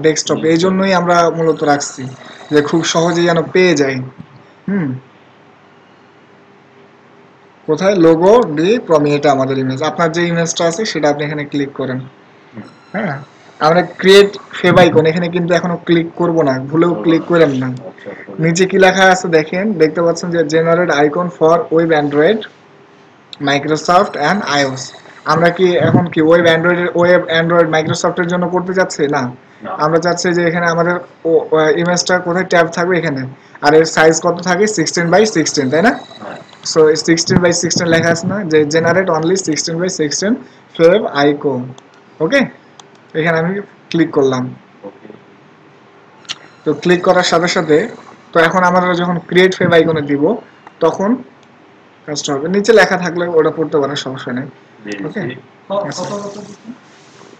ডেস্কটপে, এই জন্যই আমরা মূলত রাখছি যে খুব সহজে যেন পেয়ে যাই। কোথায় লোগো ডি প্রমি, এটা আমাদের ইমেজ, আপনার যে ইমেজটা আছে সেটা আপনি এখানে ক্লিক করেন। হ্যাঁ, আমরা ক্রিয়েট ফেভ আইকন এখানে কিন্তু এখনো ক্লিক করব না, ভুলেও ক্লিক করেন না। আচ্ছা নিচে কি লেখা আছে দেখেন, দেখতে পাচ্ছেন যে generate icon for web Android Microsoft and iOS. আমরা কি এখন কি ওয়েব অ্যান্ড্রয়েড মাইক্রোসফটের জন্য করতে যাচ্ছি না, না। আমরা চাচ্ছি যে এখানে আমাদের ইমেজটা কোথায় ট্যাব থাকবে এখানে, আর এর সাইজ কত থাকে 16x16, তাই না? হ্যাঁ সো 16x16 লেখা আছে না, যে generate only 16x16 favicon. Okay, এখানে আমি ক্লিক করলাম। ওকে তো ক্লিক করার সাথে সাথে তো এখন আমরা যখন ক্রিয়েট ফেভ আইকনে দিব তখন কাজটা হবে। নিচে লেখা থাকলে ওটা পড়তে পারেন, সমস্যা নেই। ওকে,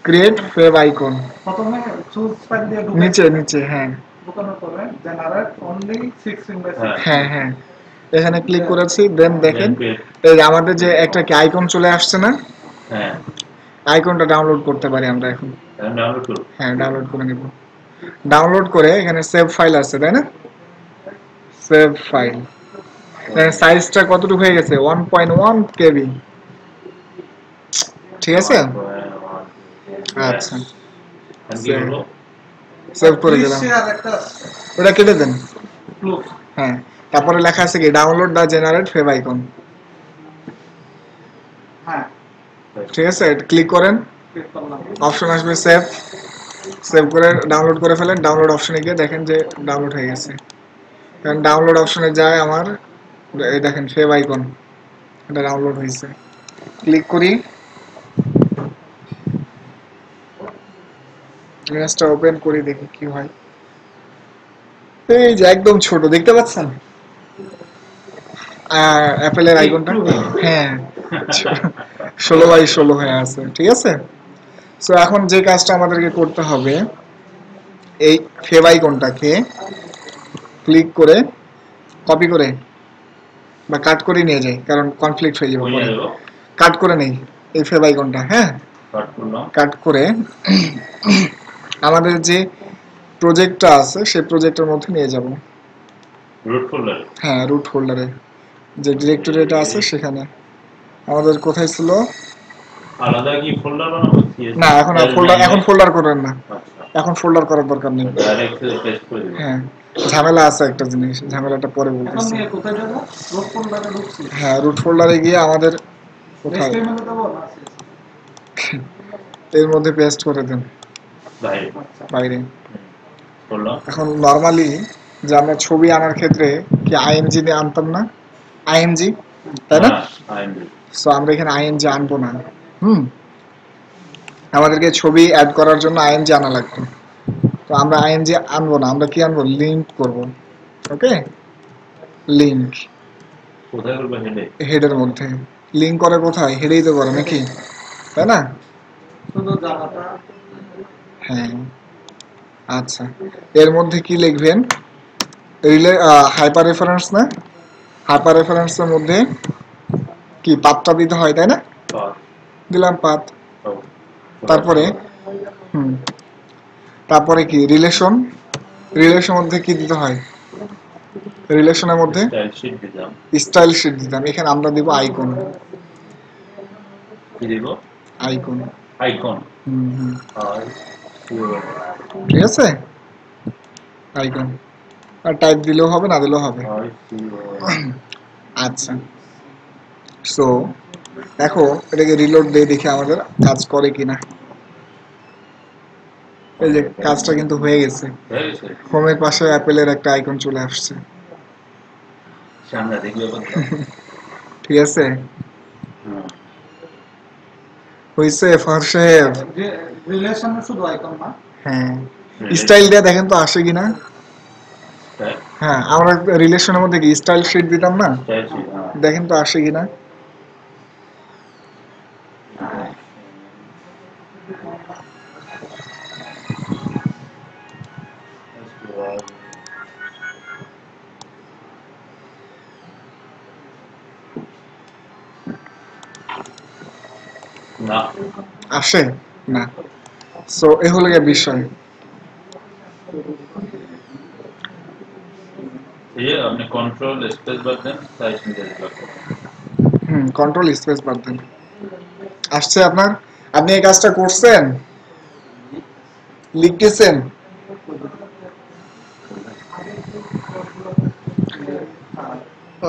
ক্রিয়েট ফেভ আইকন প্রথমে চুজ ফাইল দিয়ে নিচে নিচে, হ্যাঁ ঢোকানোর পরে জেনারেট অনলি 16x16 হ্যাঁ হ্যাঁ, এখানে ক্লিক করেছি। দেন দেখেন এই যে আমাদের যে একটা কি আইকন চলে আসছে না, হ্যাঁ আইকনটা ডাউনলোড করতে পারি আমরা এখন। ডাউনলোড করুন। হ্যাঁ, ডাউনলোড করে নিব। ডাউনলোড করে এখানে সেভ ফাইল আছে, তাই না? সেভ ফাইল, সাইজটা কতটুকু হয়ে গেছে 1.1 কেবি, ঠিক আছে। আচ্ছা, সেভ করে দিলাম, শেয়ার একটা ওটা কেটে দেন। ক্লোজ। হ্যাঁ, তারপরে লেখা আছে কি ডাউনলোড দা জেনারেট ফেভ আইকন, হ্যাঁ ঠিক আছে। ক্লিক করেন, ক্লিক করলাম। অপশন আসবে সেভ, সেভ করে ডাউনলোড করে ফেলেন। ডাউনলোড অপশনে গিয়ে দেখেন যে ডাউনলোড হয়ে গেছে। কারণ ডাউনলোড অপশনে যায় আমার, এই দেখেন ফেভ আইকন, এটা ডাউনলোড হয়েছে। ক্লিক করি, ইমেজটা ওপেন করি, দেখি কি হয়। এই যে একদম ছোট, দেখতে পাচ্ছেন অ্যাপেলের আইকনটা, হ্যাঁ 16x16 হয়ে আছে, ঠিক আছে। সো এখন যে কাজটা আমাদেরকে করতে হবে, এই ফেভ আইকনটাকে ক্লিক করে কপি করে বা কাট করে নিয়ে যাই, কারণ কনফ্লিক্ট হয়ে যাবে পরে। কাট করে নেই এই ফেভ আইকনটা, হ্যাঁ কাট করে আমাদের যে প্রজেক্টটা আছে সেই প্রজেক্টের মধ্যে নিয়ে যাব। রুট ফোল্ডার, হ্যাঁ রুট ফোল্ডারে যে ডিরেক্টরিটা আছে সেখানে। আমাদের কোথায় ছিল, আলাদা কি ফোল্ডার বানাবো? না এখন ফোল্ডার করেন না, এখন ফোল্ডার করার দরকার নেই। ডাইরেক্ট পেস্ট করে দেব। হ্যাঁ, ঝামেলা আছে একটা জিনিস, ঝামেলাটা পরে এখন বলতেছি। নিয়ে কোথায় যাব? রুট ফোল্ডারে ঢুকছি। হ্যাঁ, রুট ফোল্ডারে গিয়ে আমাদের কোথায় HTML এ দেব না এর মধ্যে পেস্ট করে দেন বাইরে বাইরে। করলাম। এখন নরমালি যে আমরা ছবি আনার ক্ষেত্রে কি আইএমজি দিয়ে আনতাম না, আইএমজি, তাই না? সো আমরা এখানে আইএমজি আনবো না। আমাদেরকে ছবি অ্যাড করার জন্য আইএমজি আনা লাগতো, তো আমরা আইএমজি আনবো না, আমরা কি আনবো, লিংক করব। ওকে, লিংক কোথায় করব? হেডে, হেডের মধ্যে। লিংক করে কোথায়, হেডেই তো করে নাকি, তাই না? শুধু জায়গাটা। হ্যাঁ, আচ্ছা, এর মধ্যে কি লিখবেন, হাইপার রেফারেন্স না, হাইপার রেফারেন্সের মধ্যে কি পাথটা দিতে হয়, তাই না? দিলাম পাথ। তারপরে তারপরে কি রিলেশন, রিলেশনের মধ্যে কি দিতে হয়, রিলেশনের মধ্যে স্টাইল শিট দিতাম। এখানে আমরা দিব আইকন, কি দেব, আইকন, আইকন। ঠিক আছে, আইকন। আর টাইপ দিলেও হবে, না দিলেও হবে। আচ্ছা, সো দেখো এটাকে রিলোড দিয়ে দেখি আমাদের কাজ করে কিনা। এই যে কাজটা কিন্তু হয়ে গেছে, হোমের পাশে অ্যাপেলের একটা আইকন চলে আসছে, ঠিক আছে। হইছে ফারশেব, রিলেশনে শুধু আইকন না, হ্যাঁ স্টাইল দিয়ে দেখেন তো আসে কিনা। হ্যাঁ, আমরা রিলেশনের মধ্যে কি স্টাইল শিট দিতাম না, দেখেন তো আসে কিনা। না আসে না, সো এ হলো গিয়ে বিষয়। আপনি কন্ট্রোল স্পেস বার দেন, সাইজ মিটার রাখুন। কন্ট্রোল স্পেস বার দেন। আসছে আপনার, আপনি এই কাজটা করছেন? লিখতেছেন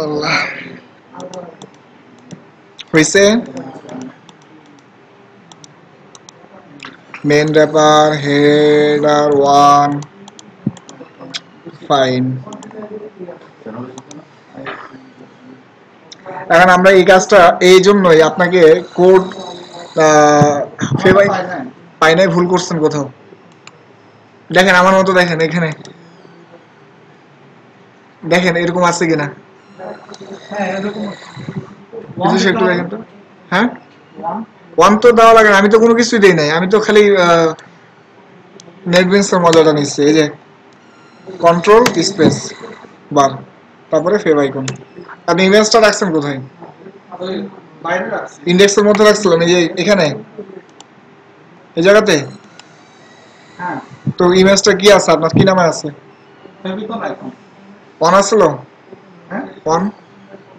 আল্লাহ হইছে মেন র্যাপার হেডার 1 ফাইন কেন বুঝছো না? এখন আমরা এই কাজটা এই জন্যই আপনাকে কোড ফেভাই পাই নাই ভুল করছেন কোথাও দেখেন আমার মতো দেখেন এখানে দেখেন এরকম আছে কিনা হ্যাঁ এরকম কিছু একটু দেখেন তো হ্যাঁ ওয়ান তো দেওয়া লাগে না আমি তো কোনো কিছুই দেই নাই আমি তো খালি নেটবিনসের মজাটা নিচ্ছি এই যে কন্ট্রোল স্পেস বার তারপরে ফেভ আইকন আপনি ইমেজটা রাখছেন কোথায় ওই বাইরে রাখছি ইন্ডেক্সের মধ্যে রাখছিলেন এই যে এখানে এই জায়গাতে হ্যাঁ তো ইমেজটা কি আছে আপনার কি নামে আছে ফেভিকন আইকন অন আসছিল হ্যাঁ অন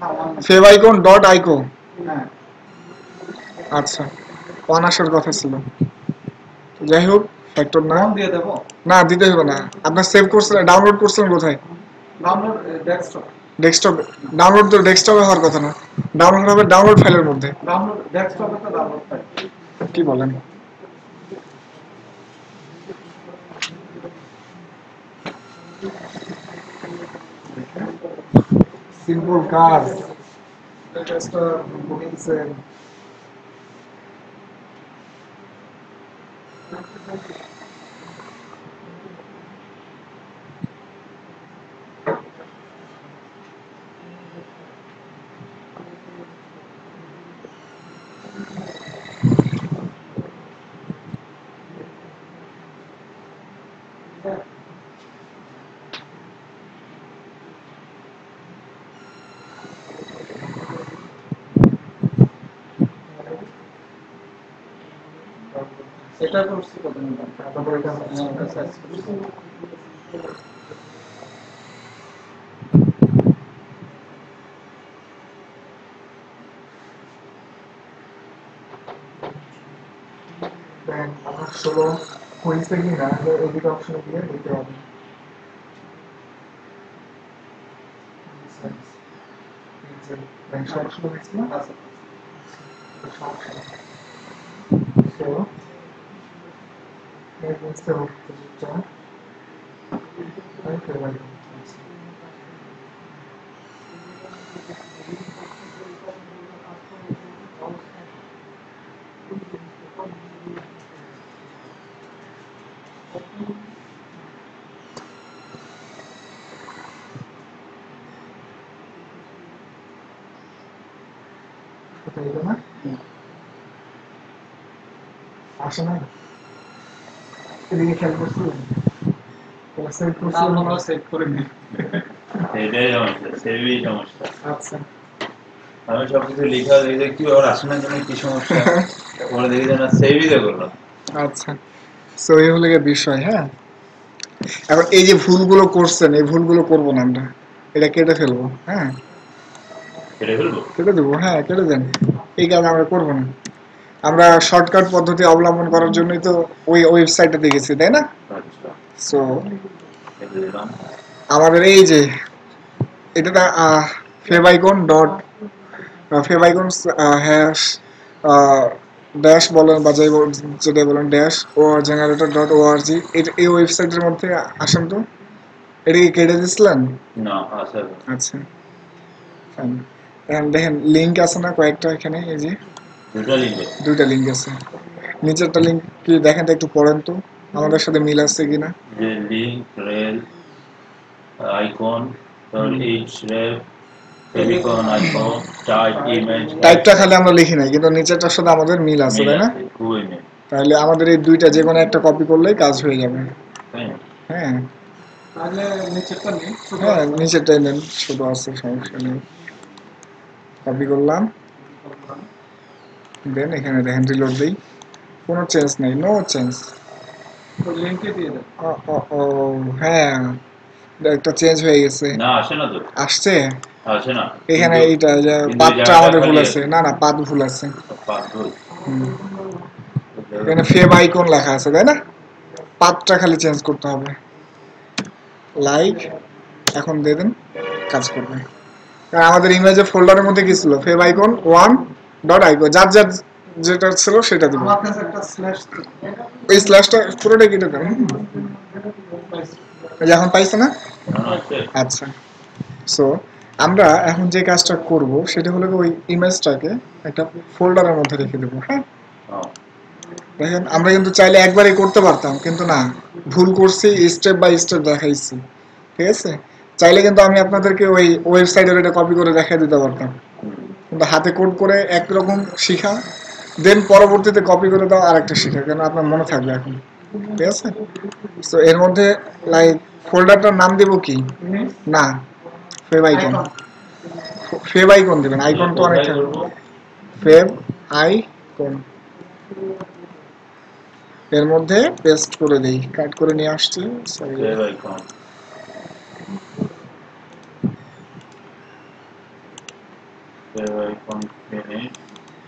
না ওয়ান ফেভ আইকন ডট আইকো হ্যাঁ আচ্ছা অন আসার কথা ছিল তো যাই হোক ফ্যাক্টর না ওয়ান দিয়ে দেবো না দিতে হবে না আপনার সেভ করছিলেন ডাউনলোড করছিলেন কোথায় ডাউনলোড ডেস্কটপ ডেস্কটপ ডাউনলোড তো ডেস্কটপে হওয়ার কথা না ডাউনলোড হবে ডাউনলোড ফাইলের মধ্যে ডাউনলোড ডেস্কটপে তো ডাউনলোড পাই কি বলেন সিম্পল কাজ জাস্ট বুকিং সেল এটা করছি কত মিনিট তারপরে এটা এটা সার্চ করছি দেন আমার 16 হয়েছে কি না এদিকে অপশনে গিয়ে দেখতে পাবেন ব্যাংক সবসময় হয়েছে না আচ্ছা So, that was the job. Okay, welcome. কোথায় এলো না? আসে না? এদিকে খেয়াল করছিলেন? সেভ করছিলেন? আমরা সেভ করে নিই এটাই সমস্যা সেভই সমস্যা আচ্ছা। আমি সবকিছু লেখা দেখে কি ওর আসে না কেন কি সমস্যা ওরা দেখে যেন সেভই তো করলো আচ্ছা। সো এই হলো গিয়ে বিষয়, হ্যাঁ? এখন এই যে ভুলগুলো করছেন এই ভুলগুলো করবো না আমরা, এটা কেটে ফেলবো, হ্যাঁ? কেটে ফেলবো কেটে দেবো, হ্যাঁ কেটে দেন, এই কাজ আমরা করবো না। আমরা শর্টকাট পদ্ধতি অবলম্বন করার জন্যই তো ওই ওয়েবসাইটে দেখেছি, তাই না? আচ্ছা সো কেটে দিলাম আমাদের এই যে এটা ফেভাইকন ডট ফেভাইকন হ্যাশ ড্যাশ বলেন বা যেটা বলেন dash O generator dot ORG এই ওয়েবসাইটের মধ্যে আসেন তো। এটা কি কেটে দিছিলেন? না আচ্ছা আচ্ছা ফাইন। এখন দেখেন লিঙ্ক আছে না কয়েকটা এখানে, এই যে দুটো লিখবে দুইটা লিঙ্ক আছে। নিচেরটা লিঙ্ক কি দেখেন তো, একটু পড়েন তো আমাদের সাথে মিল আছে কিনা। যে লিঙ্ক রেল আইকন তারপর H rel favicon icon type image টাইপটা খালি আমরা লিখি নাই, কিন্তু নিচেরটার সাথে আমাদের মিল আছে, তাই না? খুবই মিল তাহলে আমাদের এই দুইটা যে কোনো একটা কপি করলেই কাজ হয়ে যাবে। তাই না হ্যাঁ তাহলে নিচেরটা নেই ছোট হ্যাঁ, আছে। নিচেরটাই নেন, ছোট আছে সমস্যা নেই। কপি করলাম, দেন এখানে দেখেন রিলোড দেই, কোনো চেঞ্জ নেই, নো চেঞ্জ। তো লিংকে দিয়ে দেন ও হ্যাঁ, একটা চেঞ্জ হয়ে গেছে। না আসে না তো আসছে আসে না এখানে, কিন্তু- এইটা যে কিন্তু পাতটা জায়গাটা আমাদের ভুল খালি আছে, না না পাত ভুল আছে। পাসওয়ার্ড হুম। এখানে ফেভ আইকন লেখা আছে, তাই না? পাথটা খালি চেঞ্জ করতে হবে, লাইক এখন দিয়ে দেন, কাজ করবে। কারণ আমাদের ইমেজে ফোল্ডারের মধ্যে কি ছিল, ফেভ আইকন 1.icon, যার যার যেটা ছিল সেটা দিব। আমার কাছে একটা স্ল্যাশ এই স্ল্যাশটা পুরোটাই কেটে দেন, এখন পাইছে না? আচ্ছা, সো আমরা এখন যে কাজটা করব সেটা হলো ওই ইমেজটাকে একটা ফোল্ডারের মধ্যে রেখে দেবো। হ্যাঁ, দেখেন আমরা কিন্তু চাইলে একবারই করতে পারতাম, কিন্তু না, ভুল করছি, স্টেপ বাই স্টেপ দেখাইছি। ঠিক আছে, চাইলে কিন্তু আমি আপনাদেরকে ওই ওয়েবসাইটের এটা কপি করে দেখাই দিতে পারতাম, কিন্তু হাতে কোড করে একরকম শিখা, দেন পরবর্তীতে কপি করে দাও আরেকটা শিখা, কেন আপনার মনে থাকবে এখন। ঠিক আছে, তো এর মধ্যে লাইক ফোল্ডারটার নাম দেব কি, না ফেভ আইকন, ফেভ আইকন দিবেন, আইকন তো অনেক থাকবে, ফেভ আইকন এর মধ্যে পেস্ট করে দেই, কাট করে নিয়ে আসছি, সরি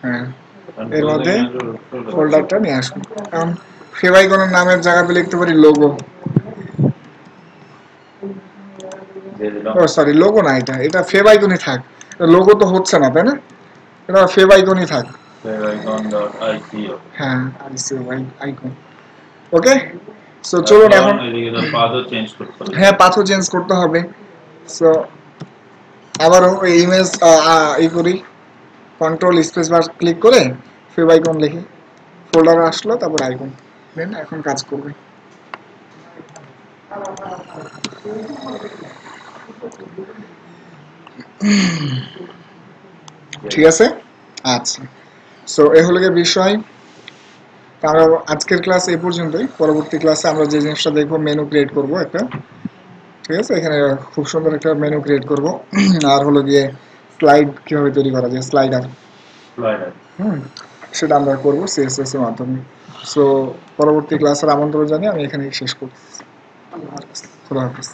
হ্যাঁ, এর মধ্যে ফোল্ডারটা নিয়ে আসুন। এখন ফেভ আইকনের নামের জায়গাতে লিখতে পারি লোগো, ও সরি লোগো না, এটা এটা ফেভ আইকনই থাক, লোগো তো হচ্ছে না তাই না, এটা ফেভ আইকনই থাক, হ্যাঁ আইকন। ওকে, সো চলুন এখন, হ্যাঁ পাথও চেঞ্জ করতে হবে। সো আবারও এই ইমেজ ই করি, কন্ট্রোল স্পেস বার ক্লিক করে ফেভ আইকন লিখি, ফোল্ডার আসলো, তারপর আইকন দেন, এখন কাজ করবে। ঠিক আছে, আচ্ছা, সো এই হলো গিয়ে বিষয়। আমরা আজকের ক্লাস এই পর্যন্তই, পরবর্তী ক্লাসে আমরা যে জিনিসটা দেখবো, মেনু ক্রিয়েট করব একটা। ঠিক আছে, এখানে খুব সুন্দর একটা মেনু ক্রিয়েট করব, আর হলো গিয়ে স্লাইড কিভাবে তৈরি করা যায়, স্লাইডার, সেটা আমরা করবো সিএসএস এর মাধ্যমে। সো পরবর্তী ক্লাসের আমন্ত্রণ জানিয়ে আমি এখানে শেষ করছি। খোদা হাফেজ।